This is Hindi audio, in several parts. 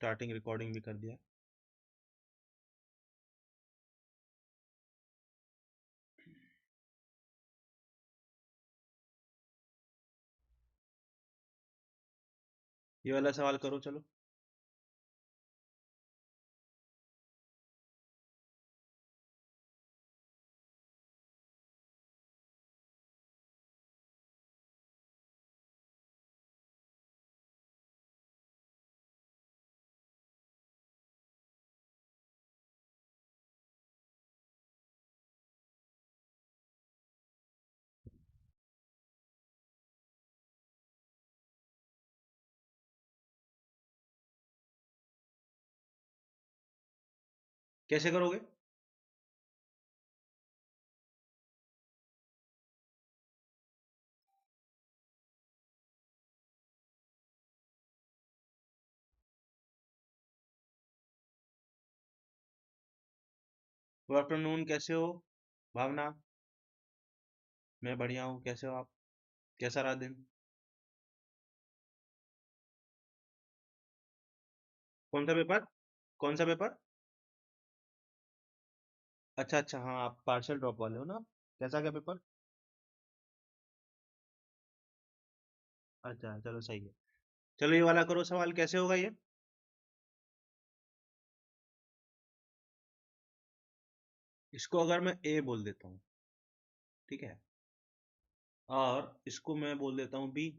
स्टार्टिंग रिकॉर्डिंग भी कर दिया। ये वाला सवाल करो चलो। कैसे करोगे? गुड आफ्टरनून, कैसे हो भावना? मैं बढ़िया हूँ, कैसे हो आप? कैसा रहा दिन? कौन सा पेपर? कौन सा पेपर? अच्छा अच्छा, हाँ आप पार्शियल ड्रॉप वाले हो ना? कैसा क्या पेपर? अच्छा चलो सही है। चलो ये वाला करो सवाल, कैसे होगा ये? इसको अगर मैं ए बोल देता हूँ, ठीक है, और इसको मैं बोल देता हूँ बी।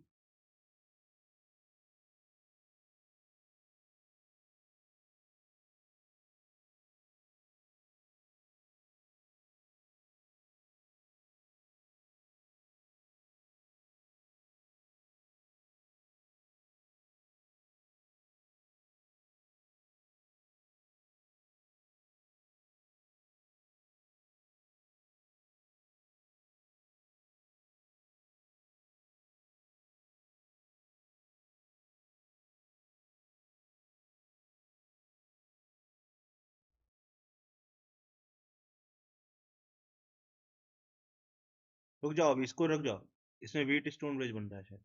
रुक जाओ, अभी इसको रुक जाओ। इसमें व्हीट स्टोन ब्रिज बन रहा है शायद।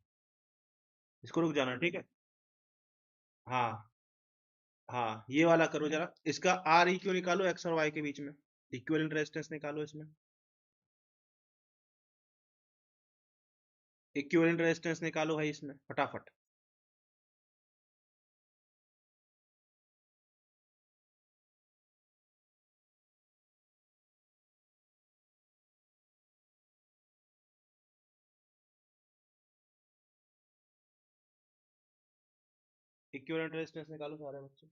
इसको रुक जाना, ठीक है। हाँ हाँ, ये वाला करो जरा। इसका आर ई क्यू निकालो एक्स और वाई के बीच में। इक्विवेलेंट रेजिस्टेंस निकालो इसमें। इक्विवेलेंट रेजिस्टेंस निकालो भाई इसमें फटाफट। इक्विवेलेंट रेजिस्टेंस निकालो सारे बच्चे।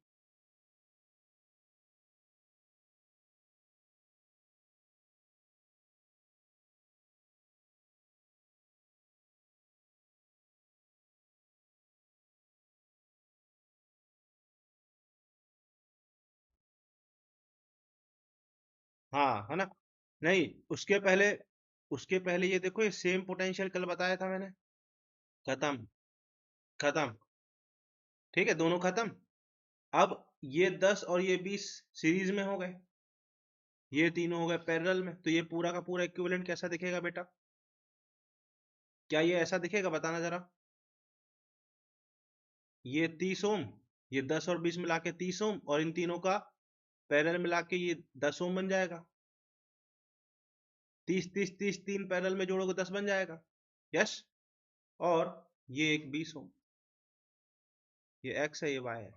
हाँ है ना? नहीं, उसके पहले ये देखो, ये सेम पोटेंशियल कल बताया था मैंने। खत्म। खत्म। ठीक है, दोनों खत्म। अब ये 10 और ये 20 सीरीज में हो गए। ये तीनों हो गए पैरेलल में, तो ये पूरा का पूरा इक्विवेलेंट कैसा दिखेगा बेटा? क्या ये ऐसा दिखेगा, बताना जरा। ये 30 ओम, ये 10 और 20 मिला के 30 ओम, और इन तीनों का पैरेलल मिला के ये 10 ओम बन जाएगा। 30 30 30 तीन पैरेलल में जोड़ोगे 10 बन जाएगा। यस। और ये एक 20 ओम। ये एक्स है, ये वाई है।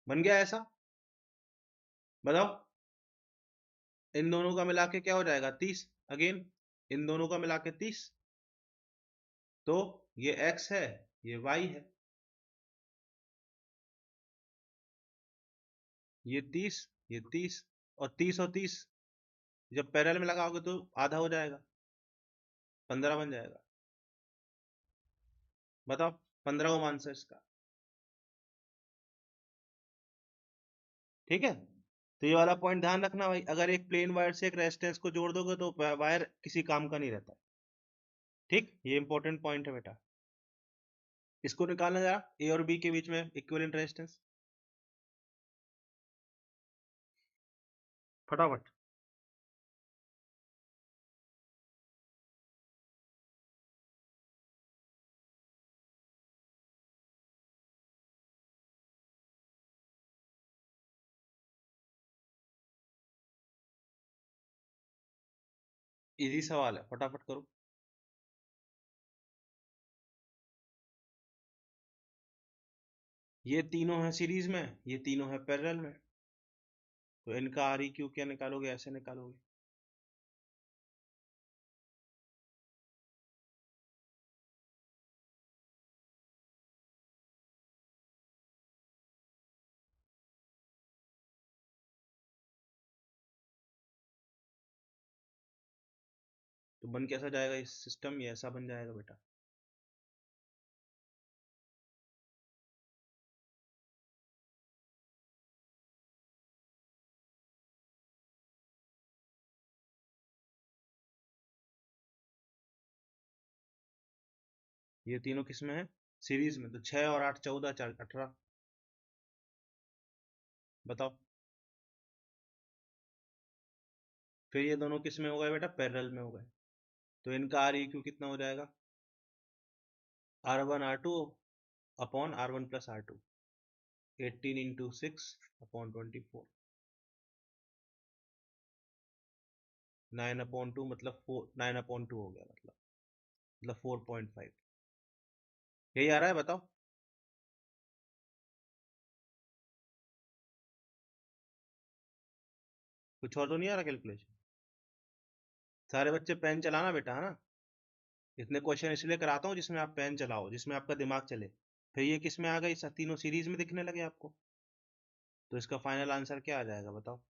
बन गया ऐसा? बताओ। इन दोनों का मिला के क्या हो जाएगा? 30। अगेन इन दोनों का मिला के 30। तो ये एक्स है, ये वाई है। ये 30, ये 30, और 30 जब पैरेलल में लगाओगे तो आधा हो जाएगा, 15 बन जाएगा। बताओ, 15 ओम आंसर इसका। ठीक है, तो ये वाला पॉइंट ध्यान रखना भाई, अगर एक प्लेन वायर से एक रेजिस्टेंस को जोड़ दोगे तो वायर किसी काम का नहीं रहता। ठीक, ये इंपॉर्टेंट पॉइंट है बेटा। इसको निकालना जरा, ए और बी के बीच में इक्विवेलेंट रेजिस्टेंस फटाफट। इजी सवाल है, फटाफट करो। ये तीनों है सीरीज में, ये तीनों है पैरेलल में, तो इनका आर ई क्यू क्या निकालोगे, ऐसे निकालोगे। तो बन कैसा जाएगा इस सिस्टम, ये ऐसा बन जाएगा बेटा। ये तीनों किस में है, सीरीज में, तो 6 और 8 14, 4 18। बताओ। फिर ये दोनों किस में हो गए बेटा, पैरेलल में हो गए, तो इनका आर ई क्यू कितना हो जाएगा, R1 R2 upon R1 + R2, 18 × 6 upon 24, 9/2 मतलब 9/2 हो गया, मतलब 4.5। यही आ रहा है, बताओ। कुछ और तो नहीं आ रहा कैलकुलेशन। सारे बच्चे पेन चलाना बेटा, है ना। इतने क्वेश्चन इसलिए कराता हूँ जिसमें आप पेन चलाओ, जिसमें आपका दिमाग चले। फिर ये किस में आ गई, तीनों सीरीज में दिखने लगे आपको, तो इसका फाइनल आंसर क्या आ जाएगा, बताओ।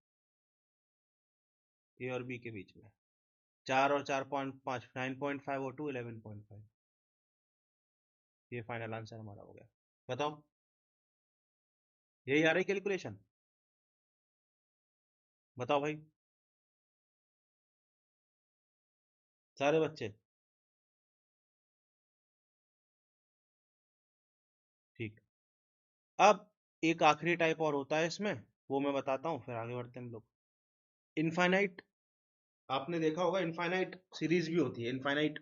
ए और बी के बीच में 4 और 4.5, 9.5 और 2 11.5। ये फाइनल आंसर हमारा हो गया। बताओ। यही आ रही कैलकुलेशन। बताओ भाई, सारे बच्चे। ठीक। अब एक आखिरी टाइप और होता है इसमें, वो मैं बताता हूँ, फिर आगे बढ़ते हैं हम लोग। इनफाइनाइट, आपने देखा होगा इनफाइनाइट सीरीज भी होती है, इनफाइनाइट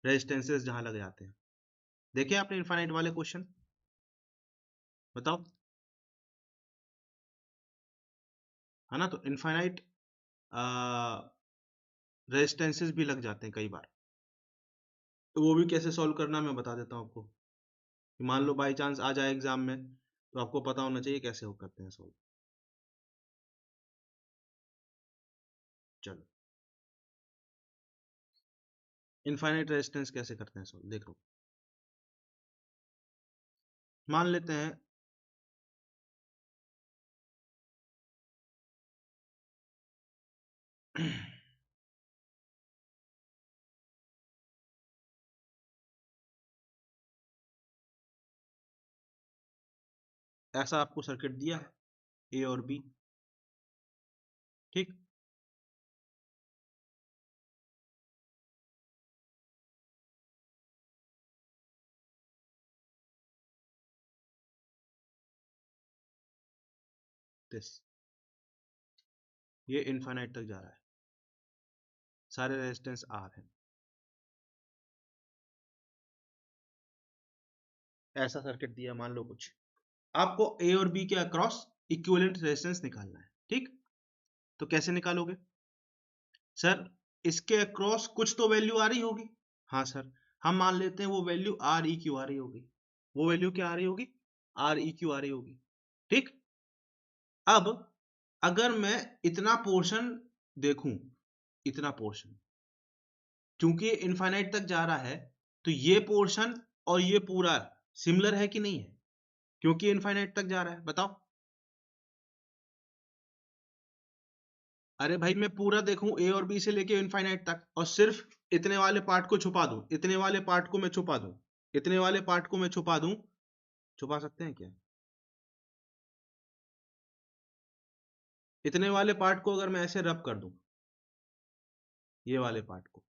रेजिस्टेंसेस जहां लग जाते हैं। देखे आपने इनफाइनाइट वाले क्वेश्चन, बताओ। है ना, तो इनफाइनाइट रेजिस्टेंसेस भी लग जाते हैं कई बार, तो वो भी कैसे सॉल्व करना मैं बता देता हूँ आपको। मान लो बाई चांस आ जाए एग्जाम में, तो आपको पता होना चाहिए कैसे वो करते हैं सॉल्व। चलो, इनफाइनाइट रेजिस्टेंस कैसे करते हैं सॉल्व, देखो। मान लेते हैं ऐसा आपको सर्किट दिया है, ए और बी, ठीक। दिस, ये इनफाइनाइट तक जा रहा है, सारे रेजिस्टेंस आर हैं। ऐसा सर्किट दिया, मान लो कुछ, आपको ए और बी के अक्रॉस इक्विवेलेंट रेजिस्टेंस निकालना है, ठीक। तो कैसे निकालोगे सर, इसके अक्रॉस कुछ तो वैल्यू आ रही होगी। हाँ सर, हम मान लेते हैं वो वैल्यू आर ई क्यू आ रही होगी। वो वैल्यू क्या आ रही होगी, आर ई क्यू आ रही होगी, ठीक। अब अगर मैं इतना पोर्शन देखूं, इतना पोर्शन, क्योंकि ये इनफाइनाइट तक जा रहा है, तो ये पोर्शन और ये पूरा सिमिलर है कि नहीं है, क्योंकि इनफाइनाइट तक जा रहा है, बताओ। अरे भाई, मैं पूरा देखूं ए और बी से लेके इनफाइनाइट तक, और सिर्फ इतने वाले पार्ट को छुपा दूं, इतने वाले पार्ट को मैं छुपा दूं, इतने वाले पार्ट को मैं छुपा दूं, छुपा सकते हैं क्या, इतने वाले पार्ट को अगर मैं ऐसे रब कर दूं, ये वाले पार्ट को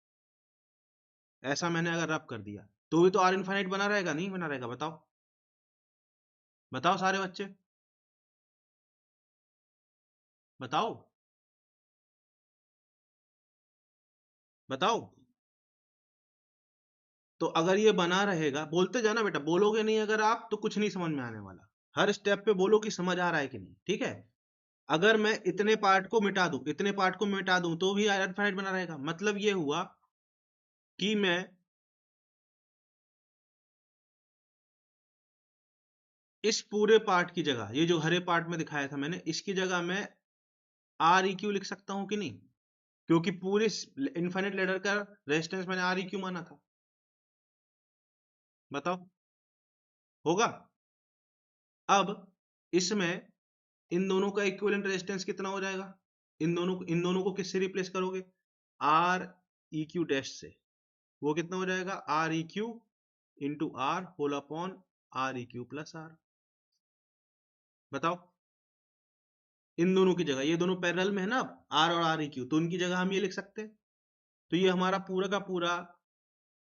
ऐसा मैंने अगर रब कर दिया, तो भी तो आर इनफाइनाइट बना रहेगा, नहीं बना रहेगा, बताओ। बताओ सारे बच्चे, बताओ, बताओ। तो अगर ये बना रहेगा, बोलते जाना बेटा, बोलोगे नहीं अगर आप तो कुछ नहीं समझ में आने वाला। हर स्टेप पे बोलो कि समझ आ रहा है कि नहीं, ठीक है। अगर मैं इतने पार्ट को मिटा दूं, इतने पार्ट को मिटा दूं तो भी इनफाइनाइट बना रहेगा। मतलब ये हुआ कि मैं इस पूरे पार्ट की जगह, ये जो हरे पार्ट में दिखाया था मैंने, इसकी जगह मैं आर ई क्यू लिख सकता हूं कि नहीं? क्योंकि पूरे इनफाइनाइट लैडर का रेजिस्टेंस मैंने आर ई क्यू माना था। बताओ, होगा? अब इसमें इन दोनों का इक्विवेलेंट रेजिस्टेंस कितना हो जाएगा? इन दोनों को किससे रिप्लेस करोगे? आर ई क्यू डैश से। वो कितना हो जाएगा? R E Q into R whole upon R E Q plus R. बताओ, इन दोनों की जगह, ये दोनों पैरेलल में है ना, आर और आर ई क्यू, तो उनकी जगह हम ये लिख सकते हैं। तो ये हमारा पूरा का पूरा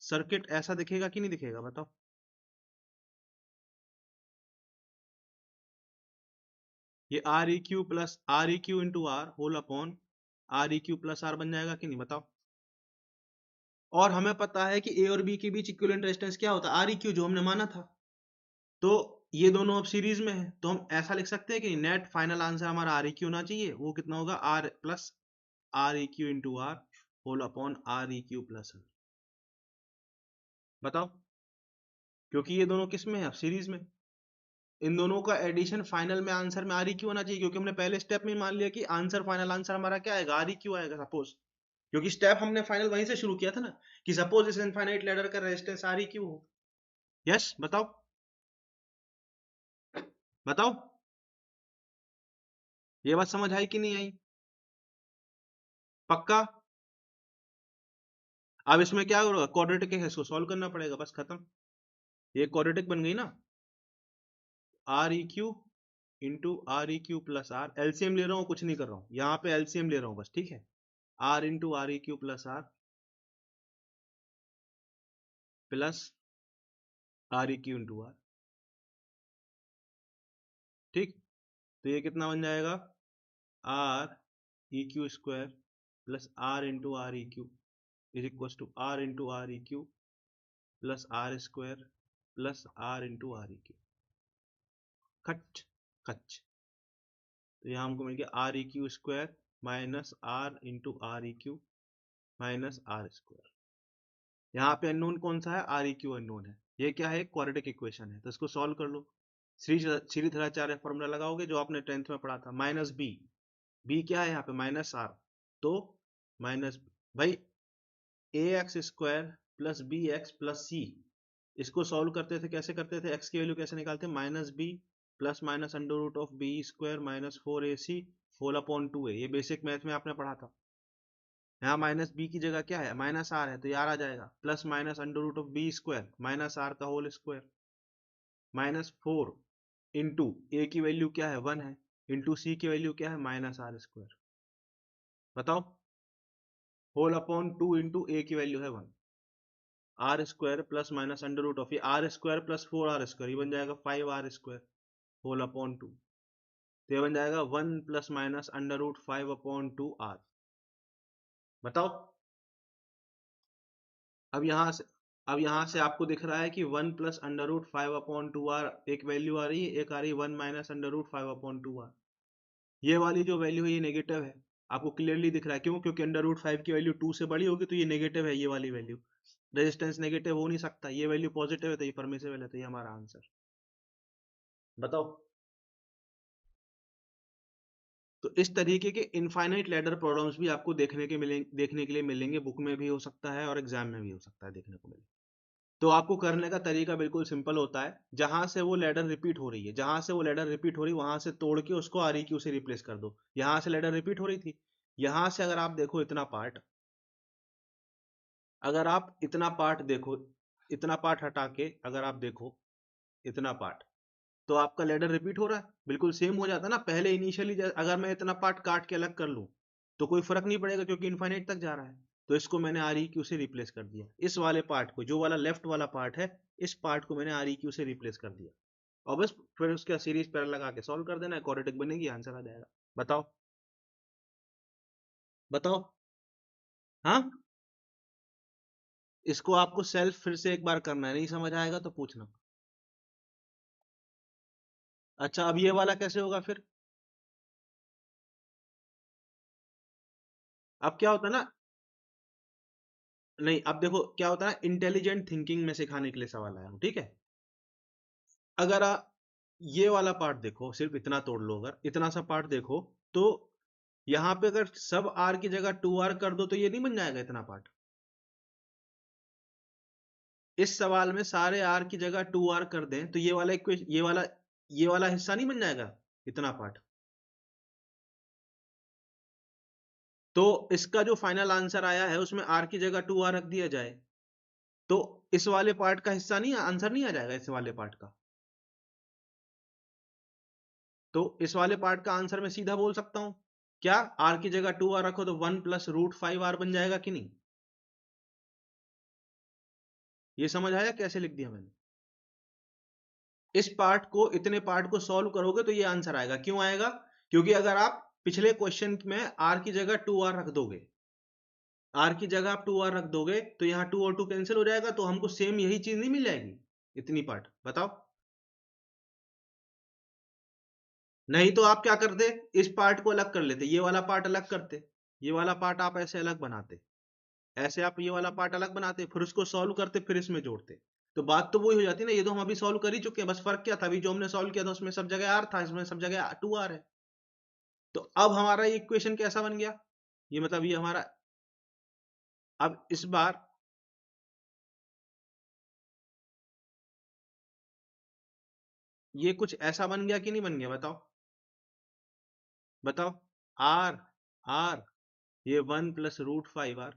सर्किट ऐसा दिखेगा कि नहीं दिखेगा? बताओ। ये R E Q plus R E Q into R whole upon R E Q plus R बन जाएगा कि नहीं? बताओ। और हमें पता है कि ए और बी के बीच इक्विवेलेंट रेजिस्टेंस क्या होता है? आर ई क्यू, जो हमने माना था। तो ये दोनों अब सीरीज में है, तो हम ऐसा लिख सकते हैं कि नेट फाइनल आंसर हमारा आर ई क्यू होना चाहिए। वो कितना होगा? R plus R E Q into R whole upon R E Q plus R. बताओ, क्योंकि ये दोनों किस में है? सीरीज में। इन दोनों का एडिशन फाइनल में आंसर में आर ई क्यू आना चाहिए, क्योंकि हमने पहले स्टेप में मान लिया कि आंसर, फाइनल आंसर हमारा क्या आएगा? आर ई क्यू आएगा सपोज। क्योंकि स्टेप हमने फाइनल वहीं से शुरू किया था ना, कि सपोज इस इनफाइनाइट लैडर का रेजिस्टेंस आर ई क्यू हो। यस, बताओ। बताओ, ये बात समझ आई कि नहीं आई? पक्का? अब इसमें क्या होगा? क्वाड्रेटिक है, इसको सॉल्व करना पड़ेगा, बस खत्म। ये क्वाड्रेटिक बन गई ना। R E Q into R E Q plus R, LCM ले रहा हूँ, कुछ नहीं कर रहा हूँ, यहाँ पे एलसीएम ले रहा हूँ बस, ठीक है। R into R E Q plus R E Q into R. ठीक। तो ये कितना बन जाएगा? R E Q square plus R into R E Q is equal to R into R E Q plus R square plus R into R E Q. खच खच। तो यहाँ हमको मिल गया R E Q square minus R into R E Q minus are square. यहाँ पे अननोन कौन सा है? आर ई क्यू अननोन है। ये क्या है? क्वाड्रेटिक इक्वेशन है, तो इसको सॉल्व कर लो। श्रीधराचार्य फॉर्मूला लगाओगे जो आपने 10th में पढ़ा था, माइनस बी। बी क्या है यहाँ पे? Minus are. तो माइनस, भाई, a x square plus b x plus c, इसको सॉल्व करते थे, कैसे करते थे? एक्स की वैल्यू कैसे निकालते हैं? Minus B plus minus under root of B square minus 4ac whole upon 2a। ये बेसिक मैथ में आपने पढ़ा था। यहाँ माइनस बी की जगह क्या है? माइनस आर है, तो यार आ जाएगा plus minus under root of B square minus R का होल स्क्वायर माइनस 4 इंटू ए की वैल्यू क्या है? 1 है, इंटू सी की वैल्यू क्या है? Minus are square. बताओ, होल अपॉन 2 इंटू ए की वैल्यू है 1, r square plus minus under root of, ये r square plus 4 r square, ये बन जाएगा 5 आर स्क्वायर होल अपॉन 2। तो ये बन जाएगा 1 plus minus under root 5 upon 2 R. बताओ। अब यहाँ से अब यहाँ से आपको दिख रहा है कि 1 plus under root 5 upon 2 R एक वैल्यू आ रही है, एक आ रही है 1 minus under root 5 upon 2 R. ये वाली जो वैल्यू है ये नेगेटिव है, आपको क्लियरली दिख रहा है। क्यों? क्योंकि अंडर रूट 5 की वैल्यू 2 से बड़ी होगी, तो ये नेगेटिव है, ये वाली वैल्यू। रेजिस्टेंस नेगेटिव हो नहीं सकता, ये वैल्यू पॉजिटिव है, तो ये परमिसिबल है, तो ये हमारा आंसर। बताओ। तो इस तरीके के इनफाइनाइट लैडर प्रॉब्लम्स भी आपको देखने के लिए मिलेंगे, बुक में भी हो सकता है और एग्जाम में भी हो सकता है देखने को मिले। तो आपको करने का तरीका बिल्कुल सिंपल होता है। जहां से वो लैडर रिपीट हो रही है, जहां से वो लैडर रिपीट हो रही है, वहां से तोड़ के उसको आर ई क्यू से रिप्लेस कर दो। यहां से लैडर रिपीट हो रही थी, यहां से अगर आप देखो इतना पार्ट, अगर आप इतना पार्ट देखो, इतना पार्ट हटा के अगर आप देखो इतना पार्ट, तो आपका लैडर रिपीट हो रहा है, बिल्कुल सेम हो जाता है ना। पहले इनिशियली अगर मैं इतना पार्ट काट के अलग कर लूं तो कोई फर्क नहीं पड़ेगा, क्योंकि इनफाइनाइट तक जा रहा है। तो इसको मैंने आर ई क्यू से रिप्लेस कर दिया, इस वाले पार्ट को, जो वाला लेफ्ट वाला पार्ट है, इस पार्ट को मैंने आर ई क्यू से रिप्लेस कर दिया। और बस फिर उसका सीरीज पैर लगा के सॉल्व कर देना, क्वाड्रेटिक बनेगी, आंसर आ जाएगा। बताओ। बताओ। हाँ, इसको आपको सेल्फ फिर से एक बार करना है, नहीं समझ आएगा तो पूछना। अच्छा, अब ये वाला कैसे होगा फिर? अब क्या होता है ना, नहीं अब देखो क्या होता है, इंटेलिजेंट थिंकिंग में सिखाने के लिए सवाल आया हूँ, ठीक है। अगर ये वाला पार्ट देखो, सिर्फ इतना तोड़ लो, अगर इतना सा पार्ट देखो, तो यहाँ पे अगर सब आर की जगह 2r कर दो तो ये नहीं बन जाएगा इतना पार्ट। इस सवाल में सारे आर की जगह 2r कर दें तो ये वाला इक्वेशन, ये वाला हिस्सा नहीं बन जाएगा इतना पार्ट। तो इसका जो फाइनल आंसर आया है उसमें आर की जगह 2r रख दिया जाए तो इस वाले पार्ट का हिस्सा नहीं, आंसर नहीं आ जाएगा इस वाले पार्ट का। तो इस वाले पार्ट का आंसर मैं सीधा बोल सकता हूं, क्या आर की जगह 2r रखो तो 1 + √5r बन जाएगा कि नहीं। ये समझ आया कैसे लिख दिया मैंने। इस पार्ट को, इतने पार्ट को सॉल्व करोगे तो ये आंसर आएगा। क्यों आएगा? क्योंकि अगर आप पिछले क्वेश्चन में आर की जगह 2r रख दोगे, आर की जगह आप 2r रख दोगे तो यहाँ 2 और 2 कैंसिल हो जाएगा, तो हमको सेम यही चीज नहीं मिल जाएगी इतनी पार्ट। बताओ। नहीं तो आप क्या करते, इस पार्ट को अलग कर लेते, ये वाला पार्ट अलग करते, ये वाला पार्ट आप ऐसे अलग बनाते, ऐसे आप ये वाला पार्ट अलग बनाते, फिर उसको सॉल्व करते, फिर इसमें जोड़ते। तो बात तो वही हो जाती ना, ये तो हम अभी सॉल्व कर ही चुके हैं, बस फर्क क्या था, अभी जो हमने सॉल्व किया था उसमें सब जगह आर था, इसमें सब जगह 2r है। तो अब हमारा ये इक्वेशन कैसा बन गया, ये मतलब ये हमारा, अब इस बार ये कुछ ऐसा बन गया कि नहीं बन गया, बताओ बताओ। आर, आर, ये 1 + √5r।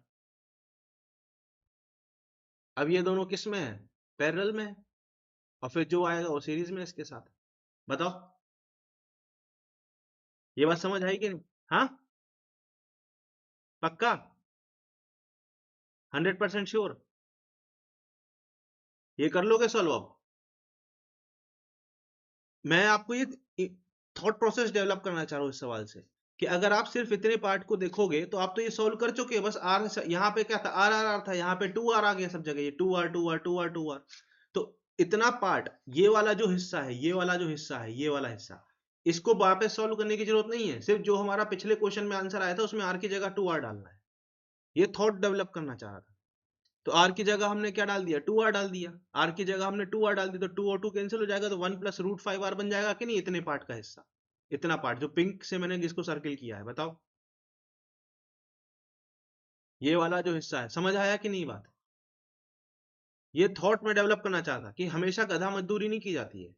अब ये दोनों किस में है, पैरेलल में है, और फिर जो आएगा वो सीरीज में इसके साथ। बताओ। ये बात समझ आई कि नहीं? हाँ, पक्का, 100% श्योर। ये कर लोगे सॉल्व अब। मैं आपको ये थॉट प्रोसेस डेवलप करना चाह रहा हूँ इस सवाल से, कि अगर आप सिर्फ इतने पार्ट को देखोगे तो आप तो ये सॉल्व कर चुके हैं, बस आर, यहाँ पे क्या था, आर आर आर था, यहाँ पे 2r आ गया सब जगह, ये 2r 2r 2r 2r। तो इतना पार्ट, ये वाला जो हिस्सा है, ये वाला जो हिस्सा है, ये वाला हिस्सा, इसको वापस सॉल्व करने की जरूरत नहीं है, सिर्फ जो हमारा पिछले क्वेश्चन में आंसर आया था उसमें आर की जगह 2r डालना है। ये थॉट डेवलप करना चाह रहा था। तो आर की जगह हमने क्या डाल दिया, 2r डाल दिया, आर की जगह हमने 2r डाल दिया, तो 2 और 2 कैंसिल हो जाएगा, तो 1 + √5r बन जाएगा कि नहीं इतने पार्ट का हिस्सा। इतना पार्ट जो पिंक से मैंने जिसको सर्किल किया है, बताओ। ये वाला जो हिस्सा है, समझ आया कि नहीं बात। ये थॉट में डेवलप करना चाहता कि हमेशा गधा मजदूरी नहीं की जाती है,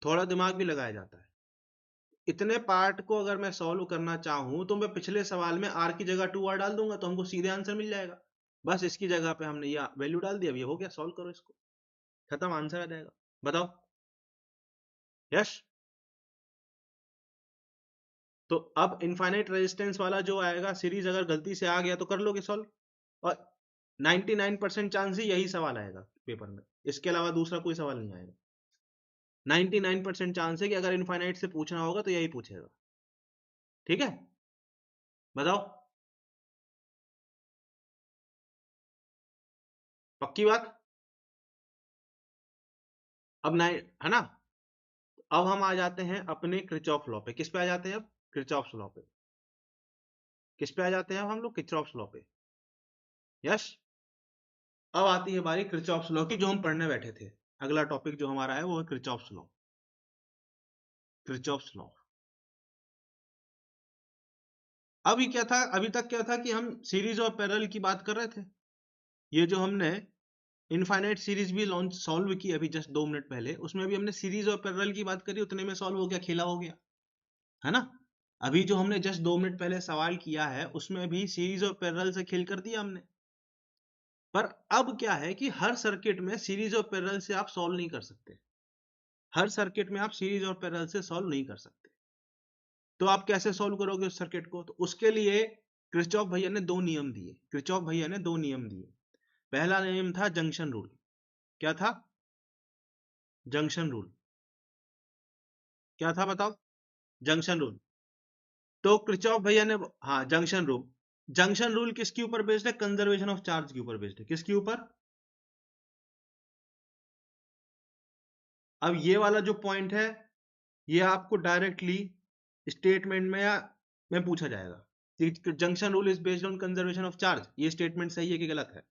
थोड़ा दिमाग भी लगाया जाता है। इतने पार्ट को अगर मैं सॉल्व करना चाहूं तो मैं पिछले सवाल में आर की जगह 2r डाल दूंगा तो हमको सीधे आंसर मिल जाएगा। बस इसकी जगह पे हमने ये वैल्यू डाल दिया, अब ये हो गया, सॉल्व करो इसको, खत्म, आंसर आ जाएगा। बताओ। यस। तो अब इनफाइनाइट रेजिस्टेंस वाला जो आएगा सीरीज, अगर गलती से आ गया तो कर लोगे सॉल्व, और 99% चांस ही यही सवाल आएगा पेपर में, इसके अलावा दूसरा कोई सवाल नहीं आएगा। 99% चांस है कि अगर इनफाइनाइट से पूछना होगा तो यही पूछेगा। ठीक है, बताओ। पक्की बात। अब नाइन है ना। अब हम आ जाते हैं अपने किरचॉफ लॉ पे, किस पे आ जाते हैं अब, किरचॉफ लॉ पे। किस पे आ जाते हैं अब हम लोग, किरचॉफ लॉ पे। यस। अब आती है हमारी किरचॉफ लॉ की, जो हम पढ़ने बैठे थे। अगला टॉपिक जो हमारा है वो है किरचॉफ लॉ। Kirchhoff law. अभी क्या था, अभी तक क्या था कि हम सीरीज और पैरेलल की बात कर रहे थे। ये जो हमने इनफाइनाइट सीरीज भी लॉन्च सॉल्व की अभी जस्ट 2 मिनट पहले, उसमें भी हमने सीरीज और पैरेलल की बात करी, उतने में सॉल्व हो गया, खेला हो गया, है ना। अभी जो हमने जस्ट 2 मिनट पहले सवाल किया है उसमें भी सीरीज और पैरेलल से खेल कर दिया हमने। पर अब क्या है कि हर सर्किट में सीरीज और पैरेलल से आप सॉल्व नहीं कर सकते, हर सर्किट में आप सीरीज और पैरेलल से सॉल्व नहीं कर सकते। तो आप कैसे सॉल्व करोगे उस सर्किट को, तो उसके लिए किरचॉफ भैया ने दो नियम दिए, किरचॉफ भैया ने दो नियम दिए। पहला नियम था जंक्शन रूल। क्या था? Junction rule. क्या था बताओ? Junction rule. तो किरचॉफ भैया ने, हाँ जंक्शन रूल। जंक्शन रूल किसके ऊपर बेस्ड है, कंजर्वेशन ऑफ चार्ज के ऊपर बेस्ड है। किसके ऊपर? अब ये वाला जो पॉइंट है ये आपको डायरेक्टली स्टेटमेंट में या में पूछा जाएगा, junction rule is based on conservation of charge, ये स्टेटमेंट सही है कि गलत है?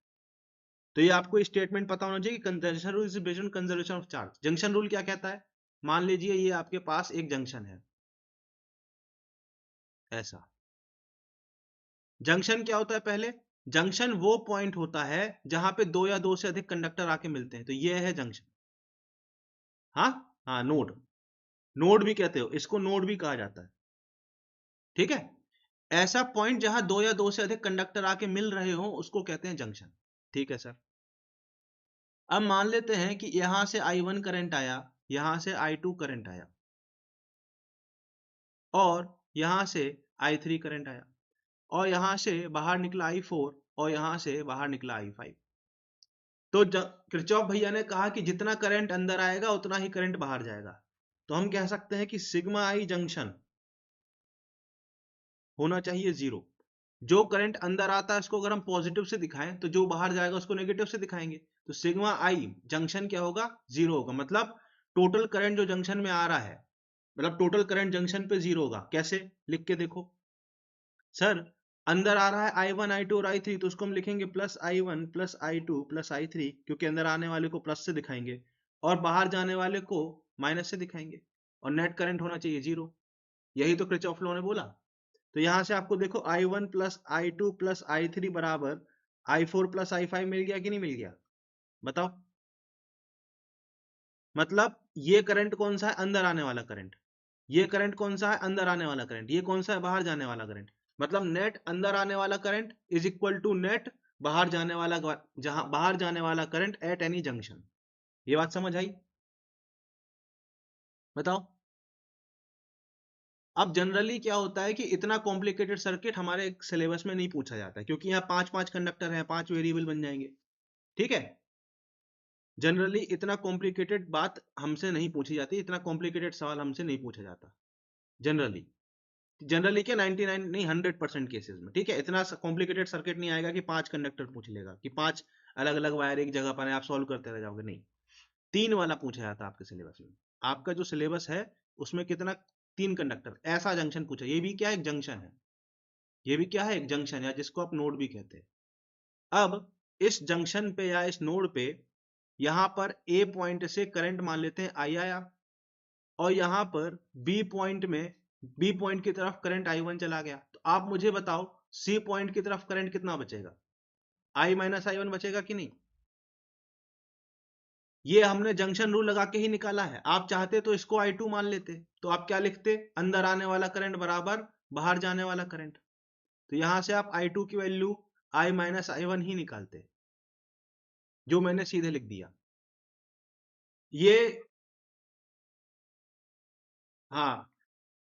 तो ये आपको स्टेटमेंट पता होना चाहिए कि junction rule is based on conservation of charge. Junction rule क्या कहता है? मान लीजिए ये आपके पास एक जंक्शन है, ऐसा। जंक्शन क्या होता है पहले? जंक्शन वो पॉइंट होता है जहां पे दो या दो से अधिक कंडक्टर आके मिलते हैं, तो ये है जंक्शन। हाँ, हाँ, नोड। नोड भी कहते हो इसको, नोड भी कहा जाता है। ठीक है, ऐसा पॉइंट जहां दो या दो से अधिक कंडक्टर आके मिल रहे हो उसको कहते हैं जंक्शन। ठीक है सर। अब मान लेते हैं कि यहां से I1 करंट आया, यहां से I2 करंट आया, और यहां से I3 करंट आया, और यहां से बाहर निकला I4, और यहां से बाहर निकला I5। तो किरचॉफ भैया ने कहा कि जितना करंट अंदर आएगा उतना ही करंट बाहर जाएगा। तो हम कह सकते हैं कि सिग्मा आई जंक्शन होना चाहिए 0। जो करंट अंदर आता है उसको अगर हम पॉजिटिव से दिखाएं तो जो बाहर जाएगा उसको नेगेटिव से दिखाएंगे। तो सिग्मा आई जंक्शन क्या होगा? 0 होगा। मतलब टोटल करंट जो जंक्शन में आ रहा है, मतलब टोटल करंट जंक्शन पे 0 होगा। कैसे? लिख के देखो सर। अंदर आ रहा है I1 I2 और I3, तो उसको हम लिखेंगे plus I1 plus I2 plus I3, क्योंकि अंदर आने वाले को प्लस से दिखाएंगे और बाहर जाने वाले को माइनस से दिखाएंगे, और नेट करंट होना चाहिए 0। यही तो किरचॉफ लॉ ने बोला। तो यहां से आपको देखो I1 plus I2 plus I3 बराबर I4 प्लस I5 मिल गया कि नहीं मिल गया? बताओ। मतलब ये करंट कौन सा है? अंदर आने वाला करंट। ये करंट कौन सा है? अंदर आने वाला करंट। ये कौन सा है? बाहर जाने वाला करंट। मतलब नेट अंदर आने वाला current is equal to net बाहर जाने वाला, जहां बाहर जाने वाला करंट एट एनी जंक्शन। ये बात समझ आई? बताओ। अब जनरली क्या होता है कि इतना कॉम्प्लिकेटेड सर्किट हमारे सिलेबस में नहीं पूछा जाता है, क्योंकि यहाँ पांच पांच कंडक्टर हैं, पांच वेरिएबल बन जाएंगे। ठीक है, जनरली इतना कॉम्प्लिकेटेड बात हमसे नहीं पूछी जाती, इतना कॉम्प्लिकेटेड सवाल हमसे नहीं पूछा जाता जनरली। जनरली क्या, 99 नहीं 100% केसेस में। ठीक है, इतना कॉम्प्लिकेटेड सर्किट नहीं आएगा कि पांच कंडक्टर पूछ लेगा कि पांच अलग अलग वायर एक जगह पर है आप सॉल्व करते रह जाओगे, नहीं। तीन वाला पूछा जाता है आपके सिलेबस में। आपका जो सिलेबस है उसमें कितना? तीन कंडक्टर, ऐसा जंक्शन पूछा। ये भी क्या है? एक जंक्शन है। ये भी क्या है? एक जंक्शन है, जिसको आप नोड भी कहते हैं। अब इस जंक्शन पे या इस नोड पे यहां पर ए पॉइंट से करंट मान लेते हैं आई आया, और यहां पर बी पॉइंट में, बी पॉइंट की तरफ करंट I1 चला गया। तो आप मुझे बताओ सी पॉइंट की तरफ करंट कितना बचेगा? I माइनस I1 बचेगा कि नहीं? ये हमने जंक्शन रूल लगा के ही निकाला है। आप चाहते तो इसको I2 मान लेते, तो आप क्या लिखते? अंदर आने वाला करंट बराबर बाहर जाने वाला करंट। तो यहां से आप I2 की वैल्यू I माइनस I1 ही निकालते, जो मैंने सीधे लिख दिया। ये, हाँ,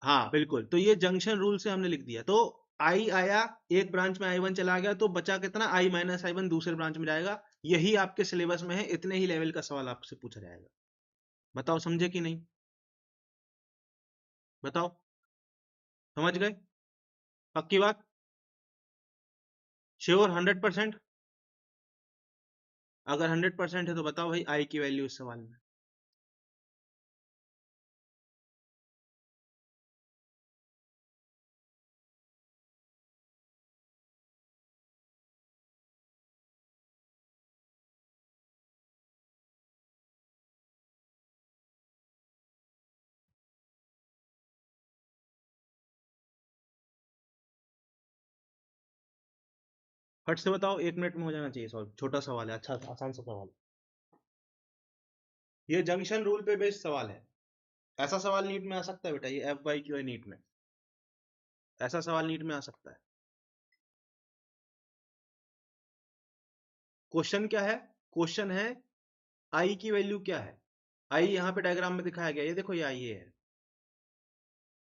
हाँ बिल्कुल, तो ये जंक्शन रूल से हमने लिख दिया। तो आई आया, एक ब्रांच में I1 चला गया, तो बचा कितना? I माइनस I1 दूसरे ब्रांच में जाएगा। यही आपके सिलेबस में है, इतने ही लेवल का सवाल आपसे पूछा जाएगा। बताओ समझे कि नहीं? बताओ, समझ गए? पक्की बात? श्योर 100%? अगर 100% है तो बताओ भाई आई की वैल्यू इस सवाल में। फट से बताओ, 1 मिनट में हो जाना चाहिए सॉल्व। छोटा सवाल है, अच्छा आसान सा सवाल। ये जंक्शन रूल पे बेस्ड सवाल है। ऐसा सवाल नीट में आ सकता है बेटा, ये FYQ है नीट में। ऐसा सवाल नीट में आ सकता है। क्वेश्चन क्या है? क्वेश्चन है आई की वैल्यू क्या है। आई यहाँ पे डायग्राम में दिखाया गया, ये देखो, ये आई ए है।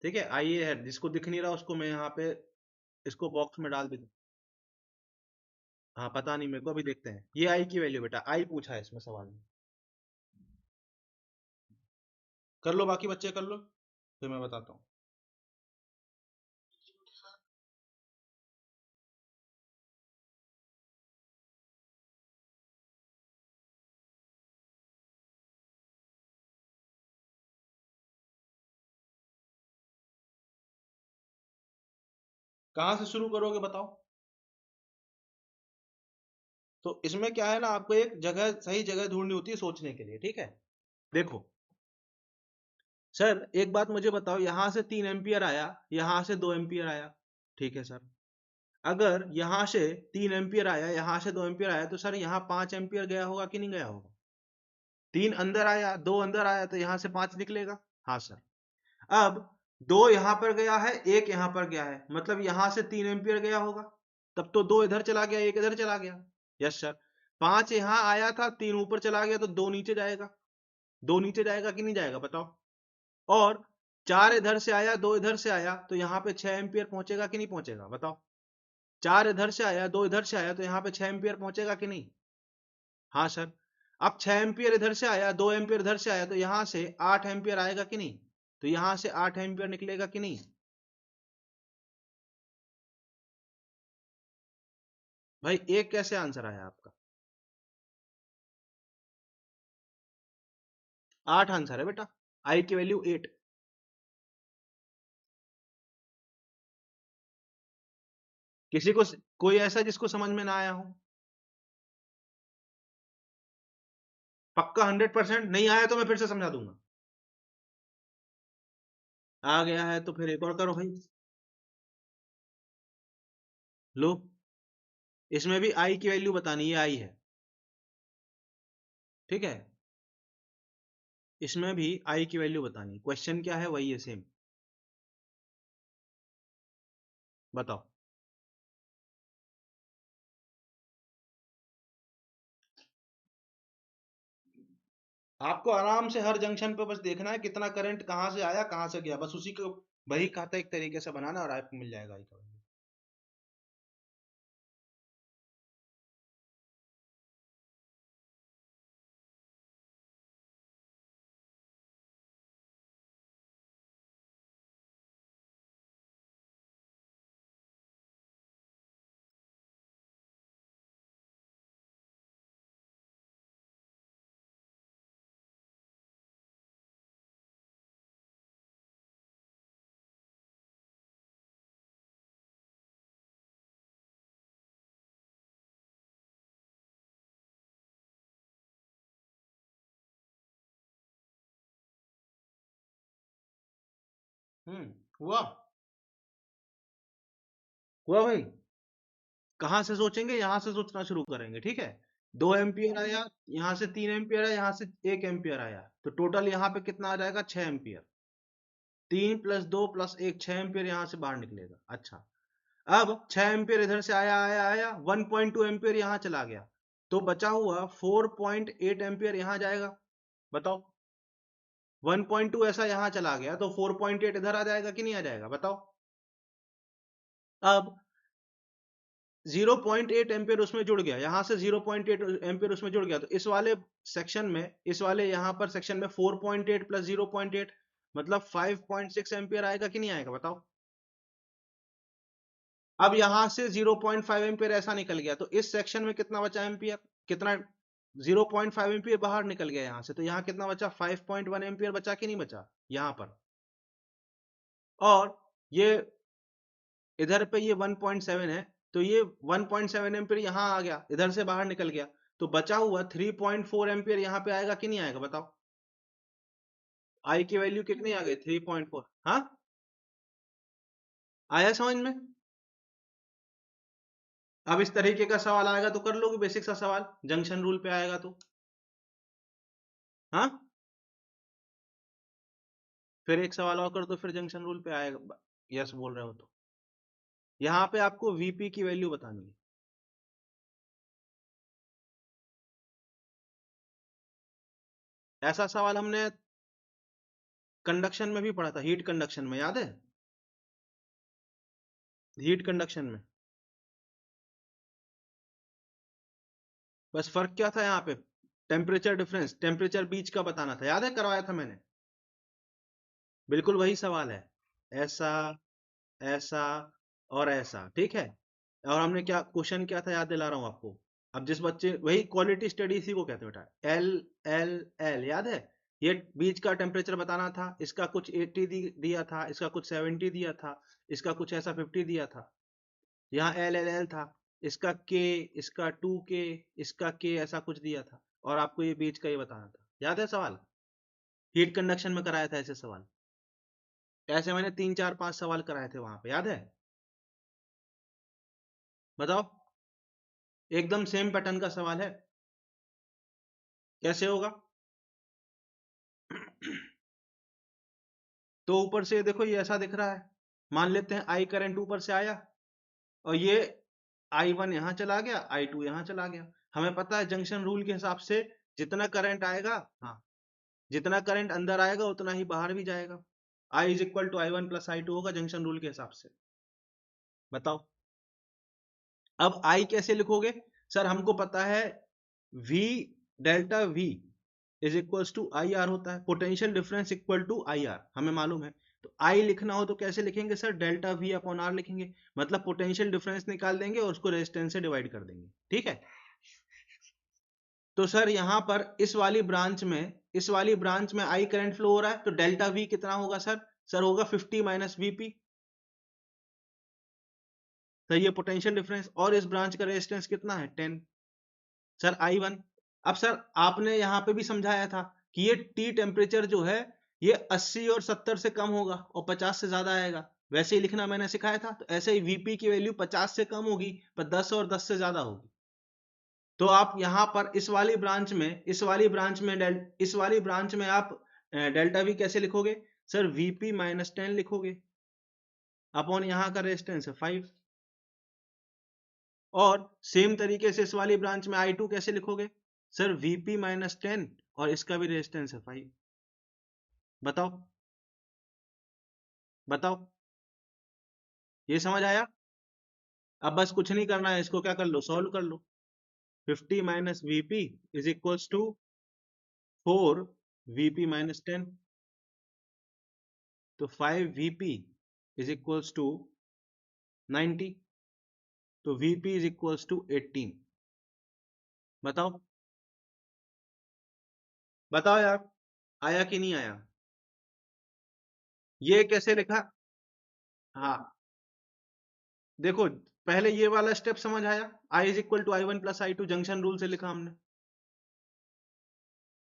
ठीक है, आई ए है। जिसको दिख नहीं रहा उसको मैं यहाँ पे इसको बॉक्स में डाल भी दूं। हाँ पता नहीं मेरे को, अभी देखते हैं। ये आई की वैल्यू बेटा, आई पूछा है इसमें सवाल में। कर लो, बाकी बच्चे कर लो, फिर मैं बताता हूँ। कहां से शुरू करोगे बताओ? तो इसमें क्या है ना, आपको एक जगह, सही जगह ढूंढनी होती है सोचने के लिए, ठीक है? देखो सर, एक बात मुझे बताओ, यहां से 3 एम्पियर आया, यहां से 2 एम्पियर आया, ठीक है सर? अगर यहां से 3 एम्पियर आया, यहां से 2 एम्पियर आया, तो सर यहाँ 5 एम्पियर गया होगा कि नहीं गया होगा? 3 अंदर आया, 2 अंदर आया, तो यहां से 5 निकलेगा। हाँ सर। अब 2 यहां पर गया है, 1 यहां पर गया है, मतलब यहां से 3 एम्पियर गया होगा, तब तो 2 इधर चला गया, 1 इधर चला गया। Yes sir. 5 यहां आया था, 3 ऊपर चला गया, तो 2 नीचे जाएगा। 2 नीचे जाएगा कि नहीं जाएगा बताओ? और 4 इधर से आया, 2 इधर से आया, तो यहाँ पे 6 एम्पियर पहुंचेगा कि नहीं पहुंचेगा बताओ? 4 इधर से आया, 2 इधर से आया, तो यहाँ पे 6 एम्पियर पहुंचेगा कि नहीं? हाँ सर। अब 6 एम्पियर इधर से आया, 2 एम्पियर इधर से आया, तो यहाँ से 8 एम्पियर आएगा कि नहीं? तो यहाँ से 8 एम्पियर निकलेगा कि नहीं? भाई एक कैसे आंसर आया आपका? 8 आंसर है बेटा। आई की वैल्यू 8। किसी को, कोई ऐसा जिसको समझ में ना आया हो? पक्का 100%? नहीं आया तो मैं फिर से समझा दूंगा। आ गया है तो फिर एक और करो भाई। लो, इसमें भी आई की वैल्यू बतानी है, आई है, ठीक है? इसमें भी आई की वैल्यू बतानी, क्वेश्चन क्या है वही है, सेम। बताओ। आपको आराम से हर जंक्शन पे बस देखना है कितना करंट कहां से आया कहां से गया, बस उसी को वही खाता एक तरीके से बनाना और आपको मिल जाएगा आई का वैल्यू। हुआ। हुआ भाई। कहाँ से सोचेंगे? यहाँ से सोचना शुरू करेंगे, ठीक है? 2 एम्पियर आया, यहाँ से 3 एम्पियर आया, यहाँ से 1 एम्पियर आया, तो टोटल यहाँ पे कितना आ जाएगा? 6 एम्पियर। 3 + 2 + 1, 6 एम्पियर यहाँ से बाहर निकलेगा। अच्छा, अब 6 एम्पियर इधर से आया आया आया, 1.2 एम्पियर यहाँ चला गया, तो बचा हुआ 4.8 एम्पियर यहाँ जाएगा। बताओ। 1.2 ऐसा यहाँ चला गया, तो 4.8 इधर आ जाएगा कि नहीं आ जाएगा बताओ? अब 0.8 एम्पियर उसमें जुड़ गया, यहां से 0.8 एम्पियर उसमें जुड़ गया, तो इस वाले सेक्शन में, इस वाले यहां पर सेक्शन में 4.8 + 0.8 मतलब 5.6 एम्पियर आएगा कि नहीं आएगा बताओ? अब यहां से 0.5 एम्पियर ऐसा निकल गया, तो इस सेक्शन में कितना बचा एम्पियर? कितना? 0.5 एम्पियर बाहर निकल गया यहां से, तो यहां कितना बचा? 5.1 एम्पियर बचा कि नहीं बचा यहां पर? और ये इधर पे ये 1.7 है, तो ये 1.7 एम्पियर यहाँ आ गया, इधर से बाहर निकल गया, तो बचा हुआ 3.4 एम्पियर यहाँ पे आएगा कि नहीं आएगा बताओ? आई की वैल्यू कितनी आ गई? 3.4। हाँ, आया समझ में? अब इस तरीके का सवाल आएगा तो कर लोगे, बेसिक सा सवाल जंक्शन रूल पे आएगा तो। हाँ, फिर एक सवाल और कर दो, फिर जंक्शन रूल पे आएगा। यस बोल रहे हो तो यहाँ पे आपको वीपी की वैल्यू बतानी है। ऐसा सवाल हमने कंडक्शन में भी पढ़ा था, हीट कंडक्शन में, याद है? हीट कंडक्शन में बस फर्क क्या था यहाँ पे? टेम्परेचर डिफरेंस, टेम्परेचर बीच का बताना था, याद है? करवाया था मैंने। बिल्कुल वही सवाल है, ऐसा, ऐसा और ऐसा, ठीक है? और हमने क्या क्वेश्चन क्या था याद दिला रहा हूं आपको। अब जिस बच्चे, वही क्वालिटी स्टडी इसी को कहते हैं बेटा, एल, एल, एल, याद है? ये बीच का टेम्परेचर बताना था, इसका कुछ 80 दिया था, इसका कुछ 70 दिया था, इसका कुछ ऐसा 50 दिया था। यहाँ एल एल एल था, इसका के, इसका 2K, इसका के, ऐसा कुछ दिया था, और आपको ये बीच का ये बताना था। याद है सवाल? हीट कंडक्शन में कराया था ऐसे सवाल। ऐसे मैंने 3 4 5 सवाल कराए थे वहां पे, याद है? बताओ। एकदम सेम पैटर्न का सवाल है। कैसे होगा? तो ऊपर से देखो ये ऐसा दिख रहा है, मान लेते हैं आई करंट ऊपर से आया, और ये I1 यहां चला गया, I2 यहां चला गया। हमें पता है जंक्शन रूल के हिसाब से जितना करंट आएगा, हाँ, जितना करंट अंदर आएगा उतना ही बाहर भी जाएगा। I is equal to I1 plus I2 होगा जंक्शन रूल के हिसाब से। बताओ। अब I कैसे लिखोगे? सर हमको पता है V, delta V is equal to I R होता है, potential difference equal to I R, हमें मालूम है। तो आई लिखना हो तो कैसे लिखेंगे sir? Delta V upon R लिखेंगे, मतलब पोटेंशियल डिफरेंस निकाल देंगे और उसको रेजिस्टेंस से डिवाइड कर देंगे। ठीक है। तो सर यहां पर इस वाली ब्रांच में आई करंट फ्लो हो रहा है, तो डेल्टा वी कितना होगा सर? सर होगा 50 माइनस वीपी। सर ये पोटेंशियल डिफरेंस, और इस ब्रांच का रेजिस्टेंस कितना है? 10। Sir I1। अब सर आपने यहां पे भी समझाया था कि ये टी टेम्परेचर जो है ये 80 और 70 से कम होगा और 50 से ज्यादा आएगा। वैसे ही लिखना मैंने सिखाया था। तो ऐसे ही वीपी की वैल्यू 50 से कम होगी पर 10 और 10 से ज्यादा होगी। तो आप यहां पर इस वाली ब्रांच में आप डेल्टा वी कैसे लिखोगे? सर वीपी माइनस 10 लिखोगे, अपॉन यहां का रेजिस्टेंस है 5। और सेम तरीके से इस वाली ब्रांच में I2 कैसे लिखोगे? सर Vp माइनस 10, और इसका भी रेजिस्टेंस है 5। बताओ। बताओ। ये समझ आया? अब बस कुछ नहीं करना है, इसको क्या कर लो, सॉल्व कर लो। 50 minus Vp is equals to 4 Vp minus 10, तो 5 Vp इज इक्वल्स टू 90, तो Vp इज इक्वल्स टू 18। बताओ। बताओ यार, आया कि नहीं आया? ये कैसे लिखा? हाँ, देखो, पहले ये वाला स्टेप समझ आया, I is equal to I1 plus I2 junction rule से लिखा हमने।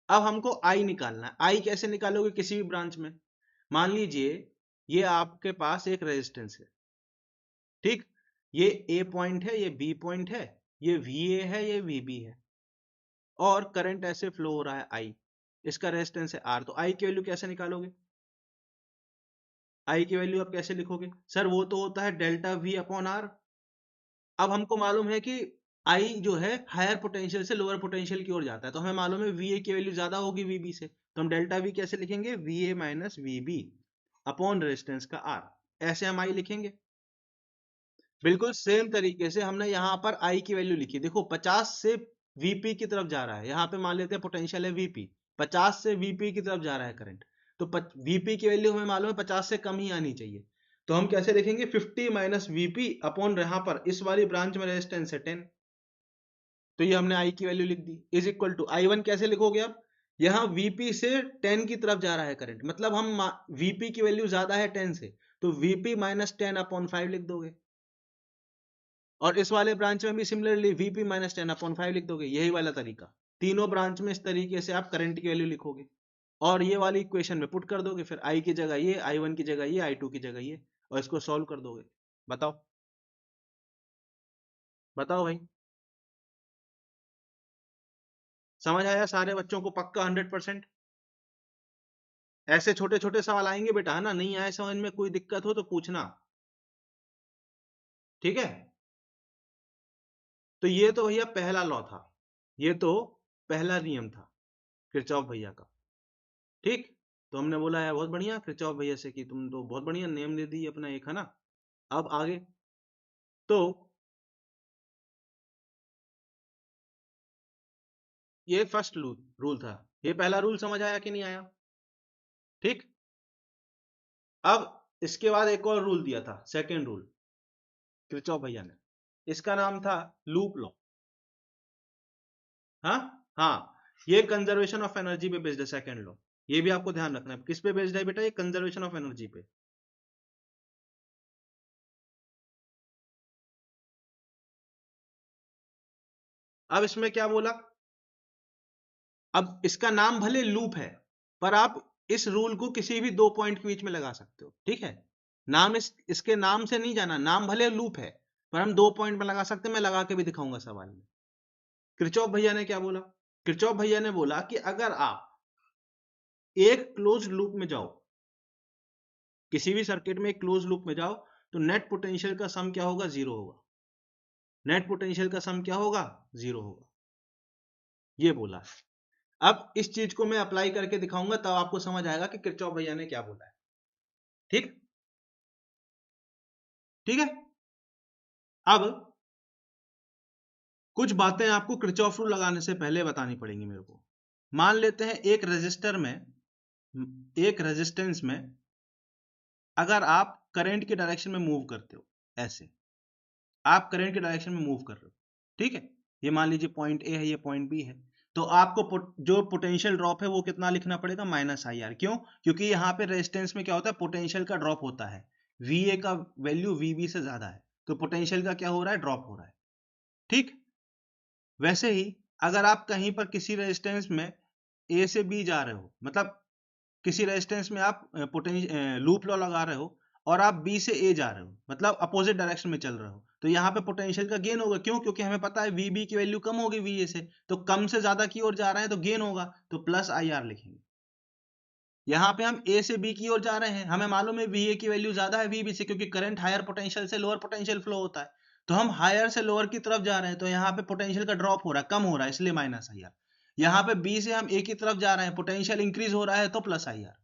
अब हमको I निकालना है। I कैसे निकालोगे किसी भी ब्रांच में? मान लीजिए ये आपके पास एक रेजिस्टेंस है, ठीक, ये A पॉइंट है, ये B पॉइंट है, ये VA है, ये VB है, और करंट ऐसे फ्लो हो रहा है I, इसका रेजिस्टेंस है R। तो I की वैल्यू कैसे निकालोगे? I की वैल्यू आप कैसे लिखोगे? सर वो तो होता है डेल्टा V अपॉन R। अब हमको मालूम है कि I जो है हायर पोटेंशियल से लोअर पोटेंशियल की ओर जाता है, तो हमें मालूम है VA की वैल्यू ज्यादा होगी VB से, तो हम डेल्टा V कैसे लिखेंगे? VA minus VB upon resistance का R, ऐसे हम I लिखेंगे। बिल्कुल सेम तरीके से हमने यहाँ पर I की वैल्यू लिखी, देखो 50 से VP की तरफ जा रहा है, यहाँ पे मान लेते हैं पोटेंशियल है VP, 50 से VP की तरफ जा रहा है करंट, तो VP की वैल्यू हमें मालूम है 50 से कम ही आनी चाहिए। तो हम कैसे लिखेंगे? 50 माइनस VP अपॉन, यहाँ पर इस वाली ब्रांच में रेजिस्टेंस है 10, तो ये हमने I की वैल्यू लिख दी, इज इक्वल टू I1 कैसे लिखोगे? अब यहाँ VP से 10 की तरफ जा रहा है करंट, मतलब हम VP की वैल्यू ज्यादा है 10 से, तो VP माइनस 10 अपॉन 5 लिख दोगे। और इस वाले ब्रांच में भी सिमिलरली VP माइनस 10 अपॉन 5 लिख दोगे, यही वाला तरीका। तीनों ब्रांच में इस तरीके से आप करंट की वैल्यू लिखोगे और ये वाली इक्वेशन में पुट कर दोगे, फिर I की जगह ये, I1 की जगह ये, I2 की जगह ये, और इसको सॉल्व कर दोगे। बताओ। बताओ भाई। समझ आया सारे बच्चों को पक्का 100%? ऐसे छोटे छोटे सवाल आएंगे बेटा, है ना? नहीं आए समझ में, कोई दिक्कत हो तो पूछना। ठीक है। तो ये तो भैया पहला लॉ था, ये तो पहला नियम था किरचॉफ भैया का। ठीक। तो हमने बोला है बहुत बढ़िया किरचॉफ भैया से कि तुम तो बहुत बढ़िया नियम दे दी अपना एक, है ना? अब आगे। तो ये फर्स्ट रूल था, ये पहला रूल समझ आया कि नहीं आया? ठीक। अब इसके बाद एक और रूल दिया था, सेकेंड रूल, किरचॉफ भैया ने, इसका नाम था लूप लॉ। हाँ। हाँ, ये कंजर्वेशन ऑफ एनर्जी पे बेस्ड है सेकेंड लॉ। ये भी आपको ध्यान रखना है, किस पे बेस्ड है बेटा? ये कंजर्वेशन ऑफ एनर्जी पे। अब इसमें क्या बोला, अब इसका नाम भले लूप है, पर आप इस रूल को किसी भी दो पॉइंट के बीच में लगा सकते हो, ठीक है। नाम इसके नाम से नहीं जाना, नाम भले लूप है पर हम दो पॉइंट में लगा सकते हैं, मैं लगा के भी दिखाऊंगा सवाल में। किरचॉफ भैया ने क्या बोला, किरचॉफ भैया ने बोला कि अगर आप एक क्लोज लूप में जाओ, किसी भी सर्किट में एक क्लोज लूप में जाओ, तो नेट पोटेंशियल का सम क्या होगा, जीरो होगा। नेट पोटेंशियल का सम क्या होगा, जीरो होगा, ये बोला। अब इस चीज को मैं अप्लाई करके दिखाऊंगा, तब आपको समझ आएगा कि किरचॉफ भैया ने क्या बोला है। ठीक, ठीक है। अब कुछ बातें आपको किरचॉफ रूल लगाने से पहले बतानी पड़ेंगी मेरे को। मान लेते हैं एक रेजिस्टर में, एक रेजिस्टेंस में अगर आप करंट की डायरेक्शन में मूव करते हो, ऐसे आप करंट के डायरेक्शन में मूव कर रहे हो, ठीक है। ये मान लीजिए पॉइंट ए है, ये पॉइंट बी है, तो आपको जो पोटेंशियल ड्रॉप है वो कितना लिखना पड़ेगा, माइनस आई आर। क्यों, क्योंकि यहाँ पे रेजिस्टेंस में क्या होता है, पोटेंशियल का ड्रॉप होता है, वीए का वैल्यू वीबी से ज्यादा है, तो पोटेंशियल का क्या हो रहा है, ड्रॉप हो रहा है, ठीक। वैसे ही अगर आप कहीं पर किसी रेजिस्टेंस में ए से बी जा रहे हो, मतलब किसी रेजिस्टेंस में आप लूप लॉ लगा रहे हो और आप बी से ए जा रहे हो, मतलब अपोजिट डायरेक्शन में चल रहे हो, तो यहाँ पे पोटेंशियल का गेन होगा। क्यों, क्योंकि हमें पता है वीबी की वैल्यू कम होगी वीए से, तो कम से ज्यादा की ओर जा रहे हैं तो गेन होगा, तो प्लस आई आर लिखेंगे। यहाँ पे हम ए से बी की ओर जा रहे हैं, हमें मालूम है वीए की वैल्यू ज्यादा है वीबी से, क्योंकि करंट हायर पोटेंशियल से लोअर पोटेंशियल फ्लो होता है, तो हम हायर से लोअर की तरफ जा रहे हैं, तो यहाँ पे पोटेंशियल का ड्रॉप हो रहा है, कम हो रहा है, इसलिए माइनस आई आर। यहाँ पे बी से हम ए की तरफ जा रहे हैं, पोटेंशियल इंक्रीज हो रहा है, तो प्लस आई आर।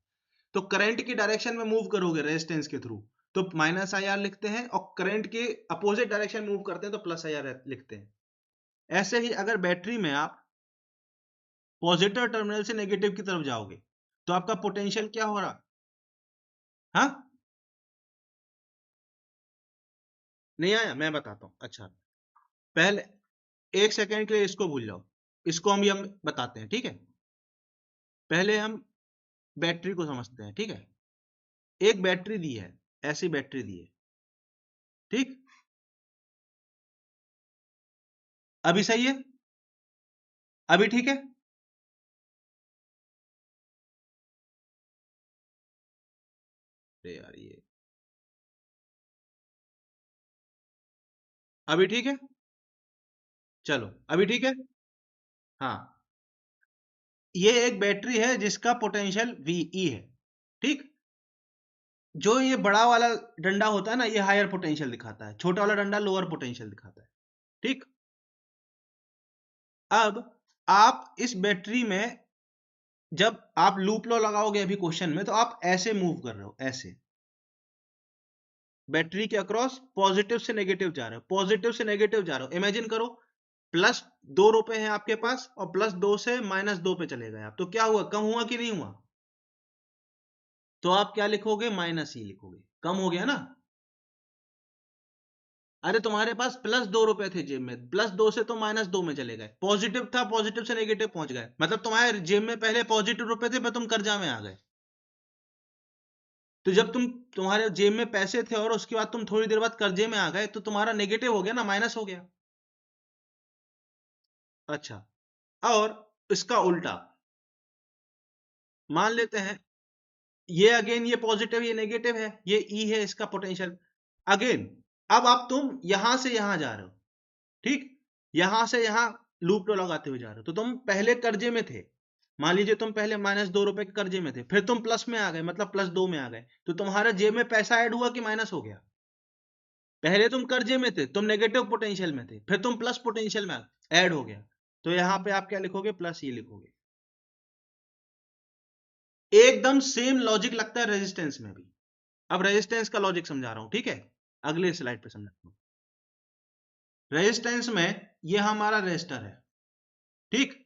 तो करंट की डायरेक्शन में मूव करोगे रेजिस्टेंस के थ्रू, तो माइनस आई आर लिखते हैं, और करंट के अपोजिट डायरेक्शन मूव करते हैं तो प्लस आई आर लिखते हैं। ऐसे ही अगर बैटरी में आप पॉजिटिव टर्मिनल से नेगेटिव की तरफ जाओगे, तो आपका पोटेंशियल क्या हो रहा, हाँ नहीं आया, मैं बताता हूं। अच्छा, पहले एक सेकेंड के लिए इसको भूल जाओ, इसको हम बताते हैं, ठीक है। पहले हम बैटरी को समझते हैं, ठीक है। एक बैटरी दी है, ऐसी बैटरी दी है, ठीक। अभी सही है, अभी ठीक है, अरे यार ये, अभी ठीक है, चलो अभी ठीक है। हाँ, ये एक बैटरी है जिसका पोटेंशियल वीई है, ठीक। जो ये बड़ा वाला डंडा होता है ना, ये हायर पोटेंशियल दिखाता है, छोटा वाला डंडा लोअर पोटेंशियल दिखाता है, ठीक। अब आप इस बैटरी में जब आप लूप लॉ लगाओगे अभी क्वेश्चन में, तो आप ऐसे मूव कर रहे हो, ऐसे बैटरी के अक्रॉस पॉजिटिव से नेगेटिव जा रहे हो, पॉजिटिव से नेगेटिव जा रहे हो। इमेजिन करो प्लस 2 रुपए हैं आपके पास और प्लस 2 से -2 पे चले गए आप, तो क्या हुआ, कम हुआ कि नहीं हुआ, तो आप क्या लिखोगे, माइनस ही लिखोगे, कम हो गया ना। अरे तुम्हारे पास +2 रुपए थे जेब में, +2 से तो -2 में चले गए, पॉजिटिव था, पॉजिटिव से नेगेटिव पहुंच गए, मतलब तुम्हारे जेब में पहले पॉजिटिव रुपए थे पर तुम कर्जा में आ गए। तो जब तुम्हारे जेब में पैसे थे और उसके बाद तुम थोड़ी देर बाद कर्जे में आ गए, तो तुम्हारा नेगेटिव हो गया ना, माइनस हो गया। अच्छा, और इसका उल्टा मान लेते हैं, ये अगेन ये पॉजिटिव ये नेगेटिव है, ये ई है इसका पोटेंशियल, अगेन अब आप तुम यहां से यहां जा रहे हो, ठीक। यहां से यहां लूप लगाते हुए जा रहे हो, तो तुम पहले कर्जे में थे, मान लीजिए तुम पहले -2 रुपए के कर्जे में थे, फिर तुम प्लस में आ गए, मतलब +2 में आ गए, तो तुम्हारा जेब में पैसा ऐड हुआ कि माइनस हो गया। पहले तुम कर्जे में थे, तुम नेगेटिव पोटेंशियल में थे, फिर तुम प्लस पोटेंशियल में ऐड हो गया, तो यहां पे आप क्या लिखोगे, प्लस ये लिखोगे। एकदम सेम लॉजिक लगता है रेजिस्टेंस में भी। अब रेजिस्टेंस का लॉजिक समझा रहा हूं, ठीक है, अगले स्लाइड पे समझाता हूं। रेजिस्टेंस में ये हमारा रेजिस्टर है, ठीक।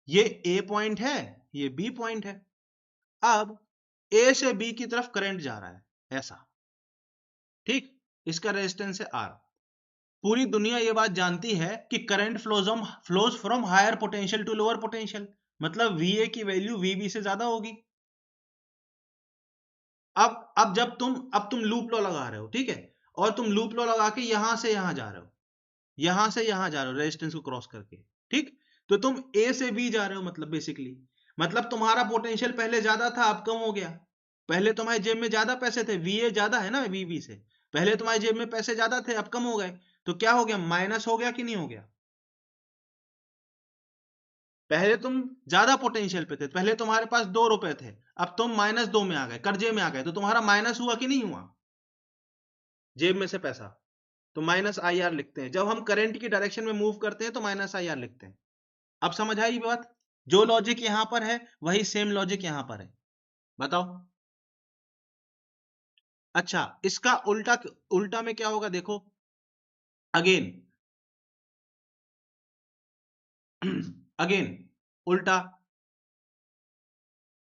ये ए पॉइंट है, ये बी पॉइंट है। अब ए से बी की तरफ करंट जा रहा है, ऐसा, ठीक। इसका रेजिस्टेंस है आर। पूरी दुनिया ये बात जानती है कि current flows from higher potential to lower potential, मतलब वीए की वैल्यू वीबी से ज्यादा होगी। अब जब तुम लूप लॉ लगा रहे हो, ठीक है, और तुम लूप लॉ लगा के यहां से यहां जा रहे हो, यहां से यहां जा रहे हो रेजिस्टेंस को क्रॉस करके, ठीक। तो तुम ए से बी जा रहे हो, मतलब बेसिकली मतलब तुम्हारा पोटेंशियल पहले ज्यादा था, अब कम हो गया। पहले तुम्हारी जेब में ज्यादा पैसे थे, वीए ज्यादा है ना वीबी से, पहले तुम्हारी जेब में पैसे ज्यादा थे, अब कम हो गए। तो क्या हो गया, माइनस हो गया कि नहीं हो गया। पहले तुम ज्यादा पोटेंशियल पे थे, पहले तुम्हारे पास 2 रुपए थे, अब तुम -2 में आ गए, कर्जे में आ गए, तो तुम्हारा माइनस हुआ कि नहीं हुआ जेब में से पैसा। तो माइनस आई आर लिखते हैं, जब हम करंट की डायरेक्शन में मूव करते हैं तो माइनस आई आर लिखते हैं। अब समझ आई बात, जो लॉजिक यहां पर है वही सेम लॉजिक यहां पर है। बताओ। अच्छा, इसका उल्टा, उल्टा में क्या होगा देखो, अगेन अगेन उल्टा,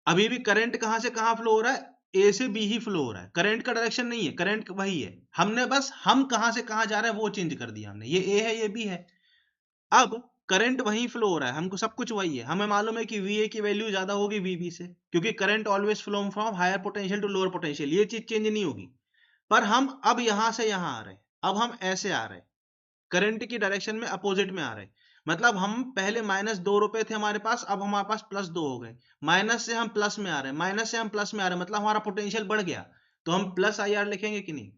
अभी भी करंट कहां से कहां फ्लो हो रहा है, ए से बी ही फ्लो हो रहा है, करंट का डायरेक्शन नहीं है, करंट वही है, हमने बस हम कहां से कहां जा रहे हैं वो चेंज कर दिया हमने, ये ए है ये बी है। अब करंट वहीं फ्लो हो रहा है, हमको सब कुछ वही है, हमें मालूम है कि वीए की वैल्यू ज्यादा होगी वीबी से, क्योंकि current always flow from higher potential to lower potential, ये चीज चेंज नहीं होगी। पर हम अब यहां से यहां आ रहे हैं, अब हम ऐसे आ रहे हैं, करंट की डायरेक्शन में अपोजिट में आ रहे हैं। मतलब हम पहले -2 रुपए थे हमारे पास, अब हमारे पास +2 हो गए, माइनस से हम प्लस में आ रहे हैं, माइनस से हम प्लस में आ रहे हैं, मतलब हमारा पोटेंशियल बढ़ गया। तो हम प्लस आई आर लिखेंगे कि नहीं,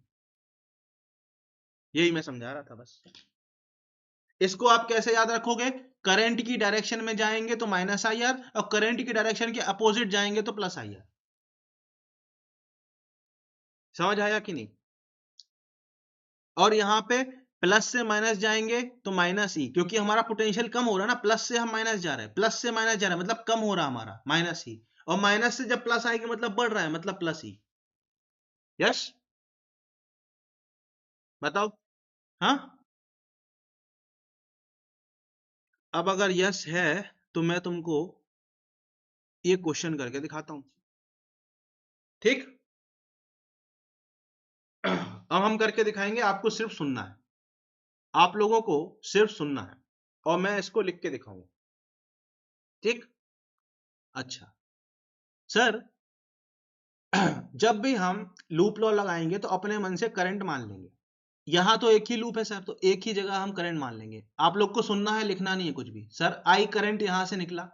यही मैं समझा रहा था बस। इसको आप कैसे याद रखोगे, करंट की डायरेक्शन में जाएंगे तो माइनस आई आर, और करंट की डायरेक्शन के अपोजिट जाएंगे तो प्लस आई आर। समझ आया कि नहीं। और यहाँ पे प्लस से माइनस जाएंगे तो माइनस ई, क्योंकि हमारा पोटेंशियल कम हो रहा है ना, प्लस से हम माइनस जा रहे हैं, प्लस से माइनस जा रहा है मतलब कम हो रहा है हमारा माइनस ई, और माइनस से जब प्लस आएगा मतलब बढ़ रहा है, मतलब प्लस ई। यस, बताओ। हाँ, अब अगर यस है तो मैं तुमको ये क्वेश्चन करके दिखाता हूं, ठीक। अब हम करके दिखाएंगे, आपको सिर्फ सुनना है, आप लोगों को सिर्फ सुनना है, और मैं इसको लिख के दिखाऊंगा, ठीक। अच्छा सर, जब भी हम लूप लॉ लगाएंगे तो अपने मन से करंट मान लेंगे, यहां तो एक ही लूप है सर, तो एक ही जगह हम करंट मान लेंगे, आप लोग को सुनना है, लिखना नहीं है कुछ भी। सर आई करंट यहां से निकला,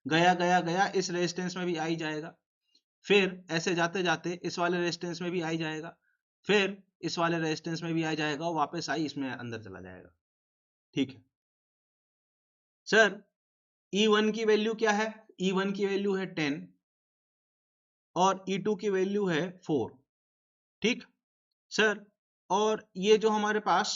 गया गया गया, इस रेजिस्टेंस में भी आई जाएगा, फिर ऐसे जाते जाते इस वाले रेजिस्टेंस में भी आई जाएगा, फिर इस वाले रेजिस्टेंस में भी आ जाएगा, और वापस आई इसमें अंदर चला जाएगा, ठीक है। सर E1 की वैल्यू क्या है, E1 की वैल्यू है 10 और E2 की वैल्यू है 4, ठीक सर। और ये जो हमारे पास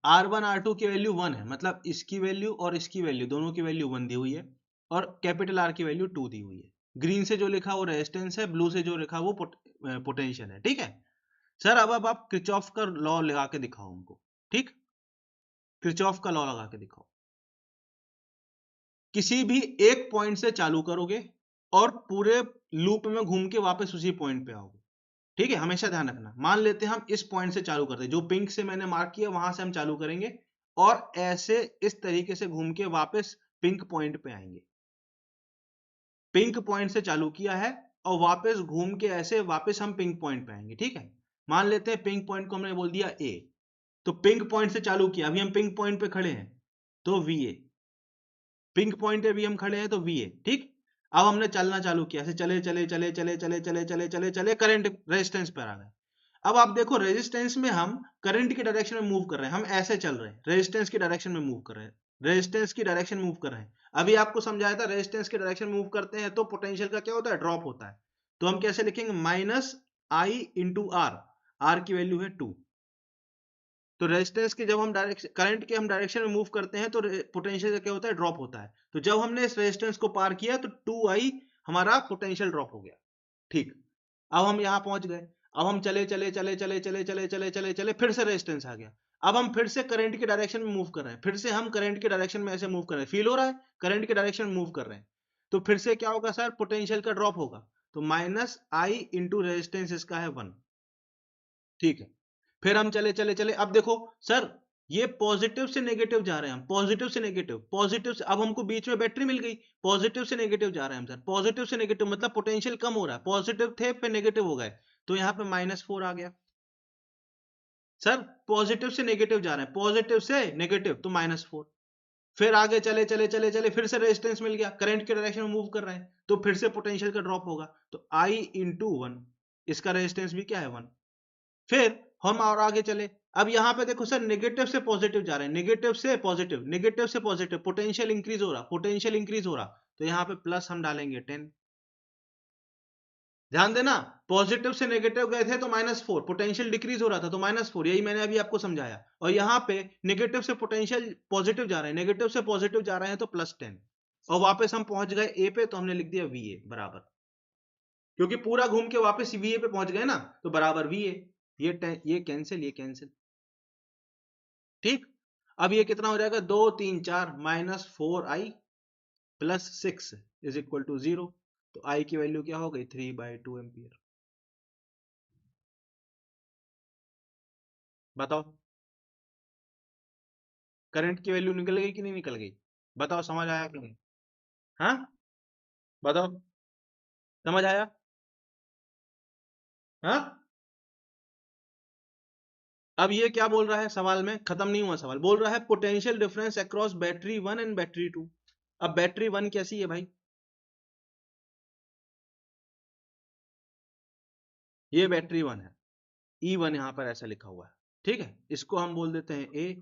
R1 R2 की वैल्यू 1 है, मतलब इसकी वैल्यू और इसकी वैल्यू दोनों की वैल्यू 1 दी हुई है, और कैपिटल R की वैल्यू 2 दी हुई है। ग्रीन से जो लिखा वो रेजिस्टेंस है, ब्लू से जो लिखा वो पोटेंशियल है, ठीक है सर। अब आप किरचॉफ का लॉ लगा के दिखाओ हमको, ठीक। किरचॉफ का लॉ लगा के दिखाओ, किसी भी एक पॉइंट से चालू करोगे और पूरे लूप में घूम के वापस उसी पॉइंट पे आओगे, ठीक है। हमेशा ध्यान रखना, मान लेते हैं हम इस पॉइंट से चालू करते हैं, जो पिंक से मैंने मार्क किया वहां से हम चालू करेंगे, और ऐसे इस तरीके से घूम के वापस पिंक पॉइंट पे आएंगे। पिंक पॉइंट से चालू किया है और वापस घूम के ऐसे वापस हम पिंक पॉइंट पे आएंगे, ठीक है। मान लेते हैं पिंक पॉइंट को हमने बोल दिया ए, तो पिंक पॉइंट से चालू किया, अभी हम पिंक पॉइंट पे खड़े हैं तो वी ए, पिंक पॉइंट पे भी हम खड़े हैं तो वी ए, ठीक। अब हमने चलना चालू किया, ऐसे चले चले चले चले चले चले चले चले चले करंट रेजिस्टेंस पर आ गए। अब आप देखो रेजिस्टेंस में हम करंट की डायरेक्शन में मूव कर रहे हैं, हम ऐसे चल रहे हैं, रेजिस्टेंस की डायरेक्शन में मूव कर रहे हैं, रेजिस्टेंस की डायरेक्शन मूव कर रहे हैं। अभी आपको समझाया था रेजिस्टेंस की डायरेक्शन मूव करते हैं तो पोटेंशियल का क्या होता है, ड्रॉप होता है। तो हम कैसे लिखेंगे, -I इंटू आर, आर की वैल्यू है 2। तो रेजिस्टेंस के जब हम डायरेक्शन, करंट के हम डायरेक्शन में मूव करते हैं तो पोटेंशियल का क्या होता है, ड्रॉप होता है। तो जब हमने इस रेजिस्टेंस को पार किया तो 2I हमारा पोटेंशियल ड्रॉप हो गया, ठीक। अब हम यहां पहुंच गए, अब हम चले चले चले चले चले चले चले चले चले फिर से रेजिस्टेंस आ गया, अब हम फिर से करंट की डायरेक्शन में मूव कर रहे हैं, फिर से हम करंट की डायरेक्शन में ऐसे मूव कर रहे हैं, फील हो रहा है, करंट की डायरेक्शन में मूव कर रहे हैं। तो फिर से क्या होगा सर, पोटेंशियल का ड्रॉप होगा, तो -I इंटू रेजिस्टेंस इसका है 1, ठीक है। फिर हम चले चले चले, अब देखो सर ये पॉजिटिव से नेगेटिव जा रहे हैं हम, पॉजिटिव से नेगेटिव, पॉजिटिव से, अब हमको बीच में बैटरी मिल गई, पॉजिटिव से नेगेटिव जा रहे हैं हम सर, पॉजिटिव से नेगेटिव मतलब पोटेंशियल कम हो रहा है, पॉजिटिव थे फिर नेगेटिव हो गए, तो यहाँ पे -4 आ गया। सर पॉजिटिव से नेगेटिव जा रहे हैं, पॉजिटिव से नेगेटिव तो -4, फिर आगे चले चले चले चले फिर से रेजिस्टेंस मिल गया, करंट के डायरेक्शन में मूव कर रहे हैं तो फिर से पोटेंशियल का ड्रॉप होगा, तो I इंटू 1, इसका रेजिस्टेंस भी क्या है 1। फिर हम और आगे चले, अब यहां पे देखो सर नेगेटिव से पॉजिटिव जा रहे हैं, नेगेटिव से पॉजिटिव, नेगेटिव से पॉजिटिव, पोटेंशियल इंक्रीज हो रहा, पोटेंशियल इंक्रीज हो रहा, तो यहाँ पे प्लस हम डालेंगे 10। ध्यान देना, पॉजिटिव से नेगेटिव गए थे तो -4, पोटेंशियल डिक्रीज हो रहा था तो -4, यही मैंने अभी आपको समझाया। और यहाँ पे नेगेटिव से पोटेंशियल पॉजिटिव जा रहे हैं, नेगेटिव से पॉजिटिव जा रहे हैं तो +10, और वापस हम पहुंच गए ए पे, तो हमने लिख दिया VA बराबर, क्योंकि पूरा घूम के वापस VA पे पहुंच गए ना, तो बराबर VA। ये कैंसिल, ये कैंसिल, ठीक। अब ये कितना हो जाएगा, 2 3 4 -4I + 6 = 0, तो I की वैल्यू क्या हो गई, 3/2 एम्पियर। बताओ करंट की वैल्यू निकल गई कि नहीं निकल गई, बताओ समझ आया कि नहीं। हाँ बताओ, समझ आया। हाँ अब ये क्या बोल रहा है सवाल में, खत्म नहीं हुआ सवाल, बोल रहा है potential difference across battery 1 and battery 2। अब बैटरी 1 कैसी है भाई, ये बैटरी 1 है, E1 यहां पर ऐसा लिखा हुआ है, ठीक है, इसको हम बोल देते हैं A,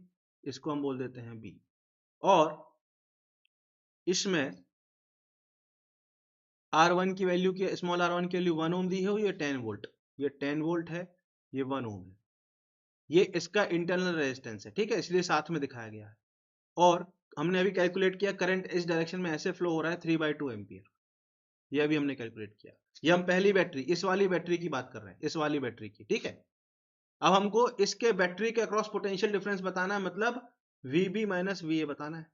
इसको हम बोल देते हैं B, और इसमें R1 की वैल्यू, की स्मॉल r1 की वैल्यू 1 ओम दी है, ये 10 वोल्ट, ये 10 वोल्ट है, ये 1 ओम है, ये इसका इंटरनल रेजिस्टेंस है, ठीक है, इसलिए साथ में दिखाया गया है। और हमने अभी कैलकुलेट किया करंट इस डायरेक्शन में ऐसे फ्लो हो रहा है 3/2 एम्पियर, ये अभी हमने कैलकुलेट किया। ये हम पहली बैटरी, इस वाली बैटरी की बात कर रहे हैं, इस वाली बैटरी की, ठीक है। अब हमको इसके बैटरी के अक्रॉस पोटेंशियल डिफरेंस बताना है, मतलब VB माइनस VA बताना है।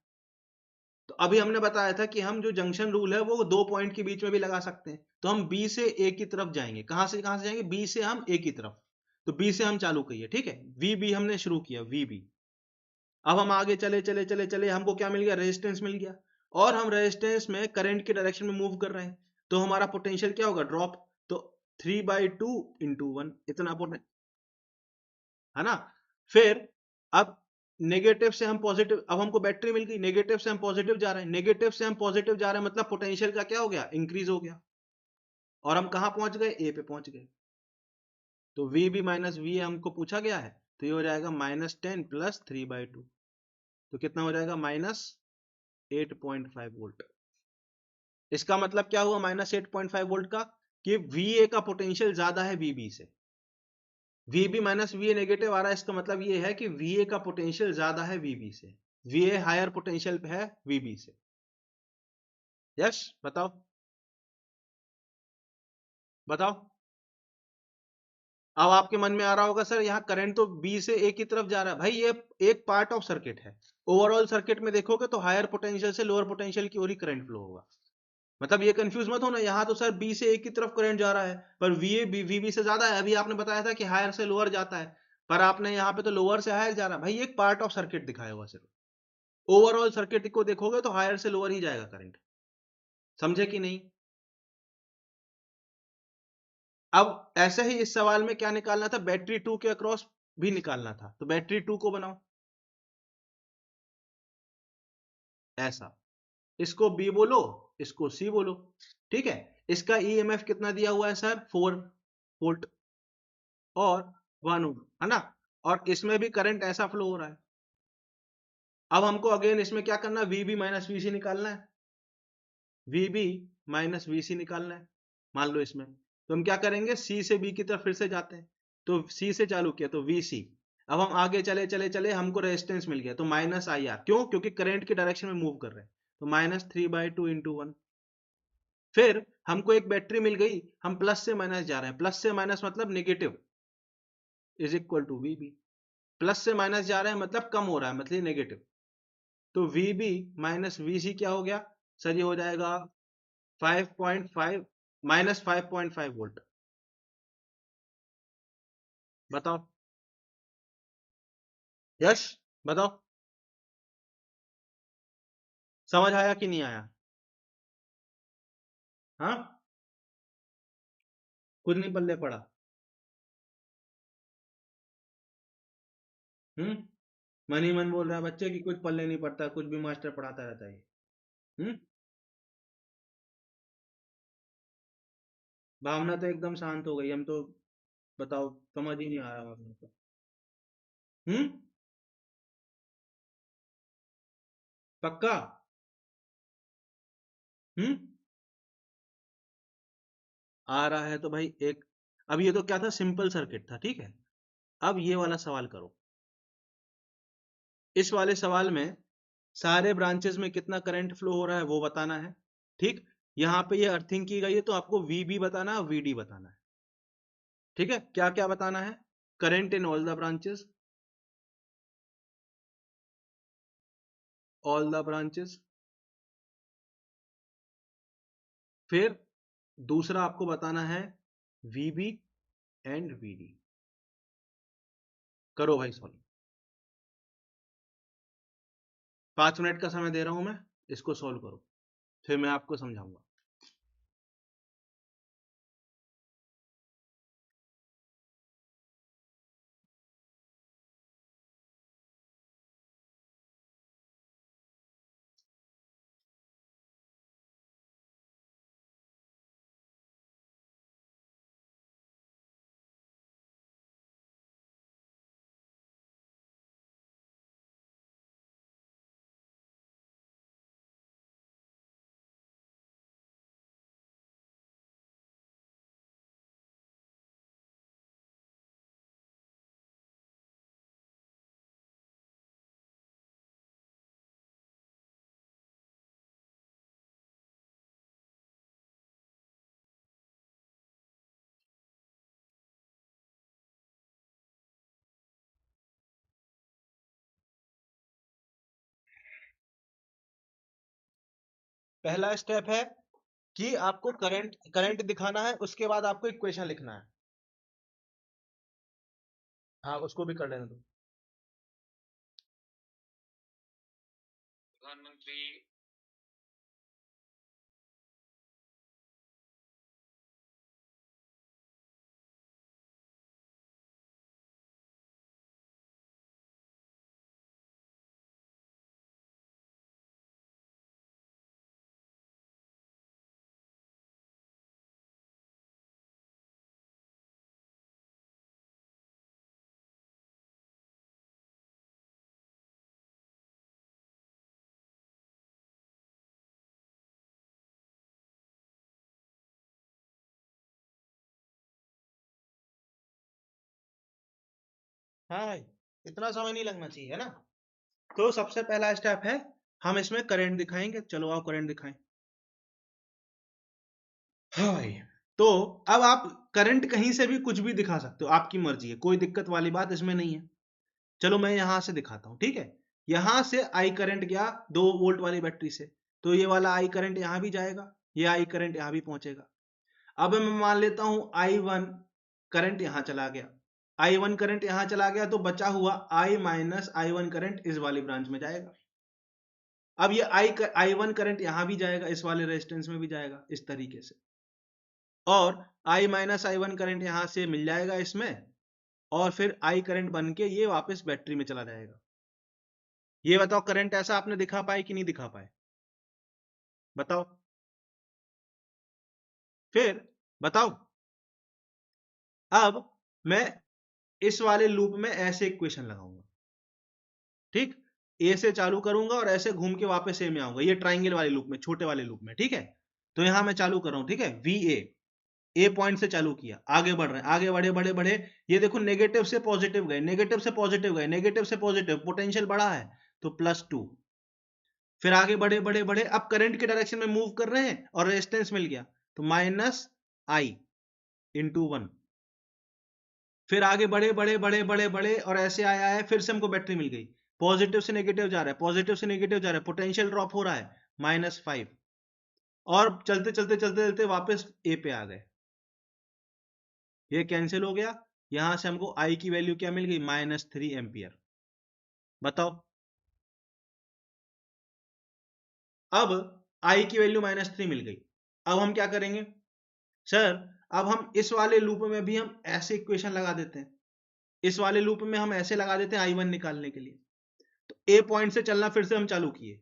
तो अभी हमने बताया था कि हम जो जंक्शन रूल है वो दो पॉइंट के बीच में भी लगा सकते हैं, तो हम B से A की तरफ जाएंगे, कहां से जाएंगे, B से हम A की तरफ, तो B से हम चालू करिए, ठीक है, VB हमने शुरू किया, VB। अब हम आगे चले चले चले चले, हमको क्या मिल गया, रेजिस्टेंस मिल गया, और हम रेजिस्टेंस में करंट के डायरेक्शन में मूव कर रहे हैं, तो हमारा पोटेंशियल क्या होगा, ड्रॉप, तो 3/2 इंटू 1, इतना पोटेंशियल, है ना। फिर अब नेगेटिव से हम पॉजिटिव, अब हमको बैटरी मिल गई, नेगेटिव से हम पॉजिटिव जा रहे हैं, नेगेटिव से हम पॉजिटिव जा रहे हैं, मतलब पोटेंशियल का क्या हो गया, इंक्रीज हो गया, और हम कहां पहुंच गए, ए पे पहुंच गए। तो VB माइनस VA हमको पूछा गया है, तो ये हो जाएगा -10 + 3/2, तो कितना हो जाएगा, -8.5 वोल्ट। इसका मतलब क्या हुआ -8.5 वोल्ट का, कि VA का पोटेंशियल ज्यादा है VB से, VB माइनस VA नेगेटिव आ रहा है, इसका मतलब ये है कि VA का पोटेंशियल ज्यादा है VB से, VA हायर पोटेंशियल पे है VB से। यस बताओ, बताओ। अब आपके मन में आ रहा होगा सर यहाँ करंट तो B से A की तरफ जा रहा है, भाई ये एक पार्ट ऑफ सर्किट है, ओवरऑल सर्किट में देखोगे तो हायर पोटेंशियल से लोअर पोटेंशियल की ओर ही करंट फ्लो होगा, मतलब ये कंफ्यूज मत होना, यहाँ तो सर B से A की तरफ करंट जा रहा है, पर VA VB से ज्यादा है, अभी आपने बताया था कि हायर से लोअर जाता है, पर आपने यहाँ पे तो लोअर से हायर जा रहा है, भाई एक पार्ट ऑफ सर्किट दिखाया हुआ सिर्फ, ओवरऑल सर्किट को देखोगे तो हायर से लोअर ही जाएगा करंट, समझे कि नहीं। अब ऐसे ही इस सवाल में क्या निकालना था, बैटरी 2 के अक्रॉस भी निकालना था, तो बैटरी 2 को बनाओ ऐसा, इसको B बोलो, इसको C बोलो, ठीक है। इसका EMF कितना दिया हुआ है सर, 4 वोल्ट और 1 ओम, है ना, और इसमें भी करंट ऐसा फ्लो हो रहा है। अब हमको अगेन इसमें क्या करना है, VB माइनस VC निकालना है, VB माइनस VC निकालना है, मान लो इसमें, तो हम क्या करेंगे, C से B की तरफ फिर से जाते हैं, तो C से चालू किया तो VC। अब हम आगे चले चले चले, हमको रेजिस्टेंस मिल गया, तो -IR, क्यों, क्योंकि करंट के डायरेक्शन में मूव कर रहे हैं, तो -3/2 इंटू 1। फिर हमको एक बैटरी मिल गई, हम प्लस से माइनस जा रहे हैं, प्लस से माइनस मतलब नेगेटिव, = VB, प्लस से माइनस जा रहे हैं मतलब कम हो रहा है, मतलब नेगेटिव, तो VB माइनस VC क्या हो गया सर, ये हो जाएगा 5.5 -5.5 वोल्ट। बताओ, यश बताओ, समझ आया कि नहीं आया। हाँ कुछ नहीं पल्ले पड़ा। मन ही मन बोल रहा है बच्चे की कुछ पल्ले नहीं पड़ता, कुछ भी मास्टर पढ़ाता रहता है। हम्म। भावना तो एकदम शांत हो गई, हम तो बताओ समझ ही नहीं आ रहा भावना को। हम्म। पक्का। हम्म। आ रहा है तो भाई एक, अब ये तो क्या था, सिंपल सर्किट था, ठीक है। अब ये वाला सवाल करो। इस वाले सवाल में सारे ब्रांचेस में कितना करंट फ्लो हो रहा है वो बताना है, ठीक। यहाँ पे ये अर्थिंग की गई है तो आपको वीबी बताना है, वीडी बताना है, ठीक है। क्या क्या बताना है? Current in all the branches, all the branches. फिर दूसरा आपको बताना है वीबी एंड वीडी। करो भाई सॉल्व। 5 मिनट का समय दे रहा हूं मैं, इसको सॉल्व करो, फिर मैं आपको समझाऊंगा। पहला स्टेप है कि आपको करंट करंट दिखाना है, उसके बाद आपको इक्वेशन लिखना है। हाँ, उसको भी कर लेने दो। प्रधानमंत्री। हाँ भाई, इतना समय नहीं लगना चाहिए, है ना। तो सबसे पहला स्टेप है, हम इसमें करंट दिखाएंगे। चलो आओ करंट दिखाएं। हाँ भाई। तो अब आप करंट कहीं से भी कुछ भी दिखा सकते हो, आपकी मर्जी है, कोई दिक्कत वाली बात इसमें नहीं है। चलो मैं यहां से दिखाता हूं, ठीक है। यहां से आई करंट गया 2 वोल्ट वाली बैटरी से, तो ये वाला आई करंट यहां भी जाएगा, ये आई करंट यहां भी पहुंचेगा। अब मैं मान लेता हूं आई 1 करंट यहां चला गया, आई 1 करंट यहां चला गया, तो बचा हुआ I-I1 करंट इस वाली ब्रांच में जाएगा। अब ये आई 1 करंट यहां भी जाएगा, इस वाले रेजिस्टेंस में भी जाएगा, इस तरीके से। और I-I1 करंट यहां से मिल जाएगा इसमें, और फिर आई करंट बन के ये वापस बैटरी में चला जाएगा। ये बताओ करंट ऐसा आपने दिखा पाए कि नहीं दिखा पाए? बताओ। फिर बताओ। अब मैं इस वाले लूप में ऐसे इक्वेशन लगाऊंगा, ठीक। ए से चालू करूंगा और ऐसे घूम के वापस ए में आऊंगा, ये ट्राइंगल वाले लूप में, छोटे वाले लूप में, ठीक है। तो यहां मैं चालू कर रहा हूं, ठीक है। वी ए पॉइंट से चालू किया, आगे बढ़ रहे हैं, आगे बढ़े बढ़े बढ़े, ये देखो नेगेटिव से पॉजिटिव गए, नेगेटिव से पॉजिटिव गए, नेगेटिव से पॉजिटिव, पोटेंशियल बढ़ा है तो +2। फिर आगे बढ़े बढ़े बढ़े, अब करंट के डायरेक्शन में मूव कर रहे हैं और रेजिस्टेंस मिल गया, तो -I/1। फिर आगे बढ़े बढ़े बढ़े बढ़े बढ़े और ऐसे आया है, फिर से हमको बैटरी मिल गई, पॉजिटिव से नेगेटिव जा रहा है, पॉजिटिव से नेगेटिव जा रहा है, पोटेंशियल ड्रॉप हो रहा है -5। और चलते चलते चलते चलते वापस ए पे आ गए, ये कैंसिल हो गया। यहां से हमको आई की वैल्यू क्या मिल गई, -3 एम्पियर। बताओ। अब आई की वैल्यू -3 मिल गई। अब हम क्या करेंगे सर? अब हम इस वाले लूप में भी हम ऐसे इक्वेशन लगा देते हैं, इस वाले लूप में हम ऐसे लगा देते हैं I1 निकालने के लिए। तो ए पॉइंट से चलना फिर से हम चालू किए,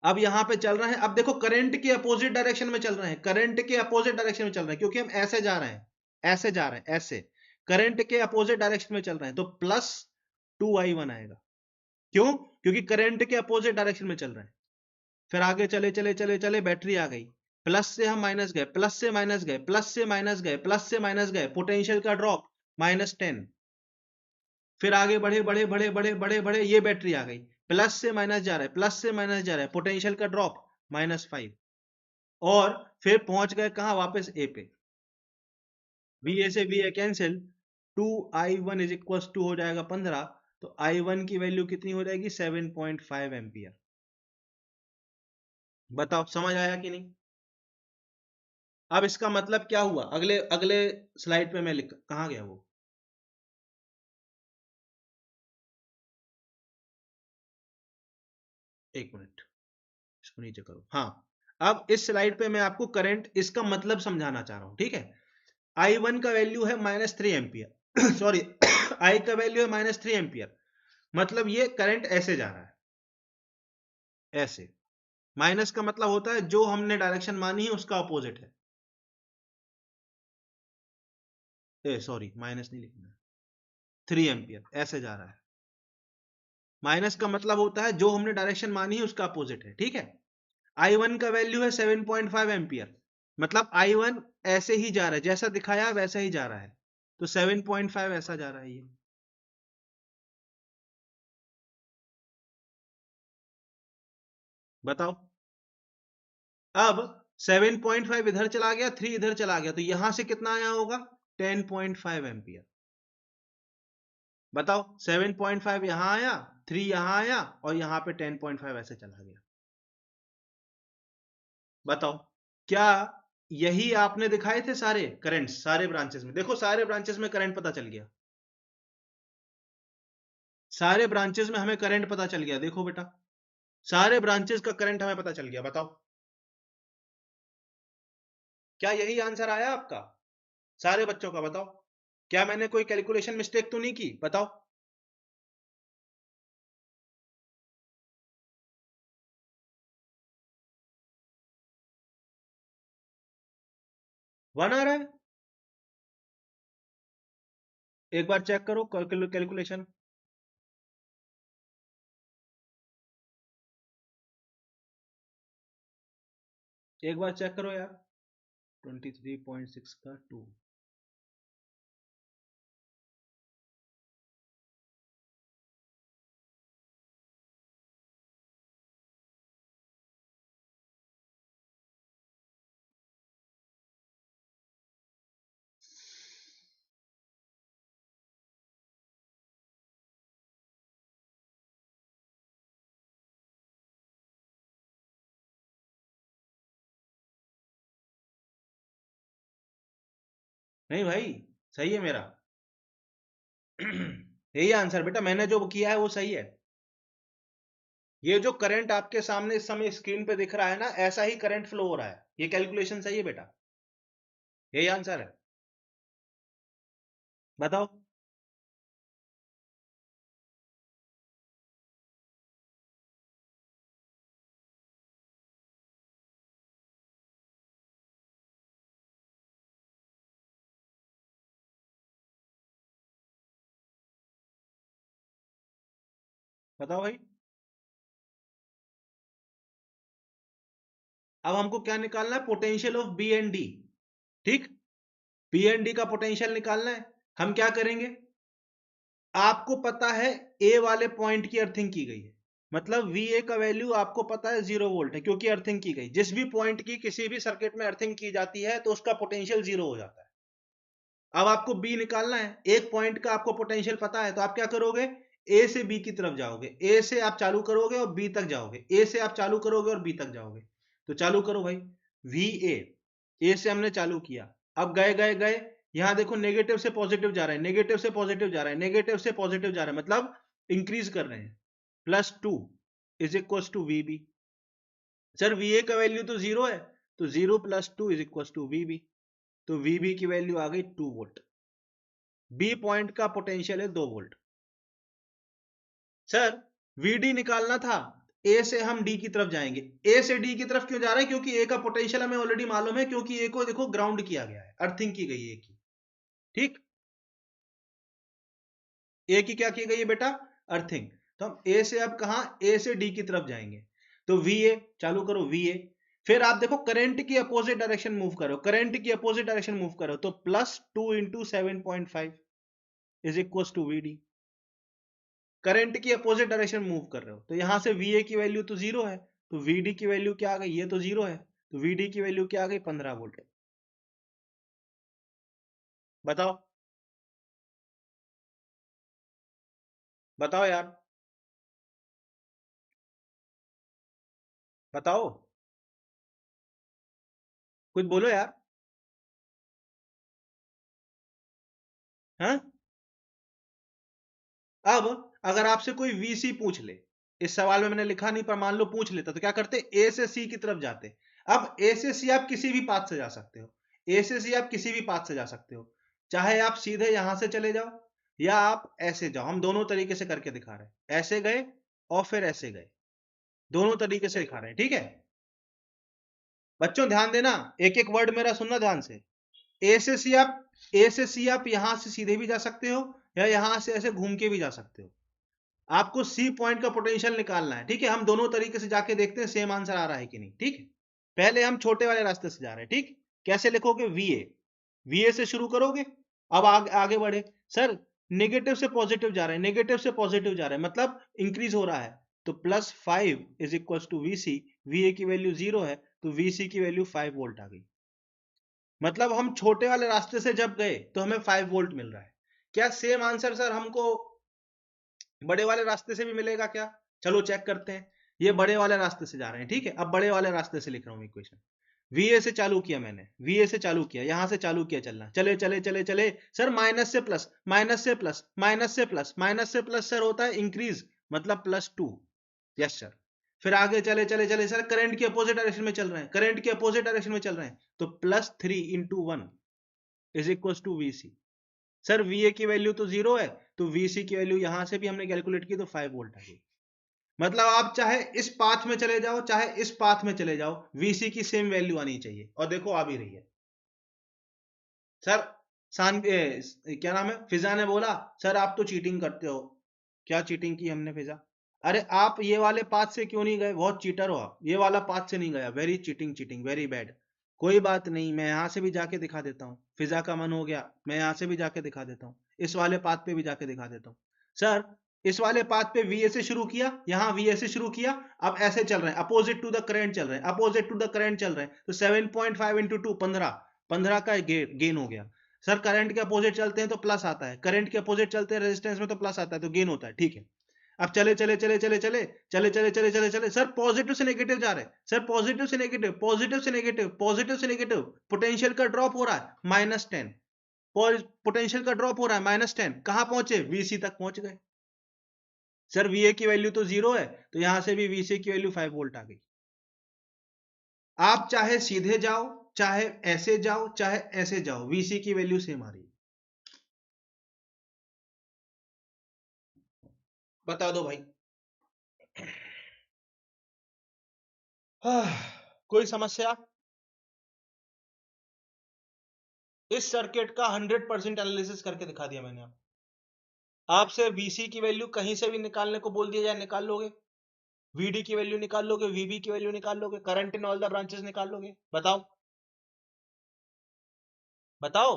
अब यहां पे चल रहे हैं, अब देखो करंट के अपोजिट डायरेक्शन में चल रहे हैं, करंट के अपोजिट डायरेक्शन में चल रहे हैं, क्योंकि हम ऐसे जा रहे हैं, ऐसे जा रहे हैं, ऐसे करंट के अपोजिट डायरेक्शन में चल रहे हैं, तो +2I1 आएगा। क्यों? क्योंकि करंट के अपोजिट डायरेक्शन में चल रहे हैं। फिर आगे चले चले चले चले, बैटरी आ गई, प्लस से हम माइनस गए, प्लस से माइनस गए, प्लस से माइनस गए, प्लस से माइनस गए, पोटेंशियल का ड्रॉप -10। फिर आगे बढ़े बढ़े बढ़े बढ़े बढ़े बढ़े, ये बैटरी आ गई, प्लस से माइनस जा रहा है, प्लस से माइनस जा रहा है, पोटेंशियल का ड्रॉप -5। और फिर पहुंच गए कहां? वापस ए पे। वी ए से V A cancel, 2I1 is equal to हो जाएगा 15, तो I1 की वैल्यू कितनी हो जाएगी? 7.5 एम्पियर। बताओ समझ आया कि नहीं? अब इसका मतलब क्या हुआ? अगले अगले स्लाइड पे मैं लिख, कहां गया वो? एक मिनट, इसको नीचे करो। हाँ, अब इस स्लाइड पे मैं आपको करंट, इसका मतलब समझाना चाह रहा हूं, ठीक है? I1 का वैल्यू है -3 एम्पियर सॉरी I का वैल्यू है -3 एम्पियर, मतलब ये करंट ऐसे जा रहा है, ऐसे। माइनस का मतलब होता है जो हमने डायरेक्शन मानी है उसका अपोजिट है। ए सॉरी, माइनस नहीं लिखना है, 3 एम्पियर ऐसे जा रहा है। माइनस का मतलब होता है जो हमने डायरेक्शन मानी है उसका अपोजिट है, ठीक है? I1 का वैल्यू है 7.5 एम्पियर, मतलब I1 ऐसे ही जा रहा है, जैसा दिखाया वैसा ही जा रहा है, तो 7.5 ऐसा जा रहा है ये। बताओ, अब 7.5 इधर चला गया, 3 इधर चला गया, तो यहां से कितना आया होगा? 10.5 एम्पियर। बताओ, 7.5 यहां आया, 3 यहां आया, और यहां पे 10.5 ऐसे चला गया। बताओ, क्या यही आपने दिखाए थे सारे करंट्स सारे ब्रांचेस में? देखो सारे ब्रांचेस में करंट पता चल गया, सारे ब्रांचेस में हमें करंट पता चल गया। देखो बेटा, सारे ब्रांचेस का करंट हमें पता चल गया। बताओ, क्या यही आंसर आया आपका सारे बच्चों का? बताओ, क्या मैंने कोई कैलकुलेशन मिस्टेक तो नहीं की? बताओ। 1 आ रहा है? एक बार चेक करो कैलकुलेशन। एक बार चेक करो यार, 23.6 का 2। नहीं भाई, सही है मेरा यही आंसर बेटा, मैंने जो किया है वो सही है। ये जो करंट आपके सामने इस समय स्क्रीन पे दिख रहा है ना, ऐसा ही करंट फ्लो हो रहा है, ये कैलकुलेशन सही है बेटा, यही आंसर है। बताओ। बताओ भाई, अब हमको क्या निकालना है? Potential of B and D, ठीक? बी एंड डी का पोटेंशियल निकालना है। हम क्या करेंगे? आपको पता है ए वाले पॉइंट की अर्थिंग की गई है, मतलब वी ए का वैल्यू आपको पता है 0 वोल्ट है, क्योंकि अर्थिंग की गई। जिस भी पॉइंट की किसी भी सर्किट में अर्थिंग की जाती है तो उसका पोटेंशियल 0 हो जाता है। अब आपको बी निकालना है, एक पॉइंट का आपको पोटेंशियल पता है, तो आप क्या करोगे? ए से बी की तरफ जाओगे, ए से आप चालू करोगे और बी तक जाओगे, ए से आप चालू करोगे और बी तक जाओगे। तो चालू करो भाई, वी ए से हमने चालू किया, अब गए गए गए, यहां देखो नेगेटिव से पॉजिटिव जा रहा है, नेगेटिव से पॉजिटिव जा रहा है, नेगेटिव से पॉजिटिव जा रहा है, मतलब इंक्रीज कर रहे हैं। +2 is equal to V B. Sir V A का वैल्यू तो 0 है, तो 0 + 2 is equal to V B, तो वी बी की वैल्यू आ गई 2 वोल्ट। बी पॉइंट का पोटेंशियल है 2 वोल्ट। सर वीडी निकालना था, ए से हम डी की तरफ जाएंगे। ए से डी की तरफ क्यों जा रहे हैं? क्योंकि ए का पोटेंशियल हमें ऑलरेडी मालूम है, क्योंकि ए को देखो ग्राउंड किया गया है, अर्थिंग की गई है ए की। ठीक, ए की क्या की गई है बेटा? अर्थिंग। तो हम ए से अब कहा, ए से डी की तरफ जाएंगे। तो वी ए चालू करो, वी ए। फिर आप देखो करंट की अपोजिट डायरेक्शन मूव करो, करंट की अपोजिट डायरेक्शन मूव करो, तो +2 into 7.5 is equal to V D. Current की अपोजिट डायरेक्शन मूव कर रहे हो, तो यहां से वी ए की वैल्यू तो 0 है, तो वी डी की वैल्यू क्या आ गई? ये तो 0 है, तो वी डी की वैल्यू क्या आ गई? 15 वोल्ट। बताओ, बताओ यार, बताओ, कुछ बोलो यार। हाँ, अब अगर आपसे कोई वीसी पूछ ले, इस सवाल में मैंने लिखा नहीं पर मान लो पूछ लेता, तो क्या करते? ए से सी की तरफ जाते। अब ए से सी आप किसी भी पाथ से जा सकते हो, ए से सी आप किसी भी पाथ से जा सकते हो, चाहे आप सीधे यहां से चले जाओ या आप ऐसे जाओ। हम दोनों तरीके से करके दिखा रहे हैं, ऐसे गए और फिर ऐसे गए, दोनों तरीके से दिखा रहे हैं। ठीक है बच्चों, ध्यान देना, एक एक वर्ड मेरा सुनना ध्यान से। ए से सी आप, ए से सी आप यहां से सीधे भी जा सकते हो या यहां से ऐसे घूम के भी जा सकते हो। आपको सी पॉइंट का पोटेंशियल निकालना है। ठीक है, हम दोनों तरीके से जाके देखते हैं सेम आंसर आ रहा है कि नहीं। ठीक है, पहले हम छोटे वाले रास्ते से जा रहे हैं। ठीक, कैसे लिखोगे? वी ए, वी ए से शुरू करोगे। अब आगे बढ़े। सर नेगेटिव से पॉजिटिव जा रहे हैं, नेगेटिव से पॉजिटिव जा रहे हैं, मतलब इंक्रीज हो रहा है, तो +5 is equal to V C. V A की वैल्यू 0 है, तो वी सी की वैल्यू 5 वोल्ट आ गई। मतलब हम छोटे वाले रास्ते से जब गए तो हमें 5 वोल्ट मिल रहा है। क्या सेम आंसर सर हमको बड़े वाले रास्ते से भी मिलेगा क्या? चलो चेक करते हैं। ये बड़े वाले रास्ते से जा रहे हैं। ठीक है, अब बड़े वाले रास्ते से लिख रहा हूं इक्वेशन। वीए से चालू किया मैंने, वीए से चालू किया, यहां से चालू किया चलना, चले चले चले चले। सर माइनस से प्लस, माइनस से प्लस, माइनस से प्लस, माइनस से प्लस सर होता है इंक्रीज, मतलब +2। Yes sir. फिर आगे चले चले चले सर, करंट के अपोजिट डायरेक्शन में चल रहे हैं, करंट के अपोजिट डायरेक्शन में चल रहे हैं, तो +3 into 1 is equal to V C. Sir VA की वैल्यू तो 0 है, तो वीसी की वैल्यू यहां से भी हमने कैलकुलेट की तो 5 वोल्ट आ गई। मतलब आप चाहे इस पाथ में चले जाओ चाहे इस पाथ में चले जाओ, वीसी की सेम वैल्यू आनी चाहिए, और देखो आ भी रही है। सर क्या नाम है, फिजा ने बोला सर आप तो चीटिंग करते हो। क्या चीटिंग की हमने फिजा? अरे आप ये वाले पाथ से क्यों नहीं गए? बहुत चीटर हो आप, ये वाला पाथ से नहीं गया, very cheating, cheating very bad. कोई बात नहीं, मैं यहां से भी जाके दिखा देता हूँ। फिजा का मन हो गया, मैं यहां से भी जाके दिखा देता हूँ, इस वाले पाथ पे भी जाके दिखा देता हूँ। सर इस वाले पाथ पे वीए से शुरू किया, यहां वीए से शुरू किया, अब ऐसे चल रहे हैं, अपोजिट टू द करंट चल रहे हैं, अपोजिट टू द करंट चल रहे हैं, तो 7.5 इंटू 2 15, 15 का गेन हो गया। सर करंट के अपोजिट चलते हैं तो प्लस आता है, करंट के अपोजिट चलते हैं रेजिस्टेंस में तो प्लस आता है, तो गेन होता है। ठीक है, अब चले चले चले चले चले चले चले चले चले चले सर पॉजिटिव से नेगेटिव जा रहे हैं, सर पॉजिटिव से नेगेटिव, पॉजिटिव से नेगेटिव, पॉजिटिव से नेगेटिव, पोटेंशियल का ड्रॉप हो रहा है -10, पोटेंशियल का ड्रॉप हो रहा है -10, कहां पहुंचे? वीसी तक पहुंच गए। सर वीए की वैल्यू तो 0 है, तो यहां से भी वीसी की वैल्यू 5 वोल्ट आ गई। आप चाहे सीधे जाओ, चाहे ऐसे जाओ, चाहे ऐसे जाओ, वीसी की वैल्यू सेम आ रही है। बता दो भाई। कोई समस्या? इस सर्किट का 100% एनालिसिस करके दिखा दिया मैंने। आपसे वीसी की वैल्यू कहीं से भी निकालने को बोल दिया जाए, निकाल लोगे। वीडी की वैल्यू निकाल लोगे, वीबी की वैल्यू निकाल लोगे, current in all the branches निकाल लोगे। बताओ, बताओ,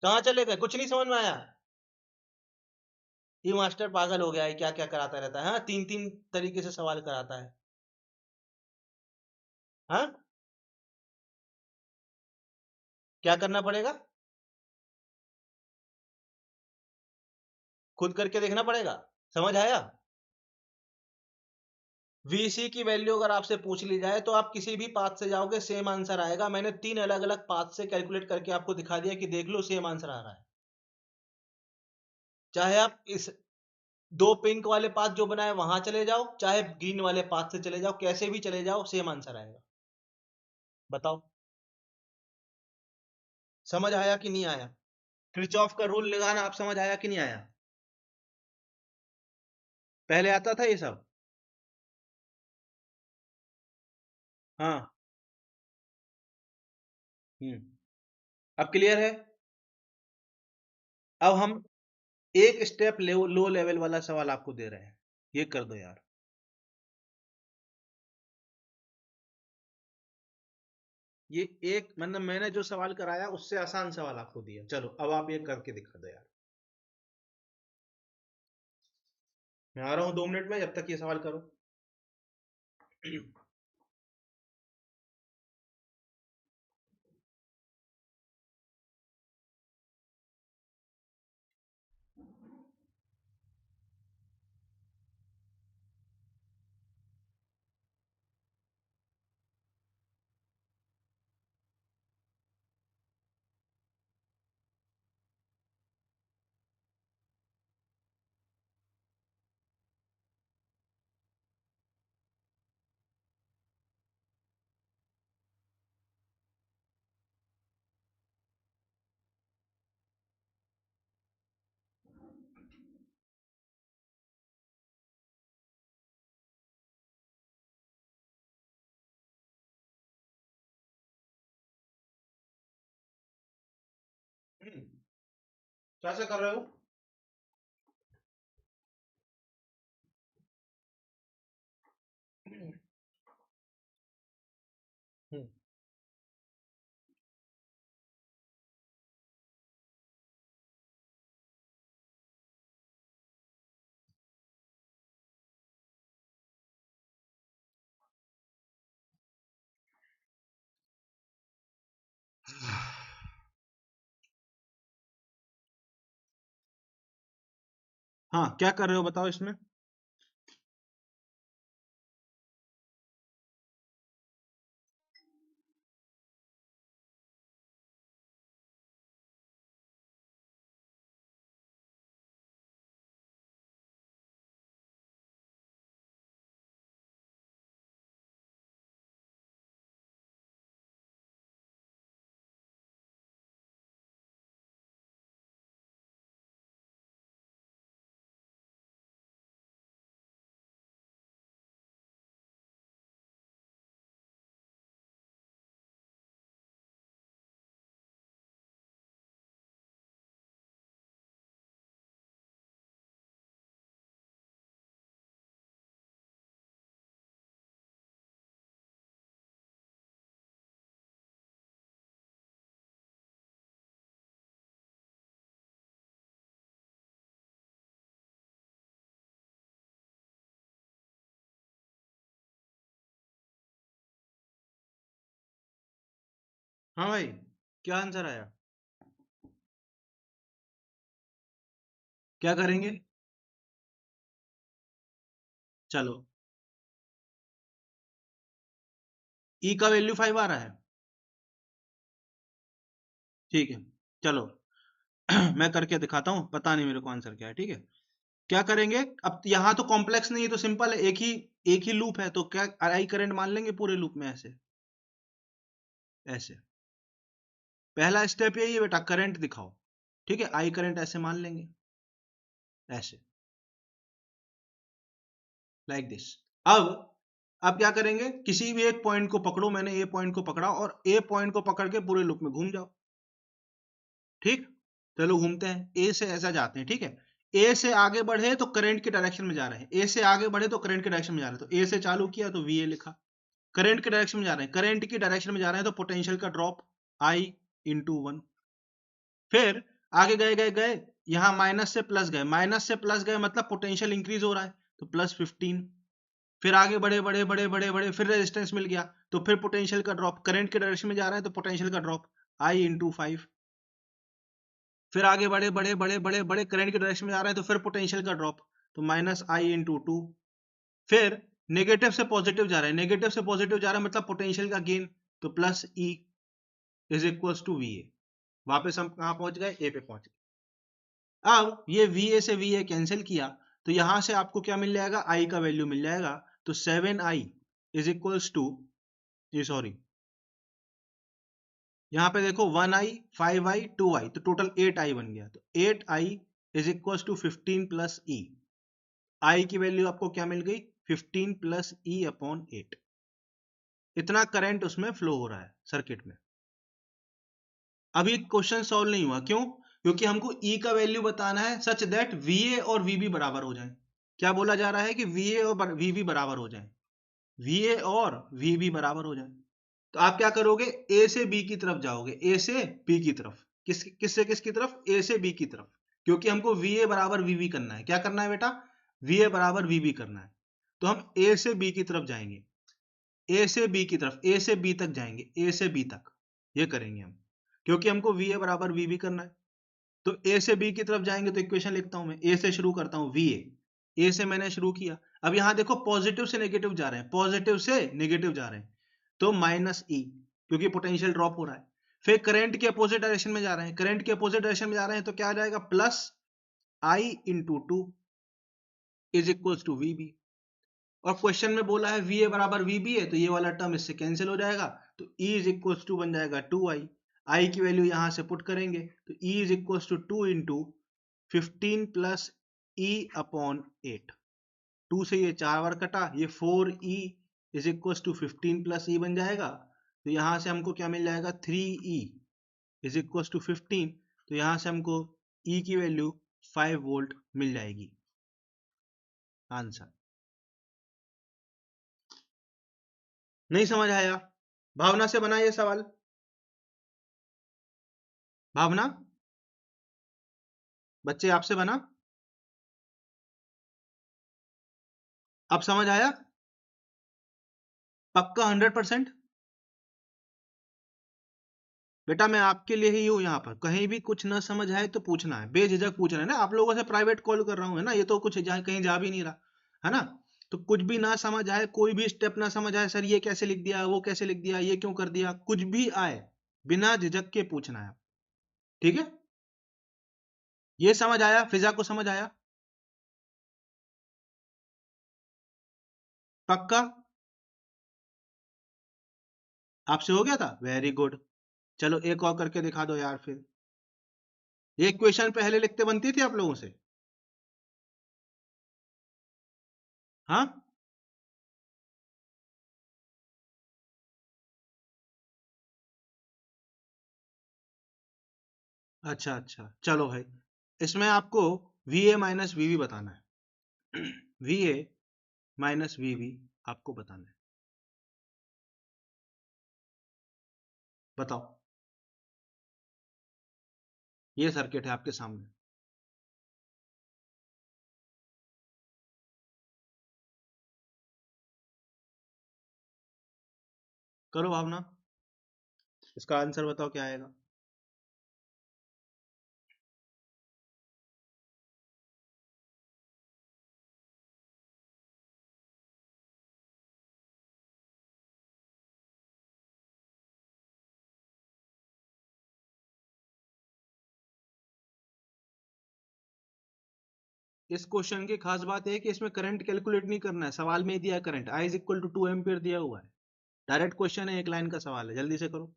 कहां चले गए? कुछ नहीं समझ में आया? ये मास्टर पागल हो गया है, क्या क्या कराता रहता है। हाँ, 3 3 तरीके से सवाल कराता है। हाँ, क्या करना पड़ेगा? खुद करके देखना पड़ेगा। समझ आया? वीसी की वैल्यू अगर आपसे पूछ ली जाए तो आप किसी भी पाथ से जाओगे सेम आंसर आएगा। मैंने 3 अलग अलग पाथ से कैलकुलेट करके आपको दिखा दिया कि देख लो सेम आंसर आ रहा है। चाहे आप इस 2 पिंक वाले पाथ जो बनाए वहां चले जाओ, चाहे ग्रीन वाले पाथ से चले जाओ, कैसे भी चले जाओ सेम आंसर आएगा। बताओ, समझ आया कि नहीं आया? किरचॉफ का रूल लगाना आप समझ आया कि नहीं आया? पहले आता था ये सब? हाँ। हम्म। अब क्लियर है? अब हम एक स्टेप लो लेवल वाला सवाल आपको दे रहे हैं, ये कर दो यार। ये एक मतलब मैंने जो सवाल कराया उससे आसान सवाल आपको दिया, चलो अब आप ये करके दिखा दो यार। मैं आ रहा हूँ 2 मिनट में, जब तक ये सवाल करो। कैसे कर रहे हो? हाँ, क्या कर रहे हो बताओ इसमें। हाँ भाई, क्या आंसर आया? क्या करेंगे? चलो, ई का वैल्यू 5 आ रहा है। ठीक है, चलो। मैं करके दिखाता हूँ, पता नहीं मेरे को आंसर क्या है। ठीक है, क्या करेंगे? अब यहाँ तो कॉम्प्लेक्स नहीं है, तो सिंपल है, एक ही लूप है, तो क्या आई करंट मान लेंगे पूरे लूप में, ऐसे ऐसे। पहला स्टेप यही है बेटा, करंट दिखाओ। ठीक है, आई करंट ऐसे मान लेंगे, ऐसे, लाइक दिस। अब अब क्या करेंगे? किसी भी एक पॉइंट को पकड़ो, मैंने ए पॉइंट को पकड़ा, और ए पॉइंट को पकड़ के पूरे लूप में घूम जाओ। ठीक, चलो घूमते हैं, ए से ऐसा जाते हैं। ठीक है, ए से आगे बढ़े तो करंट के डायरेक्शन में जा रहे हैं, ए से आगे बढ़े तो करंट के डायरेक्शन में जा रहे हैं, तो ए से चालू किया तो वी ए लिखा। करंट के डायरेक्शन में जा रहे हैं, करंट की डायरेक्शन में जा रहे हैं, तो पोटेंशियल का ड्रॉप आई इंटू 1। फिर आगे गए गए गए, यहां माइनस से प्लस गए, माइनस से प्लस गए मतलब पोटेंशियल इंक्रीज हो रहा है, तो +15। फिर आगे बढ़े बढ़े बढ़े बढ़े बढ़े, फिर रेजिस्टेंस मिल गया, तो फिर पोटेंशियल का ड्रॉप, करंट के डायरेक्शन में जा रहा है तो पोटेंशियल का ड्रॉप आई इंटू 5। फिर आगे बढ़े बढ़े बढ़े बढ़े बढ़े, करंट के डायरेक्शन में जा रहा है तो फिर पोटेंशियल का ड्रॉप, तो -I/2। फिर नेगेटिव से पॉजिटिव जा रहा है, नेगेटिव से पॉजिटिव जा रहा है मतलब पोटेंशियल का गेन, तो +E is equals to VA। वापस हम कहाँ पहुंच गए? ए पे पहुंच गए। अब ये VA से VA कैंसिल किया, तो यहां से आपको क्या मिल जाएगा? I का वैल्यू मिल जाएगा, तो 7I इज इक्वल्स टू, ये सॉरी, यहाँ पे देखो 1i 5i 2i, तो टोटल 8i बन गया। तो 8i is equal to 15 plus e. I की वैल्यू आपको क्या मिल गई? 15 प्लस ई अपॉन 8। इतना करंट उसमें फ्लो हो रहा है सर्किट में। अभी क्वेश्चन सॉल्व नहीं हुआ, क्यों? क्योंकि हमको ई का वैल्यू बताना है सच दैट वीए और वीबी बराबर हो जाए। क्या बोला जा रहा है? कि वीए और वीबी बराबर हो जाए, वीए और वीबी बराबर हो जाए। तो आप क्या करोगे? ए से बी की तरफ जाओगे, ए से बी की तरफ। किससे किसकी तरफ? ए से बी की तरफ। क्योंकि हमको वीए बराबर वीबी करना है। क्या करना है बेटा? वीए बराबर वीबी करना है। तो हम ए से बी की तरफ जाएंगे, ए से बी की तरफ, ए से बी तक जाएंगे, ए से बी तक ये करेंगे हम, क्योंकि हमको वीए बराबर वीबी करना है। तो ए से बी की तरफ जाएंगे तो इक्वेशन लिखता हूं मैं, ए से शुरू करता हूं, वीए। ए से मैंने शुरू किया। अब यहां देखो पॉजिटिव से नेगेटिव जा रहे हैं, पॉजिटिव से नेगेटिव जा रहे हैं, तो माइनस ई, क्योंकि पोटेंशियल ड्रॉप हो रहा है। फिर करंट के अपोजिट डायरेक्शन में जा रहे हैं, करंट के अपोजिट डायरेक्शन में जा रहे हैं, तो क्या आ जाएगा? Plus i into two is equal to VB. और क्वेश्चन में बोला है वीए बराबर वीबी है, तो ये वाला टर्म इससे कैंसिल हो जाएगा। तो E इज इक्वल टू बन जाएगा 2i। आई की वैल्यू यहां से पुट करेंगे, तो E is equal to 2 into 15 plus e upon 8। 2 से ये 4 बार कटा, ये 4e is equal to 15 plus e बन जाएगा। तो यहां से हमको क्या मिल जाएगा? 3e is equal to 15। तो यहां से हमको E की वैल्यू 5 वोल्ट मिल जाएगी। आंसर। नहीं समझ आया? भावना से बना ये सवाल। भावना, बच्चे आपसे बना। अब समझ आया? पक्का 100%? बेटा मैं आपके लिए ही हूं यहाँ पर, कहीं भी कुछ ना समझ आए तो पूछना है, बेझिझक पूछना है ना। आप लोगों से प्राइवेट कॉल कर रहा हूं, है ना, ये तो कुछ कहीं जा भी नहीं रहा, है ना। तो कुछ भी ना समझ आए, कोई भी स्टेप ना समझ आए, सर ये कैसे लिख दिया, वो कैसे लिख दिया, ये क्यों कर दिया, कुछ भी आए, बिना झिझक के पूछना है। ठीक है? ये समझ आया? फिजा को समझ आया? पक्का? आपसे हो गया था? Very good. चलो एक और करके दिखा दो यार फिर। ये क्वेश्चन पहले लिखते बनती थी आप लोगों से? हाँ। अच्छा अच्छा, चलो भाई। इसमें आपको V A minus V B बताना है। V A minus V B आपको बताना है। बताओ। ये सर्किट है आपके सामने। करो भावना, इसका आंसर बताओ क्या आएगा। इस क्वेश्चन की खास बात है कि इसमें करंट कैलकुलेट नहीं करना है, सवाल में ही दिया current I is equal to 2 ampere दिया हुआ है। डायरेक्ट क्वेश्चन है, एक लाइन का सवाल है, जल्दी से करो।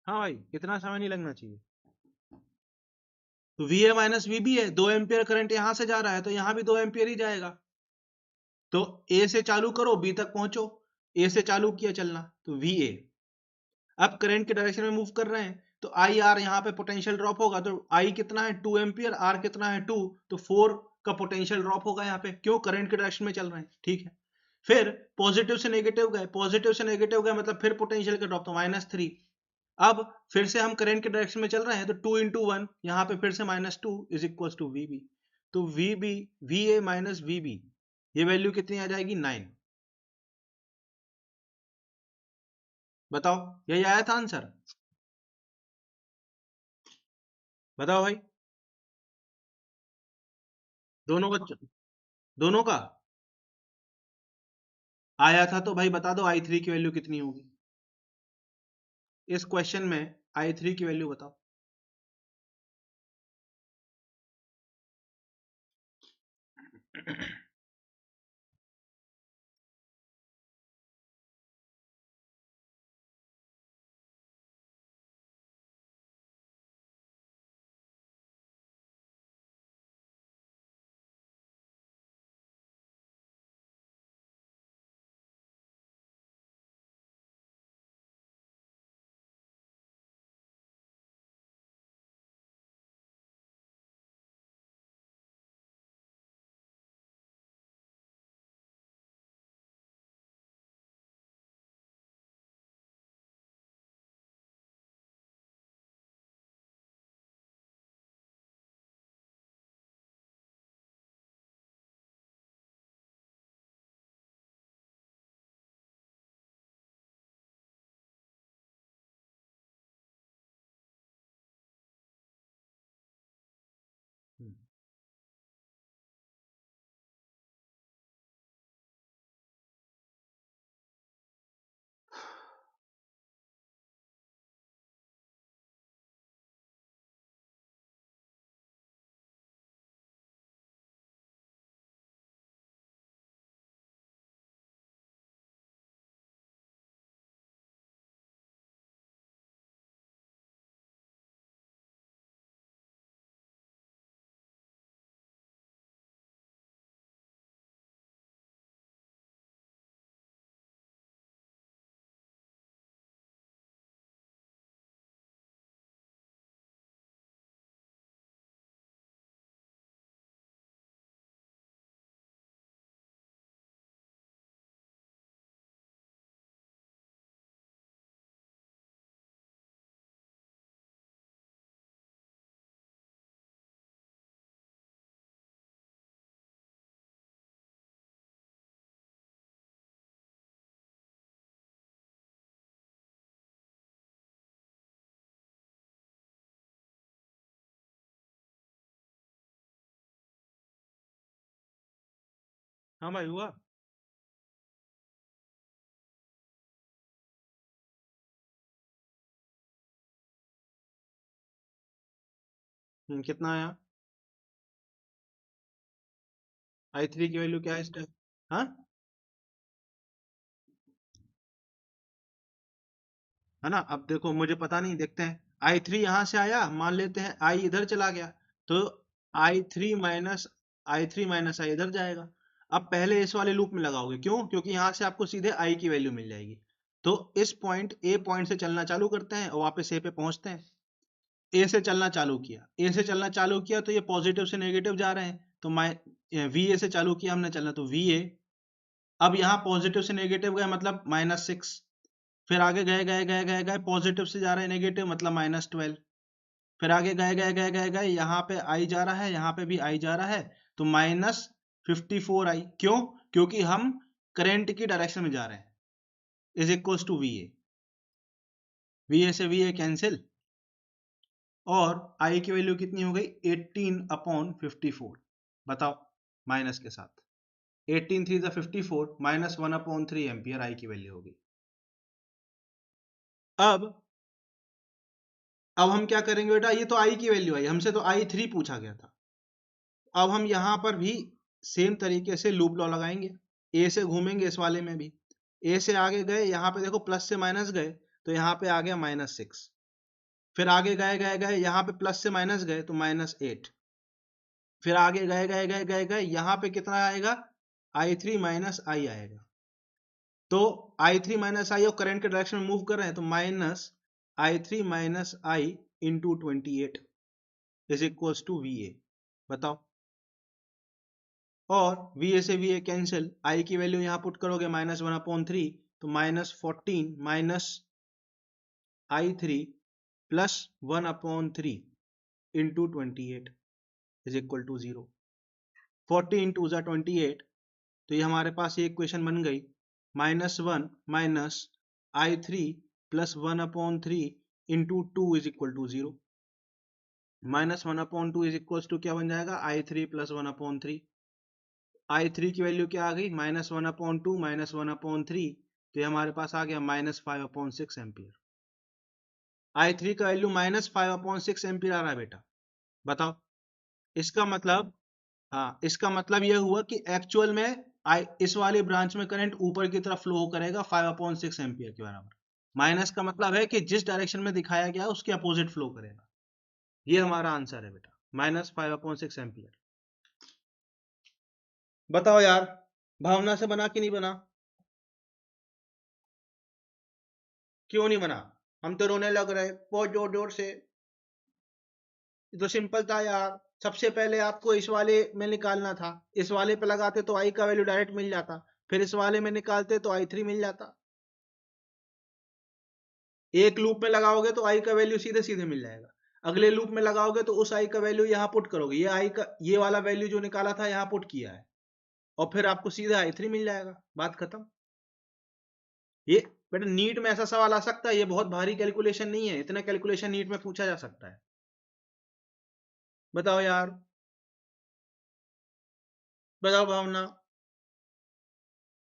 हाँ भाई, इतना समय नहीं लगना चाहिए। तो V A minus V B है, 2 एम्पियर करंट यहां से जा रहा है, तो यहां भी 2 एम्पियर ही जाएगा। तो ए से चालू करो, बी तक पहुंचो। ए से चालू किया चलना, तो वी ए। अब करंट के डायरेक्शन में मूव कर रहे हैं, तो आई आर यहाँ पे पोटेंशियल ड्रॉप होगा, तो आई कितना है 2 एम्पियर, आर कितना है 2, तो 4 का पोटेंशियल ड्रॉप होगा यहाँ पे, क्यों, करंट के डायरेक्शन में चल रहे हैं, ठीक है। फिर पॉजिटिव से नेगेटिव गए, पॉजिटिव से नेगेटिव गए मतलब फिर पोटेंशियल का ड्रॉप, तो -3। अब फिर से हम करंट के डायरेक्शन में चल रहे हैं, तो 2 इंटू 1 यहाँ पे फिर से -2 इज इक्वल टू वीबी। तो वीबी, वी ए माइनस वीबी, ये वैल्यू कितनी आ जाएगी, 9। बताओ, यही आया था आंसर, बताओ भाई। दोनों का, दोनों का आया था, तो भाई बता दो आई थ्री की वैल्यू कितनी होगी इस क्वेश्चन में, आई थ्री की वैल्यू बताओ। हाँ भाई हुआ। कितना आया, आई थ्री की वैल्यू क्या है इस टाइम, हाँ, है ना। अब देखो मुझे पता नहीं, देखते हैं। आई थ्री यहां से आया, मान लेते हैं आई इधर चला गया, तो आई थ्री माइनस आई इधर जाएगा। अब पहले इस वाले लूप में लगाओगे, क्यों, क्योंकि यहां से आपको सीधे आई की वैल्यू मिल जाएगी। तो इस पॉइंट ए पॉइंट से चलना चालू करते हैं और वापस ए पे पहुंचते हैं। ए से चलना चालू किया, ए से चलना चालू किया, तो ये पॉजिटिव से नेगेटिव जा रहे हैं, तो वी ए से चालू किया हमने चलना, तो वी ए। अब यहाँ पॉजिटिव से नेगेटिव गए मतलब -6, फिर आगे गए गए गए गए गए, पॉजिटिव से जा रहे हैं नेगेटिव मतलब -12, फिर आगे गए गए गए गए गए, यहाँ पे आई जा रहा है, यहाँ पे भी आई जा रहा है, तो -54 आई, क्यों, क्योंकि हम करंट की डायरेक्शन में जा रहे हैं, is equals to V A, V A से वी ए कैंसिल, और आई की वैल्यू कितनी हो गई, 18/54, बताओ, माइनस के साथ, 18 3 54 -1/3 एम्पियर आई की वैल्यू होगी। अब हम क्या करेंगे बेटा, ये तो आई की वैल्यू आई, हमसे तो आई थ्री पूछा गया था। अब हम यहाँ पर भी सेम तरीके से लूप लॉ लगाएंगे, ए से घूमेंगे इस वाले में भी, ए से आगे गए, यहाँ पे देखो प्लस से माइनस गए, तो यहाँ पे आ गया -6, फिर आगे गए गए गए, यहाँ पे प्लस से माइनस गए तो -8, फिर आगे गए गए गए गए गए, यहाँ पे कितना आएगा, आई थ्री माइनस आई आएगा, तो आई थ्री माइनस आई और करंट के डायरेक्शन में मूव कर रहे हैं, तो I3 minus I into 28 is equals to VA। बताओ। और VA से VA कैंसिल, आई की वैल्यू यहां पुट करोगे -1/3, तो -14 minus I3 plus 1/3 into 28 is equal to 0। 40 into 28, तो ये हमारे पास ये इक्वेशन बन गई, -1 minus I3 plus 1/3 into 2 is equal to 0। -1/2 is equal to क्या बन जाएगा, I3 प्लस 1/3। I3 की वैल्यू क्या आ गई, -1/2 माइनस 1/3, तो ये हमारे पास आ गया -5/6 एम्पियर। I3 का वैल्यू -5/6 एम्पियर आ रहा है बेटा। बताओ। इसका मतलब, हाँ, इसका मतलब यह हुआ कि एक्चुअल में इस वाले ब्रांच में करंट ऊपर की तरफ फ्लो करेगा 5/6 एम्पियर के बराबर। माइनस का मतलब है कि जिस डायरेक्शन में दिखाया गया उसके अपोजिट फ्लो करेगा। ये हमारा आंसर है बेटा, -5/6 एम्पियर। बताओ यार, भावना से बना कि नहीं बना? क्यों नहीं बना? हम तो रोने लग रहे बहुत जोर जोर से। ये तो सिंपल था यार। सबसे पहले आपको इस वाले में निकालना था, इस वाले पे लगाते तो आई का वैल्यू डायरेक्ट मिल जाता, फिर इस वाले में निकालते तो I3 मिल जाता। एक लूप में लगाओगे तो आई का वैल्यू सीधे सीधे मिल जाएगा, अगले लूप में लगाओगे तो उस आई का वैल्यू यहाँ पुट करोगे, ये आई का ये वाला वैल्यू जो निकाला था यहाँ पुट किया है, और फिर आपको सीधा I3 मिल जाएगा, बात खत्म। ये बेटा नीट में ऐसा सवाल आ सकता है, ये बहुत भारी कैलकुलेशन नहीं है, इतना कैलकुलेशन नीट में पूछा जा सकता है। बताओ यार, बताओ भावना।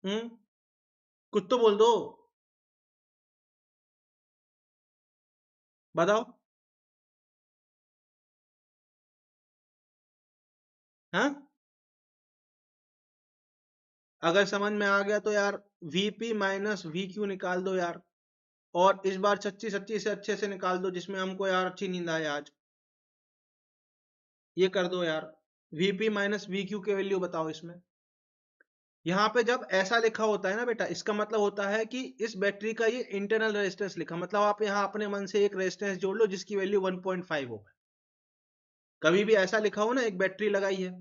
हम्म, कुछ तो बोल दो। बताओ। हाँ, अगर समझ में आ गया तो यार VP माइनस VQ निकाल दो यार, और इस बार सच्ची सच्ची से अच्छे से निकाल दो, जिसमें हमको यार अच्छी नींद आए आज। ये कर दो यार, VP माइनस VQ के वैल्यू बताओ इसमें। यहाँ पे जब ऐसा लिखा होता है ना बेटा, इसका मतलब होता है कि इस बैटरी का ये इंटरनल रेजिस्टेंस लिखा, मतलब आप यहाँ अपने मन से एक रेजिस्टेंस जोड़ लो जिसकी वैल्यू 1.5 ओम है। कभी भी ऐसा लिखा हो ना, एक बैटरी लगाई है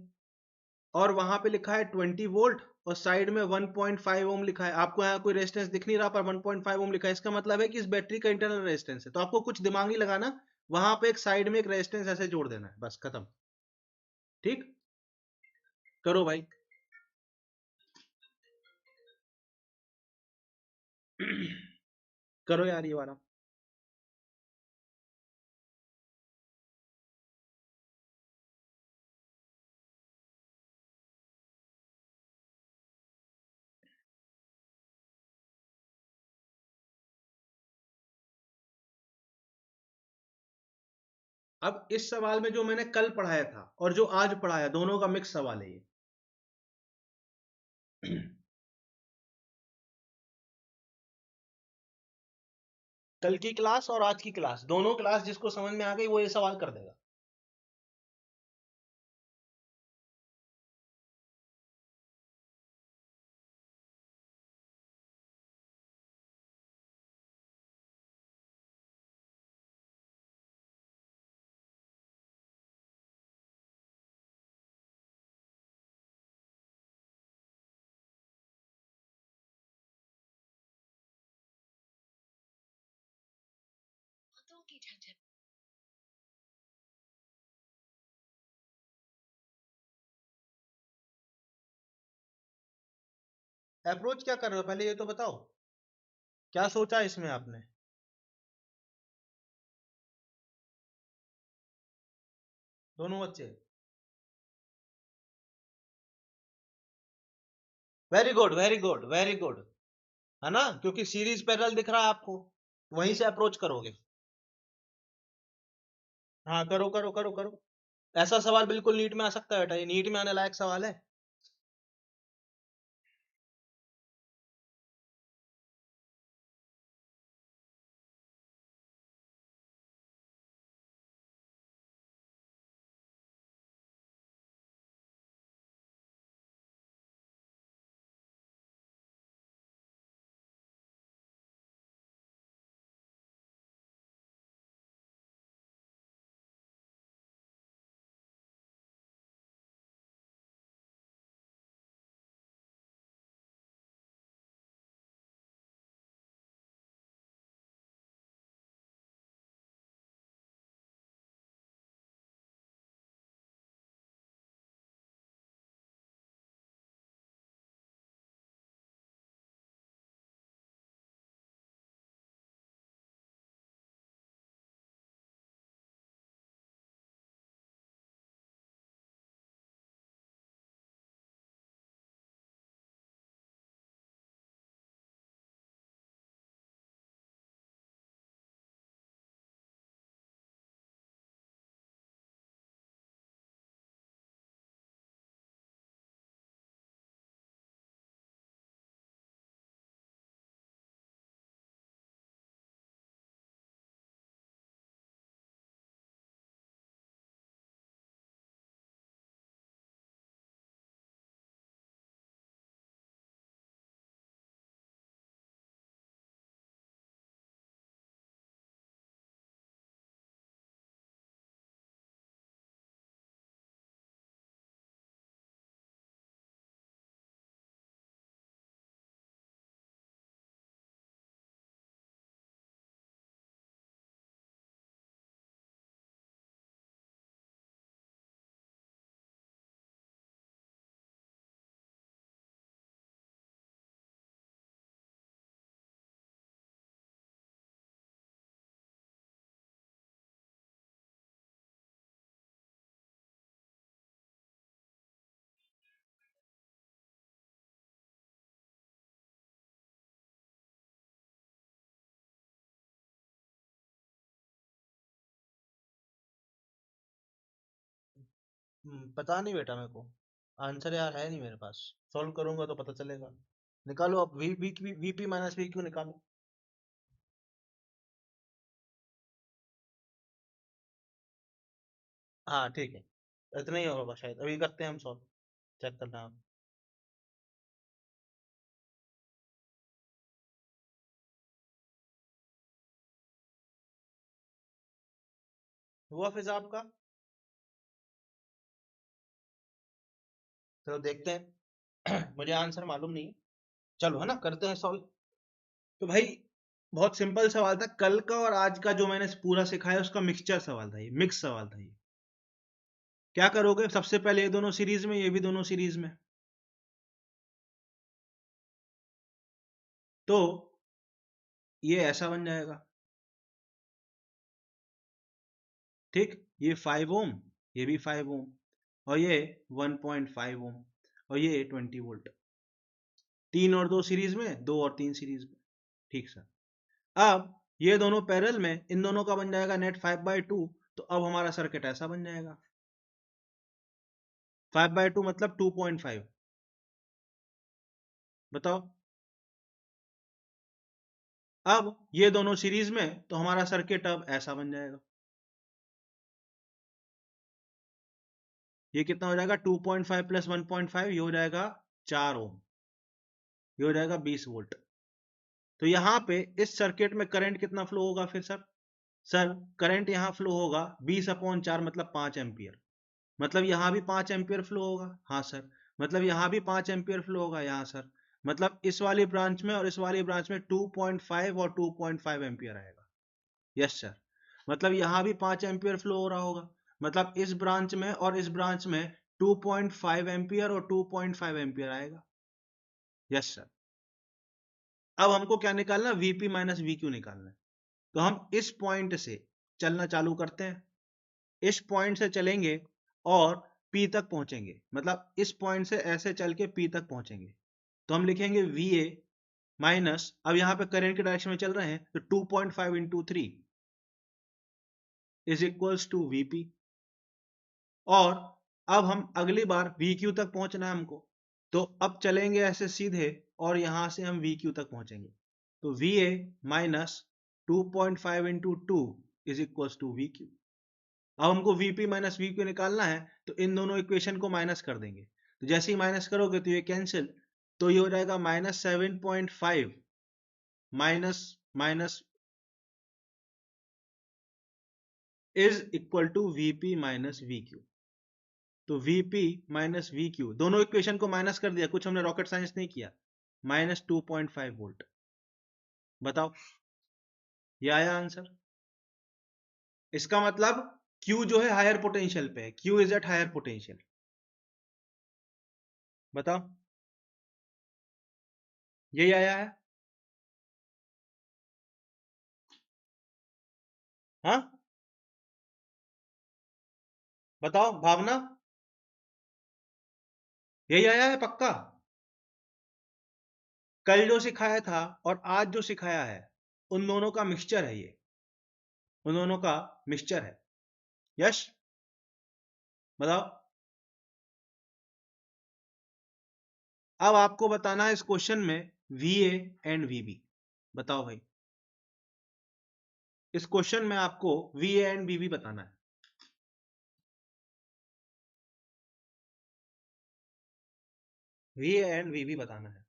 और वहां पे लिखा है 20 वोल्ट, और साइड में 1.5 ओम लिखा है, आपको यहाँ कोई रेजिस्टेंस दिख नहीं रहा पर 1.5 ओम लिखा है, इसका मतलब है कि इस बैटरी का इंटरनल रेजिस्टेंस है। तो आपको कुछ दिमाग नहीं लगाना, वहां पे एक साइड में एक रेजिस्टेंस ऐसे जोड़ देना है, बस खत्म। ठीक, करो भाई। करो यार ये वाला। अब इस सवाल में जो मैंने कल पढ़ाया था और जो आज पढ़ाया, दोनों का मिक्स सवाल है ये। कल की क्लास और आज की क्लास, दोनों क्लास जिसको समझ में आ गई वो ये सवाल कर देगा। अप्रोच क्या कर रहे हो पहले ये तो बताओ, क्या सोचा इसमें आपने? दोनों बच्चे, very good very good very good, है ना, क्योंकि सीरीज पैरेलल दिख रहा है आपको, वहीं से अप्रोच करोगे। हाँ, करो करो करो करो। ऐसा सवाल बिल्कुल नीट में आ सकता है बेटा, ये नीट में आने लायक सवाल है। पता नहीं बेटा, मेरे को आंसर यार है नहीं मेरे पास। सॉल्व करूंगा तो पता चलेगा। निकालो अब, V V VP minus V Q निकालो। हाँ ठीक है, इतना ही होगा शायद। अभी करते हैं हम सॉल्व, चेक करना आप। हुआ फिर आपका? चलो देखते हैं। मुझे आंसर मालूम नहीं है। चलो है ना, करते हैं सॉल्व। तो भाई बहुत सिंपल सवाल था, कल का और आज का जो मैंने पूरा सिखाया उसका मिक्सचर सवाल था, ये मिक्स सवाल था ये। क्या करोगे सबसे पहले, ये दोनों सीरीज में, ये भी दोनों सीरीज में, तो ये ऐसा बन जाएगा। ठीक, ये 5 ओम, ये भी 5 ओम, और ये 1.5 ओम, और ये 20 वोल्ट। 3 और 2 सीरीज में, 2 और 3 सीरीज में। ठीक सर। अब ये दोनों पैरेलल में, इन दोनों का बन जाएगा नेट 5/2। तो अब हमारा सर्किट ऐसा बन जाएगा, 5/2 मतलब 2.5। बताओ। अब ये दोनों सीरीज में, तो हमारा सर्किट अब ऐसा बन जाएगा। ये कितना हो जाएगा, 2.5 प्लस 1.5, ये हो जाएगा 4 ओम, ये हो जाएगा 20 वोल्ट। तो यहाँ पे इस सर्किट में करंट कितना फ्लो होगा फिर सर? सर करंट यहाँ फ्लो होगा 20/4 मतलब 5 एम्पियर। मतलब यहाँ भी 5 एम्पियर फ्लो होगा, हाँ सर। मतलब यहाँ भी 5 एम्पियर फ्लो होगा यहाँ सर। मतलब इस वाली ब्रांच में और इस वाली ब्रांच में 2.5 और 2.5 एम्पियर आएगा। Yes sir. मतलब यहाँ भी 5 एम्पियर फ्लो हो रहा होगा। मतलब इस ब्रांच में और इस ब्रांच में 2.5 एम्पियर और 2.5 एम्पियर आएगा। Yes sir. अब हमको क्या निकालना, वीपी माइनस वी क्यू निकालना है। तो हम इस पॉइंट से चलना चालू करते हैं, इस पॉइंट से चलेंगे और पी तक पहुंचेंगे। मतलब इस पॉइंट से ऐसे चल के पी तक पहुंचेंगे। तो हम लिखेंगे वी ए माइनस, अब यहाँ पे करंट के डायरेक्शन में चल रहे हैं, तो 2.5 × 3 इज इक्वल्स टू वीपी। और अब हम अगली बार वी क्यू तक पहुंचना है हमको, तो अब चलेंगे ऐसे सीधे और यहां से हम वी क्यू तक पहुंचेंगे। तो V A minus 2.5 × 2 is equals to V Q. अब हमको वीपी माइनस वी क्यू निकालना है, तो इन दोनों इक्वेशन को माइनस कर देंगे। तो जैसे ही माइनस करोगे तो ये कैंसिल, तो ये हो जाएगा -7.5 minus minus is equal to VP minus V Q. तो वीपी माइनस वी क्यू, दोनों इक्वेशन को माइनस कर दिया, कुछ हमने रॉकेट साइंस नहीं किया। -2.5 वोल्ट। बताओ, ये आया आंसर। इसका मतलब Q जो है हायर पोटेंशियल पे है, Q is at higher potential. बताओ, यही आया है। हाँ, बताओ भावना, यही आया है पक्का? कल जो सिखाया था और आज जो सिखाया है, उन दोनों का मिक्सचर है ये, उन दोनों का मिक्सचर है। यश, बताओ। अब आपको बताना है इस क्वेश्चन में V A and V B. बताओ भाई, इस क्वेश्चन में आपको V A and V B बताना है। V A and V B बताना है।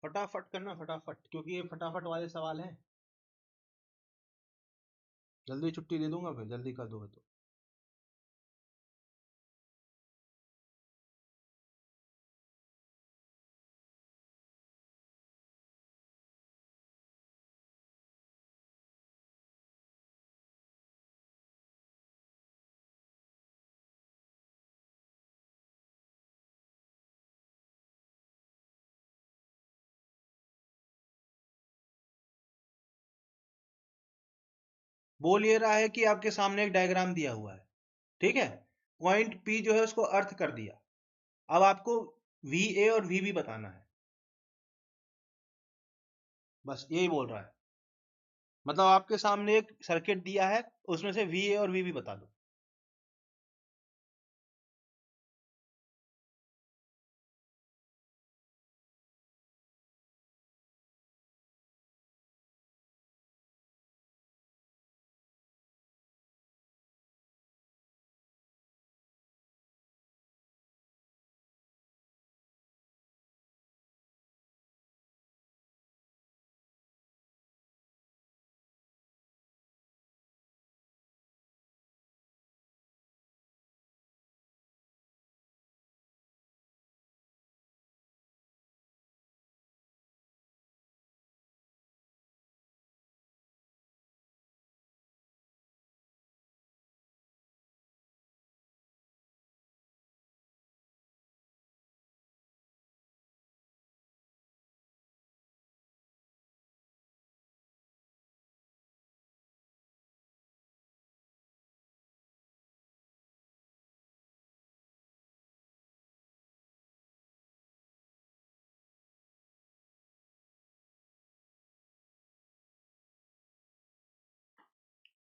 फटाफट करना, फटाफट, क्योंकि ये फटाफट वाले सवाल हैं। जल्दी छुट्टी दे दूंगा फिर, जल्दी कर दोगे तो। बोल ये रहा है कि आपके सामने एक डायग्राम दिया हुआ है, ठीक है। पॉइंट P जो है उसको अर्थ कर दिया। अब आपको VA और VB बताना है, बस यही बोल रहा है। मतलब आपके सामने एक सर्किट दिया है, उसमें से VA और VB बता दो।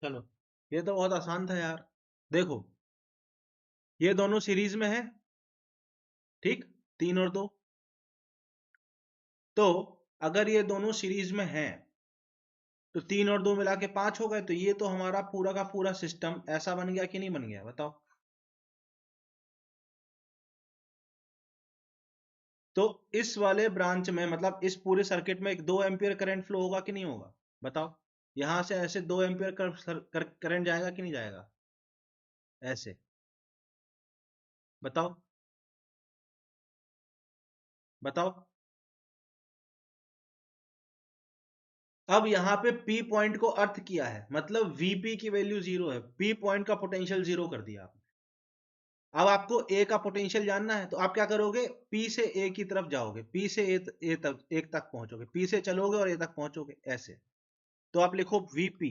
चलो, ये तो बहुत आसान था यार। देखो, ये दोनों सीरीज में है, ठीक, 3 और 2। तो अगर ये दोनों सीरीज में हैं तो 3 और 2 मिला के 5 हो गए। तो ये तो हमारा पूरा का पूरा सिस्टम ऐसा बन गया कि नहीं बन गया, बताओ। तो इस वाले ब्रांच में, मतलब इस पूरे सर्किट में, एक 2 एम्पियर करंट फ्लो होगा कि नहीं होगा, बताओ। यहां से ऐसे 2 एम्पियर करंट जाएगा कि नहीं जाएगा, ऐसे, बताओ, बताओ। अब यहाँ पे P पॉइंट को अर्थ किया है, मतलब VP की वैल्यू 0 है, P पॉइंट का पोटेंशियल 0 कर दिया आपने। अब आपको A का पोटेंशियल जानना है, तो आप क्या करोगे, P से A की तरफ जाओगे, P से A तक, एक तक पहुंचोगे, P से चलोगे और A तक पहुंचोगे, ऐसे। तो आप लिखो VP,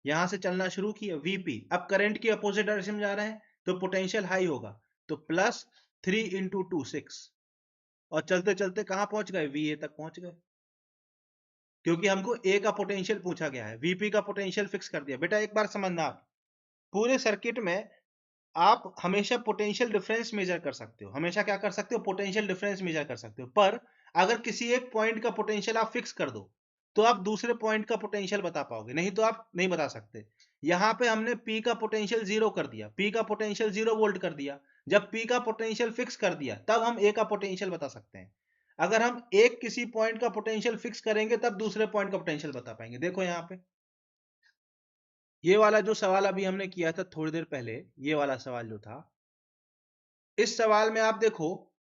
यहां से चलना शुरू किया VP। अब करंट की अपोजिट डायरेक्शन में जा रहे हैं तो पोटेंशियल हाई होगा, तो +3 × 2 6। और चलते चलते कहां पहुंच गए, VA तक पहुंच गए, क्योंकि हमको A का पोटेंशियल पूछा गया है। VP का पोटेंशियल फिक्स कर दिया। बेटा एक बार समझना, आप पूरे सर्किट में आप हमेशा पोटेंशियल डिफरेंस मेजर कर सकते हो, हमेशा क्या कर सकते हो, पोटेंशियल डिफरेंस मेजर कर सकते हो। पर अगर किसी एक पॉइंट का पोटेंशियल आप फिक्स कर दो तो आप दूसरे पॉइंट का पोटेंशियल बता पाओगे, नहीं तो आप नहीं बता सकते। यहां पे हमने P का पोटेंशियल 0 कर दिया, P का पोटेंशियल 0 वोल्ट कर दिया। जब P का पोटेंशियल फिक्स कर दिया तब हम A का पोटेंशियल बता सकते हैं। अगर हम एक किसी पॉइंट का पोटेंशियल फिक्स करेंगे तब दूसरे पॉइंट का पोटेंशियल बता पाएंगे। देखो यहाँ पे ये वाला जो सवाल अभी हमने किया था थोड़ी देर पहले, ये वाला सवाल जो था, इस सवाल में आप देखो,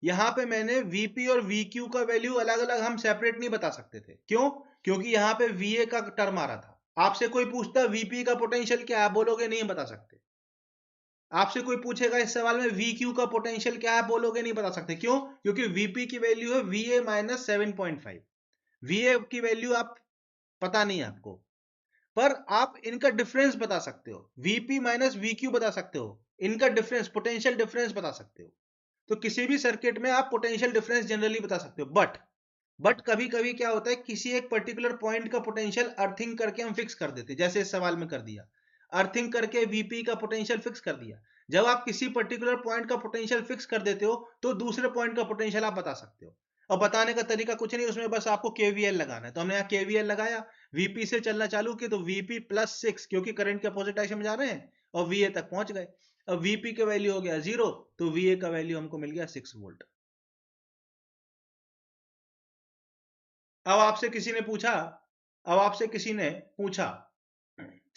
यहां पे मैंने VP और VQ का वैल्यू अलग अलग हम सेपरेट नहीं बता सकते थे। क्यों? क्योंकि यहां पे VA का टर्म आ रहा था। आपसे कोई पूछता VP का पोटेंशियल क्या है, आप बोलोगे नहीं बता सकते। आपसे कोई पूछेगा इस सवाल में VQ का पोटेंशियल क्या है, बोलोगे नहीं बता सकते। क्यों? क्योंकि VP की वैल्यू है VA-7.5। VA की वैल्यू आप पता नहीं है आपको, पर आप इनका डिफरेंस बता सकते हो, VP माइनस VQ बता सकते हो, इनका डिफरेंस, पोटेंशियल डिफरेंस बता सकते हो। तो किसी भी सर्किट में आप पोटेंशियल डिफरेंस जनरली बता सकते हो। बट कभी कभी क्या होता है, किसी एक पर्टिकुलर पॉइंट का पोटेंशियल अर्थिंग करके हम फिक्स कर देते हैं, जैसे इस सवाल में कर दिया, अर्थिंग करके VP का पोटेंशियल फिक्स कर दिया। जब आप किसी पर्टिकुलर पॉइंट का पोटेंशियल फिक्स कर देते हो तो दूसरे पॉइंट का पोटेंशियल आप बता सकते हो। और बताने का तरीका कुछ नहीं, उसमें बस आपको KVL लगाना है। तो हमने यहाँ KVL लगाया, VP से चलना चालू किया तो VP +6, क्योंकि करंट के अपोजिट डायरेक्शन में जा रहे हैं, और VA तक पहुंच गए। अब VP का वैल्यू हो गया 0, तो VA का वैल्यू हमको मिल गया 6 वोल्ट। अब आपसे किसी ने पूछा, अब आपसे किसी ने पूछा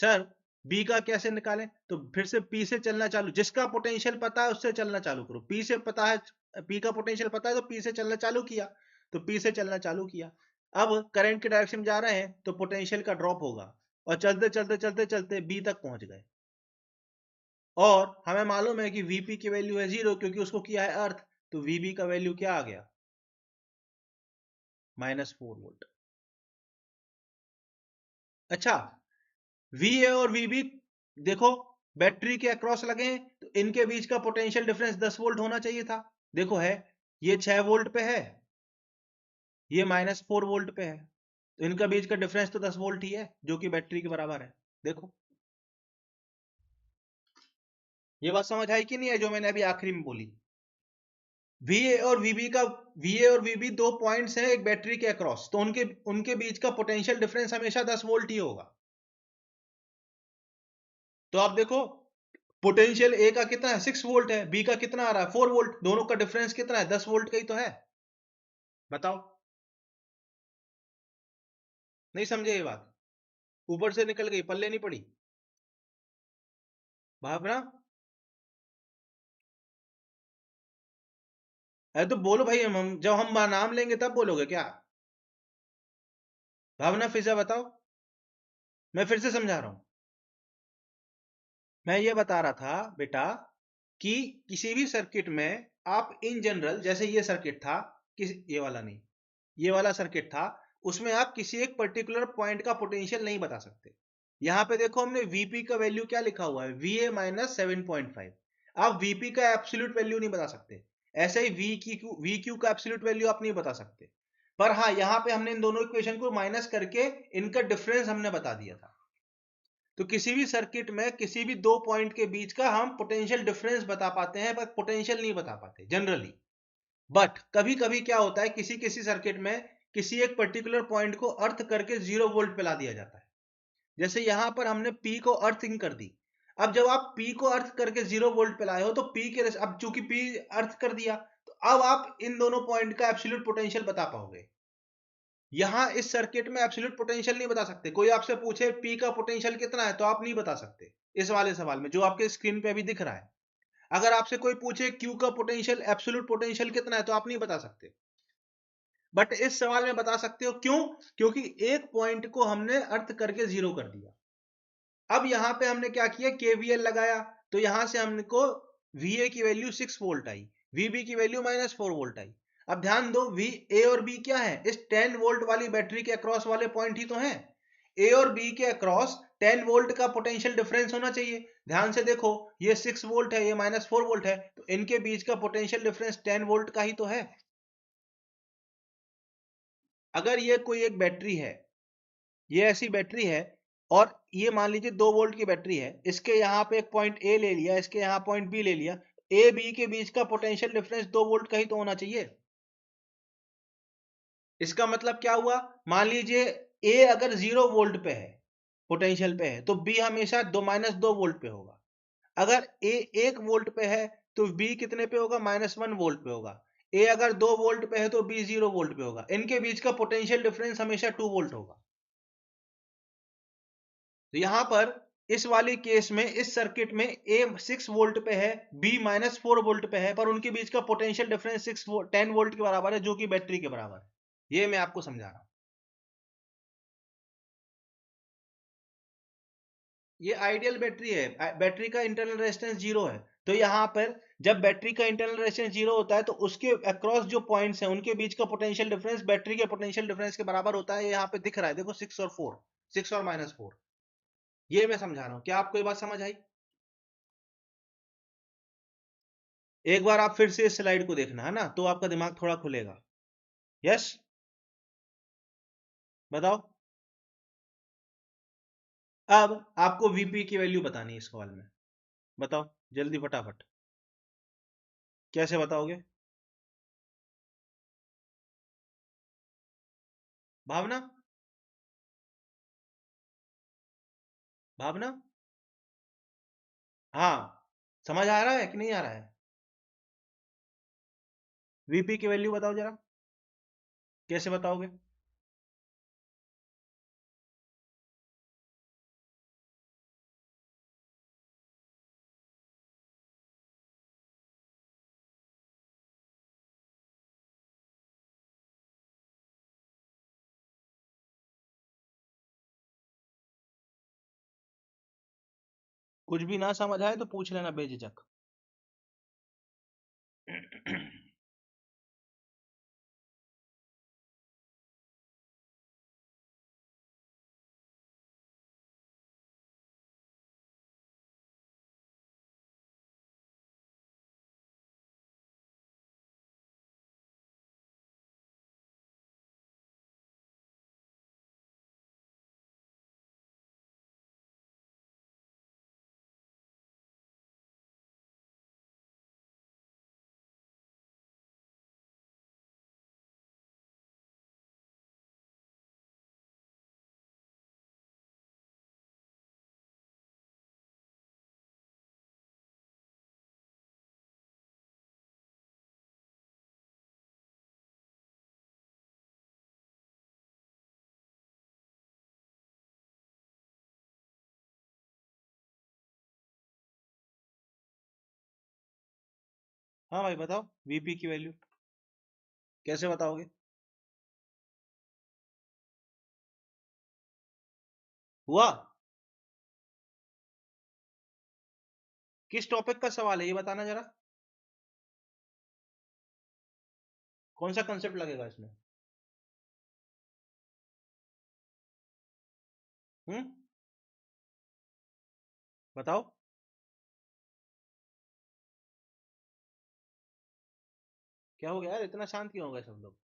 सर बी का कैसे निकालें, तो फिर से पी से चलना चालू, जिसका पोटेंशियल पता है उससे चलना चालू करो। पी से पता है, पी का पोटेंशियल पता है तो पी से चलना चालू किया, तो पी से चलना चालू किया। अब करंट के डायरेक्शन में जा रहे हैं तो पोटेंशियल का ड्रॉप होगा, और चलते चलते चलते चलते बी तक पहुंच गए। और हमें मालूम है कि वीपी की वैल्यू है 0, क्योंकि उसको किया है अर्थ। तो वीबी का वैल्यू क्या आ गया, -4 वोल्ट। अच्छा, VA और VB देखो, बैटरी के अक्रॉस लगे हैं तो इनके बीच का पोटेंशियल डिफरेंस 10 वोल्ट होना चाहिए था। देखो है, ये 6 वोल्ट पे है, ये -4 वोल्ट पे है, तो इनका बीच का डिफरेंस तो 10 वोल्ट ही है, जो कि बैटरी के बराबर है। देखो, ये बात समझ आई कि नहीं है जो मैंने अभी आखिरी में बोली? VA और VB दो पॉइंट्स हैं एक बैटरी के अक्रॉस, तो उनके उनके बीच का पोटेंशियल डिफरेंस हमेशा 10 वोल्ट ही होगा। तो आप देखो, पोटेंशियल ए का कितना है, 6 वोल्ट है, बी का कितना आ रहा है, 4 वोल्ट, दोनों का डिफरेंस कितना है, 10 वोल्ट का ही तो है। बताओ, नहीं समझे ये बात? ऊपर से निकल गई, पल्ले नहीं पड़ी? भावना, अरे तो बोलो भाई, जब हम नाम लेंगे तब बोलोगे क्या? भावना फिर से बताओ, मैं फिर से समझा रहा हूं। मैं ये बता रहा था बेटा कि किसी भी सर्किट में आप इन जनरल, जैसे ये सर्किट था, ये वाला नहीं, ये वाला सर्किट था, उसमें आप किसी एक पर्टिकुलर पॉइंट का पोटेंशियल नहीं बता सकते। यहां पे देखो, हमने वीपी का वैल्यू क्या लिखा हुआ है, वीए माइनस 7.5। आप वीपी का एब्सोल्यूट वैल्यू नहीं बता सकते, ऐसे ही वी क्यू का एब्सोल्यूट वैल्यू आप नहीं बता सकते। पर हाँ, यहां पे हमने इन दोनों इक्वेशन को माइनस करके इनका डिफरेंस हमने बता दिया था। तो किसी भी सर्किट में किसी भी दो पॉइंट के बीच का हम पोटेंशियल डिफरेंस बता पाते हैं, पर पोटेंशियल नहीं बता पाते जनरली। बट कभी कभी क्या होता है, किसी किसी सर्किट में किसी एक पर्टिकुलर पॉइंट को अर्थ करके 0 वोल्ट पे ला दिया जाता है। जैसे यहां पर हमने पी को अर्थिंग कर दी। अब जब आप पी को अर्थ करके 0 वोल्ट पे लाए हो, तो पी के अब चूंकि पी अर्थ कर दिया, तो अब आप इन दोनों पॉइंट का एब्सोल्यूट पोटेंशियल बता पाओगे। यहां इस सर्किट में एब्सोल्यूट पोटेंशियल नहीं बता सकते। कोई आपसे पूछे पी का पोटेंशियल कितना है, तो आप नहीं बता सकते इस वाले सवाल में जो आपके स्क्रीन पे अभी दिख रहा है। अगर आपसे कोई पूछे क्यू का पोटेंशियल, एब्सोल्यूट पोटेंशियल कितना है, तो आप नहीं बता सकते। बट इस सवाल में बता सकते हो, क्यों? क्योंकि एक पॉइंट को हमने अर्थ करके 0 कर दिया। अब यहां पे हमने क्या किया, केवीएल लगाया, तो यहां से हमको VA की वैल्यू 6 वोल्ट आई, VB की वैल्यू -4 वोल्ट आई। अब ध्यान दो, A और B क्या है, इस 10 वोल्ट वाली बैटरी के अक्रॉस वाले पॉइंट ही तो हैं। A और B के अक्रॉस 10 वोल्ट का पोटेंशियल डिफरेंस होना चाहिए। ध्यान से देखो, ये 6 वोल्ट है, ये -4 वोल्ट है, तो इनके बीच का पोटेंशियल डिफरेंस 10 वोल्ट का ही तो है। अगर ये कोई एक बैटरी है, ये ऐसी बैटरी है, और ये मान लीजिए 2 वोल्ट की बैटरी है, इसके यहाँ पे एक पॉइंट ए ले लिया, इसके यहाँ पॉइंट बी ले लिया, ए बी के बीच का पोटेंशियल डिफरेंस 2 वोल्ट का ही तो होना चाहिए। इसका मतलब क्या हुआ, मान लीजिए ए अगर 0 वोल्ट पे है, पोटेंशियल पे है, तो बी हमेशा -2 वोल्ट पे होगा। अगर ए 1 वोल्ट पे है, तो बी कितने पे होगा, -1 वोल्ट पे होगा। ए अगर 2 वोल्ट पे है, तो बी 0 वोल्ट पे होगा। इनके बीच का पोटेंशियल डिफरेंस हमेशा 2 वोल्ट होगा। तो यहां पर इस वाले केस में, इस सर्किट में ए 6 वोल्ट पे है, बी -4 वोल्ट पे है, पर उनके बीच का पोटेंशियल डिफरेंस 10 वोल्ट के बराबर है, जो कि बैटरी के बराबर है। ये मैं आपको समझा रहा हूं। ये आइडियल बैटरी है, बैटरी का इंटरनल रेजिस्टेंस 0 है। तो यहाँ पर जब बैटरी का इंटरनल रेजिस्टेंस 0 होता है, तो उसके अक्रॉस जो पॉइंट्स हैं, उनके बीच का पोटेंशियल डिफरेंस बैटरी के पोटेंशियल डिफरेंस के बराबर होता है। ये यहाँ पे दिख रहा है, देखो 6 और 4, 6 और -4। ये मैं समझा रहा हूँ, क्या आपको ये बात समझ आई? एक बार आप फिर से इस स्लाइड को देखना है ना, तो आपका दिमाग थोड़ा खुलेगा। यस, बताओ। अब आपको वीपी की वैल्यू बतानी है इस सवाल में। बताओ जल्दी, फटाफट। कैसे बताओगे? भावना, भावना, हाँ, समझ आ रहा है कि नहीं आ रहा है? वीपी की वैल्यू बताओ जरा, कैसे बताओगे? कुछ भी ना समझ आए तो पूछ लेना बेझिझक। हाँ भाई बताओ, वीपी की वैल्यू कैसे बताओगे? हुआ? किस टॉपिक का सवाल है ये बताना जरा। कौन सा कंसेप्ट लगेगा इसमें? हम्म, बताओ। क्या हो गया यार, इतना शांत क्यों हो गए सब लोग?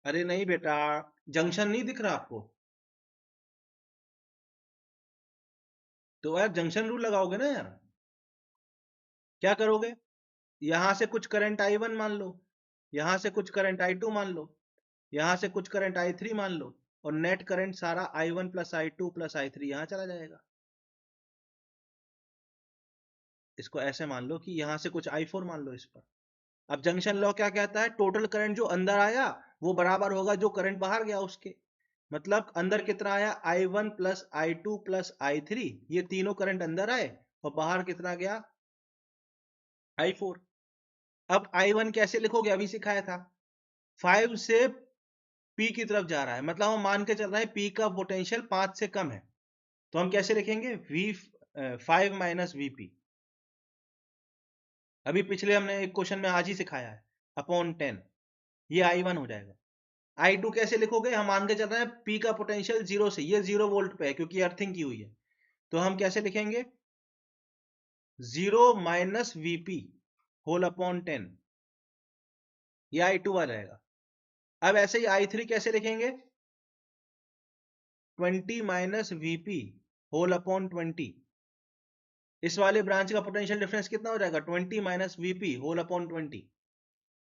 अरे नहीं बेटा, जंक्शन नहीं दिख रहा आपको? तो यार जंक्शन रूल लगाओगे ना यार। क्या करोगे? यहां से कुछ करंट आई वन मान लो, यहां से कुछ करंट आई टू मान लो, यहां से कुछ करंट आई थ्री मान लो, और नेट करंट सारा I one plus I two plus I three यहां चला जाएगा। इसको ऐसे मान लो कि यहां से कुछ आई फोर मान लो इस पर। अब जंक्शन लॉ क्या कहता है? टोटल करंट जो अंदर आया वो बराबर होगा जो करंट बाहर गया उसके। मतलब अंदर कितना आया? I one plus I two plus I three, ये तीनों करंट अंदर आए, और बाहर कितना गया? आई फोर। अब आई वन कैसे लिखोगे? अभी सिखाया था। 5 से पी की तरफ जा रहा है, मतलब हम मान के चल रहे हैं पी का पोटेंशियल 5 से कम है। तो हम कैसे लिखेंगे? V 5 minus VP. अभी पिछले हमने एक क्वेश्चन में आज ही सिखाया है, अपॉन 10। ये आई वन हो जाएगा। आई टू कैसे लिखोगे? हम मान के चल रहे हैं पी का पोटेंशियल 0 से, ये 0 वोल्ट पे है क्योंकि अर्थिंग की हुई है। तो हम कैसे लिखेंगे? 0 माइनस वीपी होल अपॉन 10। ये आई टू आ जाएगा। अब ऐसे ही आई थ्री कैसे लिखेंगे? 20 माइनस वीपी होल अपॉन 20। इस वाले ब्रांच का पोटेंशियल डिफरेंस कितना हो जाएगा? 20 माइनस वीपी होल अपॉन 20।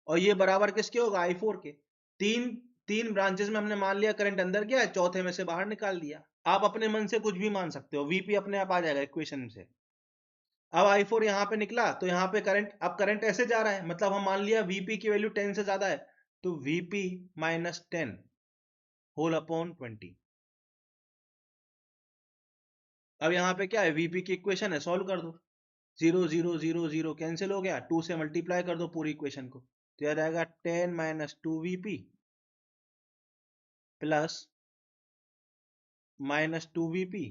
और ये बराबर किसके होगा? आई फोर के। तीन तीन ब्रांचेस में हमने मान लिया करंट अंदर गया, चौथे में से बाहर निकाल दिया। आप अपने मन से कुछ भी मान सकते हो, वीपी अपने आप आ जाएगा इक्वेशन से। अब आई फोर यहाँ पे निकला तो यहाँ पे करंट, अब करंट ऐसे जा रहा है, मतलब हम मान लिया वीपी की वैल्यू 10 से ज्यादा है, तो वीपी माइनस 10 होल अपॉन 20। अब यहाँ पे क्या है? वीपी की इक्वेशन है, सॉल्व कर दो। 0 0 0 0 कैंसिल हो गया, 2 से मल्टीप्लाई कर दो पूरी इक्वेशन को, तो यह रहेगा 10 minus 2 VP plus minus 2 VP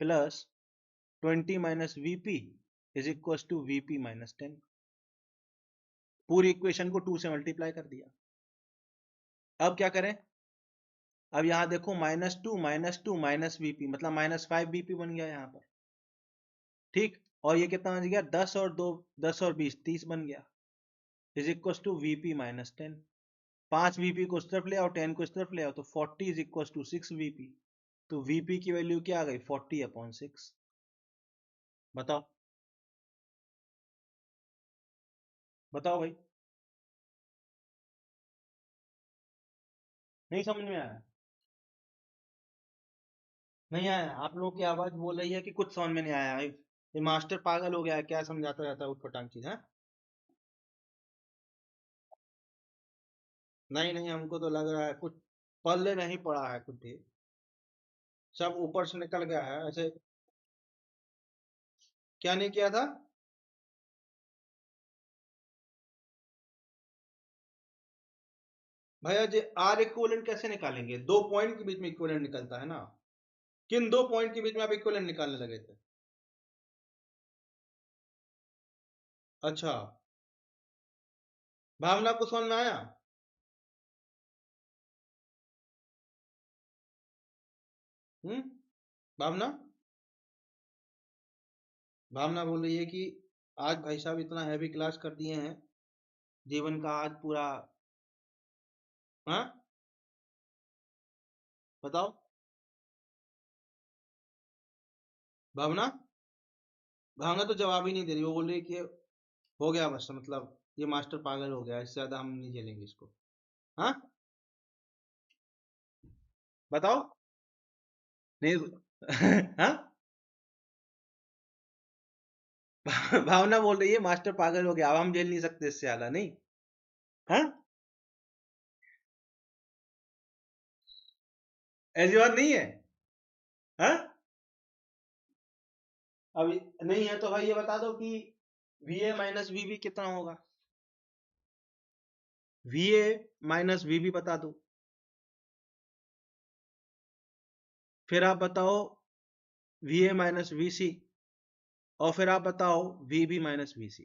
plus 20 minus VP is equal to VP minus 10। पूरी इक्वेशन को 2 से मल्टीप्लाई कर दिया। अब क्या करें? अब यहाँ देखो, माइनस टू माइनस वीपी मतलब -5 वीपी बन गया यहाँ पर। ठीक। और ये कितना बन गया? 10 और 2, 10 और 20, 30 बन गया, is equal to VP minus 10। 5 VP को इस तरफ ले आओ, 10 को इस तरफ ले आओ, तो 40 इज इक्वल टू 6 वीपी। तो वीपी की वैल्यू क्या आ गई? 40/6। बताओ, बताओ भाई। नहीं समझ में आया? नहीं आया? आप लोगों की आवाज बोल रही है कि कुछ समझ में नहीं आया। ये मास्टर पागल हो गया है क्या? समझाता रहता है उठपटांग चीज है। नहीं नहीं, हमको तो लग रहा है कुछ पल्ले नहीं पड़ा है कुछ भी, सब ऊपर से निकल गया है ऐसे। क्या नहीं किया था? भैया जी, आर इक्विवेलेंट कैसे निकालेंगे? दो पॉइंट के बीच में इक्विवेलेंट निकलता है ना। किन दो पॉइंट के बीच में आप इक्विवेलेंट निकालने लगे थे? अच्छा, भावना को समझ में आया? हम्म। भावना, भावना बोल रही है कि आज भाई साहब इतना हैवी क्लास कर दिए हैं, जीवन का आज पूरा। हाँ, बताओ। भावना, भावना तो जवाब ही नहीं दे रही, वो बोल रही है कि हो गया बस, मतलब ये मास्टर पागल हो गया, इससे ज्यादा हम नहीं झेलेंगे इसको। हाँ, बताओ। नहीं हाँ। भावना बोल रही है मास्टर पागल हो गया, अब हम झेल नहीं सकते इससे ज्यादा, नहीं। हाँ, ऐसी बात नहीं है। हाँ, अभी नहीं है तो भाई ये बता दो कि V A minus V B कितना होगा। V A minus V B बता दो। फिर आप बताओ V A minus V C, और फिर आप बताओ V B minus V C.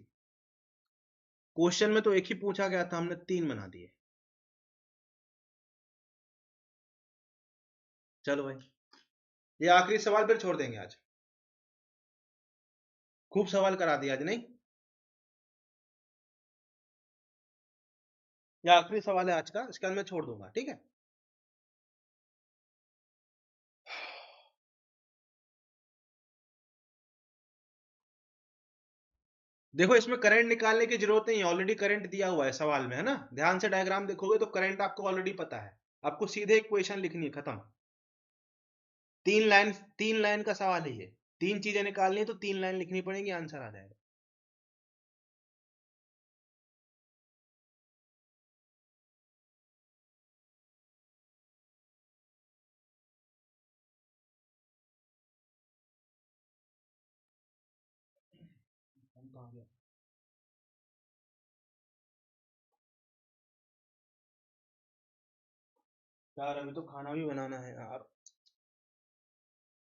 Question में तो एक ही पूछा गया था, हमने तीन बना दिए। चलो भाई, ये आखिरी सवाल फिर छोड़ देंगे आज। खूब सवाल करा दिया आज, नहीं? ये आखिरी सवाल है आज का, इसके बाद मैं छोड़ दूंगा, ठीक है? देखो, इसमें करंट निकालने की जरूरत नहीं है, ऑलरेडी करंट दिया हुआ है सवाल में, है ना? ध्यान से डायग्राम देखोगे तो करंट आपको ऑलरेडी पता है। आपको सीधे इक्वेशन लिखनी है, खत्म। तीन लाइन का सवाल है ये। तीन चीजें निकालनी है तो तीन लाइन लिखनी पड़ेगी, आंसर आ जाएगा। कहाँ गया यार? अभी तो खाना भी बनाना है यार।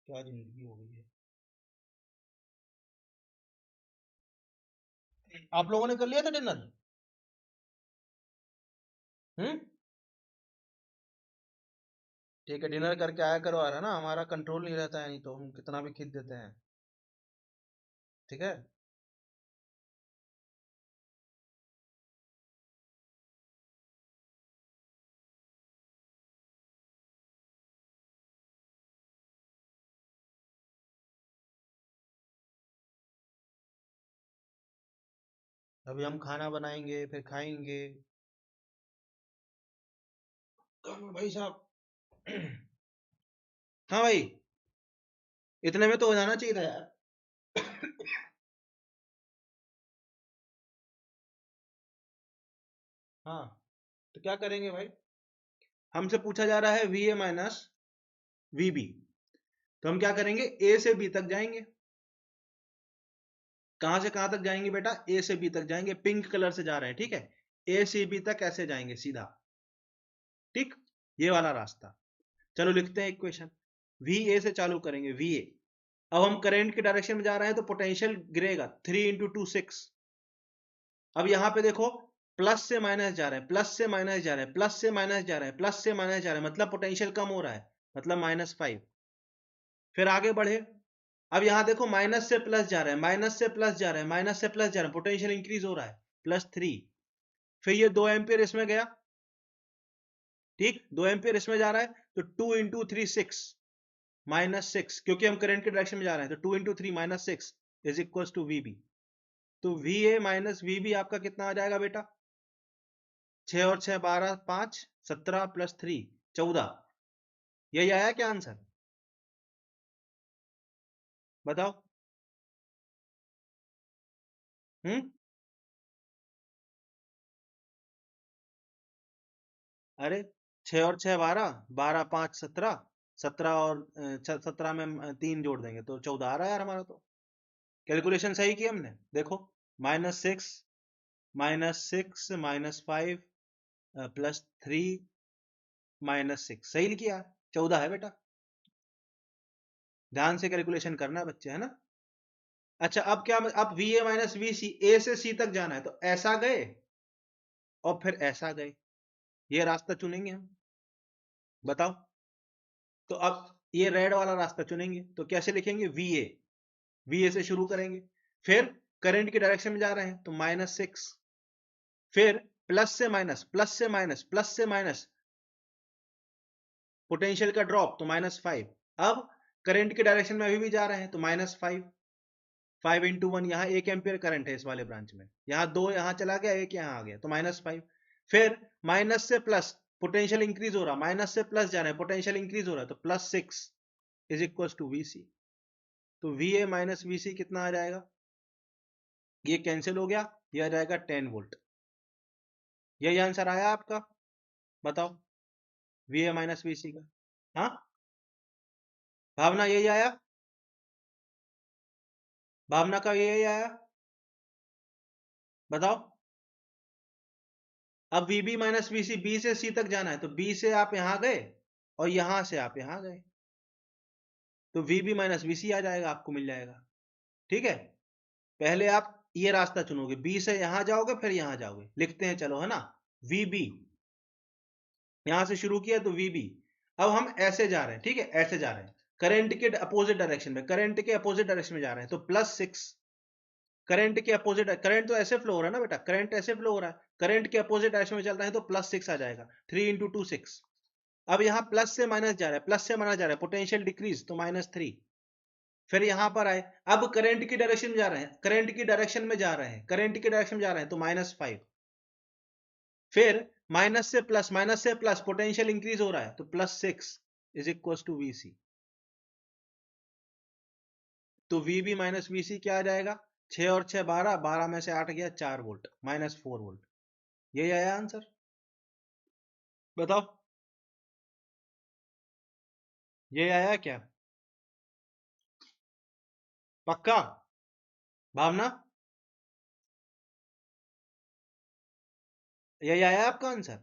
क्या जिंदगी हो गई है। आप लोगों ने कर लिया था डिनर? हम्म। ठीक है, डिनर करके आया करो, आ रहा ना, हमारा कंट्रोल नहीं रहता है, नहीं तो हम कितना भी खींच देते हैं। ठीक है। अभी हम खाना बनाएंगे फिर खाएंगे। भाई साहब। हाँ भाई, इतने में तो हो जाना चाहिए था यार। हाँ, तो क्या करेंगे भाई? हमसे पूछा जा रहा है V A minus V B, तो हम क्या करेंगे? ए से बी तक जाएंगे। कहां से कहां तक जाएंगे बेटा? ए से बी तक जाएंगे, पिंक कलर से जा रहे हैं, ठीक है? ए से बी तक कैसे जाएंगे? सीधा, ठीक, ये वाला रास्ता। चलो लिखते हैं इक्वेशन। वी ए से चालू करेंगे, वी ए। अब हम करंट के डायरेक्शन में जा रहे हैं तो पोटेंशियल गिरेगा, 3 × 2 6। अब यहां पे देखो, प्लस से माइनस जा रहे हैं, प्लस से माइनस जा रहे हैं, प्लस से माइनस जा रहे हैं, प्लस से माइनस जा रहे हैं, मतलब पोटेंशियल कम हो रहा है, मतलब -5। फिर आगे बढ़े। अब यहां देखो, माइनस से प्लस जा रहे हैं, माइनस से प्लस जा रहे हैं, माइनस से प्लस जा रहे हैं, पोटेंशियल इंक्रीज हो रहा है, +3। फिर ये 2 एम्पियर इसमें गया, ठीक, 2 एम्पियर इसमें जा रहा है, तो 2 × 3 6, -6, क्योंकि हम करंट के डायरेक्शन में जा रहे हैं, तो 2 × 3 -6 is equal to V B. तो V A minus V B आपका कितना आ जाएगा बेटा? 6 और 6 12, 5 17 +3 14। यही आया क्या आंसर? बताओ। हम्म। अरे, 6 और 6 12, 12 5 17, 17 और 17 में 3 जोड़ देंगे तो 14 आ रहा है यार हमारा तो। कैलकुलेशन सही की हमने, देखो। -6, -6 -5 +3 -6, सही किया। 14 है बेटा। ध्यान से कैलकुलेशन करना है बच्चे, है ना? अच्छा, अब क्या? अब वी ए माइनस वी सी, ए से सी तक जाना है, तो ऐसा गए और फिर ऐसा गए, ये रास्ता चुनेंगे हम। बताओ। तो अब ये रेड वाला रास्ता चुनेंगे, तो कैसे लिखेंगे? वी ए, वी ए से शुरू करेंगे, फिर करंट की डायरेक्शन में जा रहे हैं तो -6, फिर प्लस से माइनस, प्लस से माइनस, प्लस से माइनस, पोटेंशियल का ड्रॉप, तो -5। अब करंट के डायरेक्शन में अभी भी जा रहे हैं तो -5, 5 × 1, यहाँ 1 एम्पियर करंट है इस वाले ब्रांच में, यहाँ 2 यहाँ चला गया, 1 यहाँ आ गया, तो -5। फिर माइनस से प्लस, पोटेंशियल इंक्रीज हो रहा, माइनस से प्लस जा रहे हैं, पोटेंशियल इंक्रीज हो रहा है, तो +6 इज इक्वल टू वी सी। तो वी ए माइनस वी सी कितना आ जाएगा? ये कैंसिल हो गया, ये आ जाएगा 10 वोल्ट। यही आंसर आया आपका। बताओ, वी ए माइनस वी सी का। हाँ, भावना यही आया, भावना का यही आया, बताओ। अब VB माइनस VC, बी से सी तक जाना है तो बी से आप यहां गए और यहां से आप यहां गए, तो VB माइनस VC आ जाएगा, आपको मिल जाएगा। ठीक है, पहले आप ये रास्ता चुनोगे, बी से यहां जाओगे फिर यहां जाओगे, लिखते हैं चलो, है ना। VB यहां से शुरू किया तो VB, अब हम ऐसे जा रहे हैं, ठीक है, ऐसे जा रहे हैं, करंट के अपोजिट डायरेक्शन में, करंट के अपोजिट डायरेक्शन में जा रहे हैं, तो +6, करंट के अपोजिट, करंट तो ऐसे फ्लो हो रहा है ना बेटा, करंट ऐसे फ्लो हो रहा है, करंट के अपोजिट डायरेक्शन में चल रहे हैं तो +6 आ जाएगा, 3 × 2 6। अब यहाँ प्लस से माइनस जा रहा है, प्लस से माइनस जा रहा है, पोटेंशियल डिक्रीज तो -3। फिर यहां पर आए, अब करंट की डायरेक्शन में जा रहे हैं, करंट की डायरेक्शन में जा रहे हैं, करंट की डायरेक्शन में जा रहे हैं तो -5। फिर माइनस से प्लस पोटेंशियल इंक्रीज हो रहा है तो +6 इज इक्वल टू VC। तो VB माइनस VC क्या आ जाएगा, 6 और 6 12, 12 में से 8 गया, 4 वोल्ट, -4 वोल्ट। यही आया आंसर, बताओ। ये आया क्या, पक्का, भावना, यही आया आपका आंसर?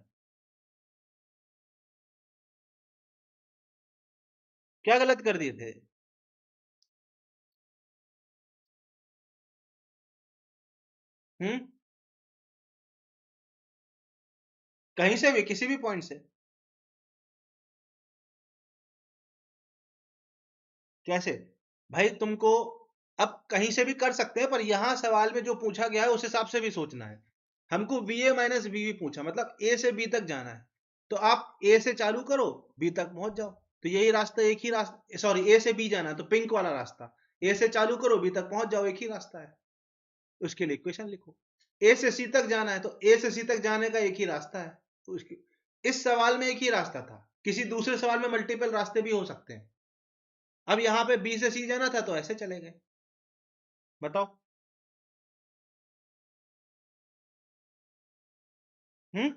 क्या गलत कर दिए थे? हम्म, कहीं से भी, किसी भी पॉइंट से? कैसे? भाई तुमको अब कहीं से भी कर सकते हैं, पर यहां सवाल में जो पूछा गया है उस हिसाब से भी सोचना है। हमको VA माइनस VB पूछा, मतलब A से B तक जाना है, तो आप A से चालू करो, B तक पहुंच जाओ। तो यही रास्ता, एक ही रास्ता, सॉरी, A से B जाना है तो पिंक वाला रास्ता, A से चालू करो B तक पहुंच जाओ, एक ही रास्ता है। उसके लिए इक्वेशन लिखो। A से C तक जाना है तो A से C तक जाने का एक ही रास्ता है, तो उसकी, इस सवाल में एक ही रास्ता था, किसी दूसरे सवाल में मल्टीपल रास्ते भी हो सकते हैं। अब यहाँ पे B से C जाना था तो ऐसे चले गए, बताओ। हम्म,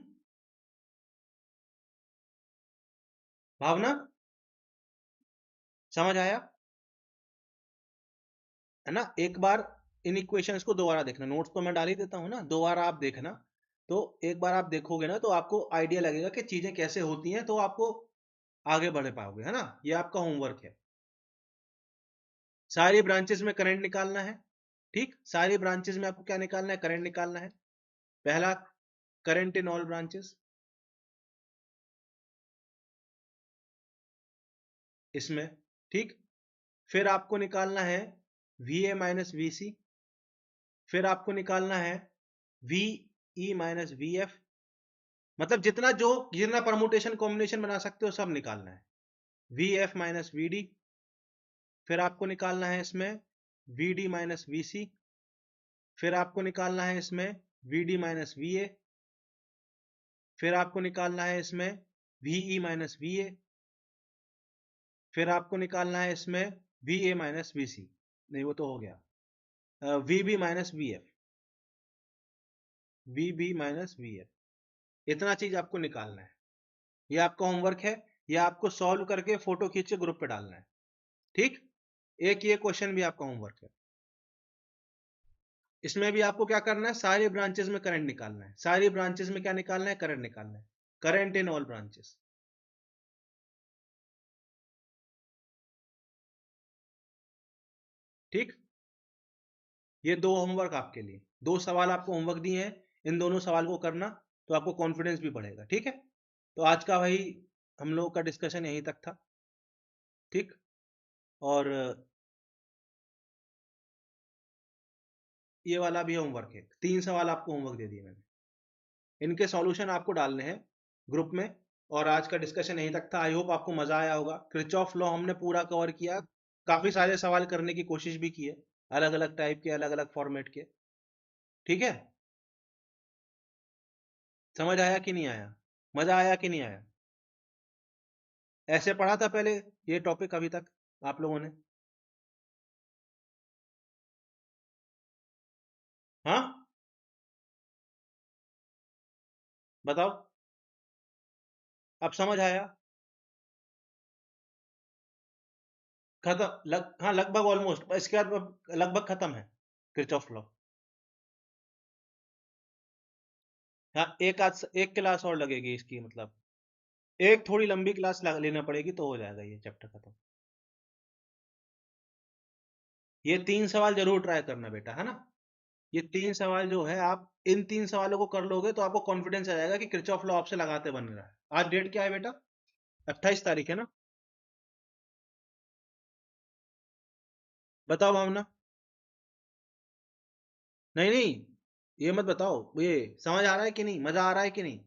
भावना, समझ आया, है ना। एक बार इन इक्वेशंस को दोबारा देखना, नोट्स तो मैं डाल ही देता हूँ ना, दोबारा आप देखना। तो एक बार आप देखोगे ना तो आपको आइडिया लगेगा कि चीजें कैसे होती हैं, तो आपको आगे बढ़ पाओगे, है ना। ये आपका होमवर्क है, सारी ब्रांचेस में करंट निकालना है। ठीक, सारी ब्रांचेस में आपको क्या निकालना है, करंट निकालना है। पहला, करंट इन ऑल ब्रांचेस, इसमें, ठीक। फिर आपको निकालना है VA माइनस VC, फिर आपको निकालना है VE माइनस VF, मतलब जितना जो, जितना परमुटेशन कॉम्बिनेशन बना सकते हो सब निकालना है। VF माइनस VD, फिर आपको निकालना है इसमें VD माइनस VC, फिर आपको निकालना है इसमें VD माइनस VA, फिर आपको निकालना है इसमें VE माइनस VA, फिर आपको निकालना है इसमें VA माइनस VC, नहीं वो तो हो गया, VB minus VF, VB minus VF, इतना चीज आपको निकालना है। ये आपका होमवर्क है, ये आपको सॉल्व करके फोटो खींच के ग्रुप पे डालना है, ठीक। एक ये क्वेश्चन भी आपका होमवर्क है। इसमें भी आपको क्या करना है, सारी ब्रांचेस में करंट निकालना है, सारी ब्रांचेस में क्या निकालना है, करंट निकालना है, करंट इन ऑल ब्रांचेस। ठीक, ये दो होमवर्क आपके लिए, दो सवाल आपको होमवर्क दिए हैं, इन दोनों सवाल को करना, तो आपको कॉन्फिडेंस भी बढ़ेगा, ठीक है। तो आज का भाई हम लोगों का डिस्कशन यहीं तक था, ठीक। और ये वाला भी होमवर्क है, 3 सवाल आपको होमवर्क दे दिए मैंने, इनके सॉल्यूशन आपको डालने हैं ग्रुप में। और आज का डिस्कशन यहीं तक था, आई होप आपको मजा आया होगा। क्रिचॉफ लॉ हमने पूरा कवर किया, काफी सारे सवाल करने की कोशिश भी की है, अलग अलग टाइप के, अलग अलग फॉर्मेट के, ठीक है। समझ आया कि नहीं आया, मजा आया कि नहीं आया? ऐसे पढ़ा था पहले ये टॉपिक अभी तक आप लोगों ने? हाँ, बताओ, अब समझ आया? खत्म हाँ लगभग ऑलमोस्ट, इसके बाद लगभग खत्म है किरचॉफ लॉ। हाँ एक क्लास और लगेगी इसकी, मतलब एक थोड़ी लंबी क्लास लेना पड़ेगी तो हो जाएगा ये चैप्टर खत्म। ये 3 सवाल जरूर ट्राई करना बेटा, है ना। ये 3 सवाल जो है, आप इन 3 सवालों को कर लोगे तो आपको कॉन्फिडेंस आ जाएगा कि किरचॉफ लॉ आपसे लगाते बन रहा है। आज डेट क्या है बेटा? 28 तारीख है ना। बताओ भावना। नहीं नहीं, ये मत बताओ, ये समझ आ रहा है कि नहीं, मजा आ रहा है कि नहीं?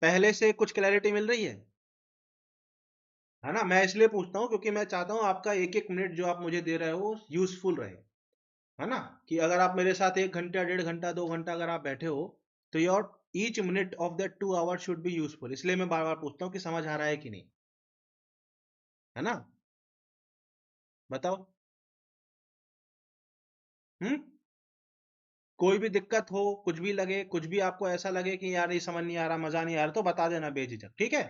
पहले से कुछ क्लैरिटी मिल रही है ना। मैं इसलिए पूछता हूँ क्योंकि मैं चाहता हूँ आपका एक एक मिनट जो आप मुझे दे रहे हो यूजफुल रहे, है ना। कि अगर आप मेरे साथ 1 घंटा, 1.5 घंटा, 2 घंटा अगर आप बैठे हो, तो your each minute of that 2 hour should be useful. इसलिए मैं बार बार पूछता हूँ कि समझ आ रहा है कि नहीं, है ना। बताओ। हम्म। कोई भी दिक्कत हो, कुछ भी लगे, कुछ भी आपको ऐसा लगे कि यार ये समझ नहीं आ रहा, मजा नहीं आ रहा, तो बता देना बेझिझक, ठीक है।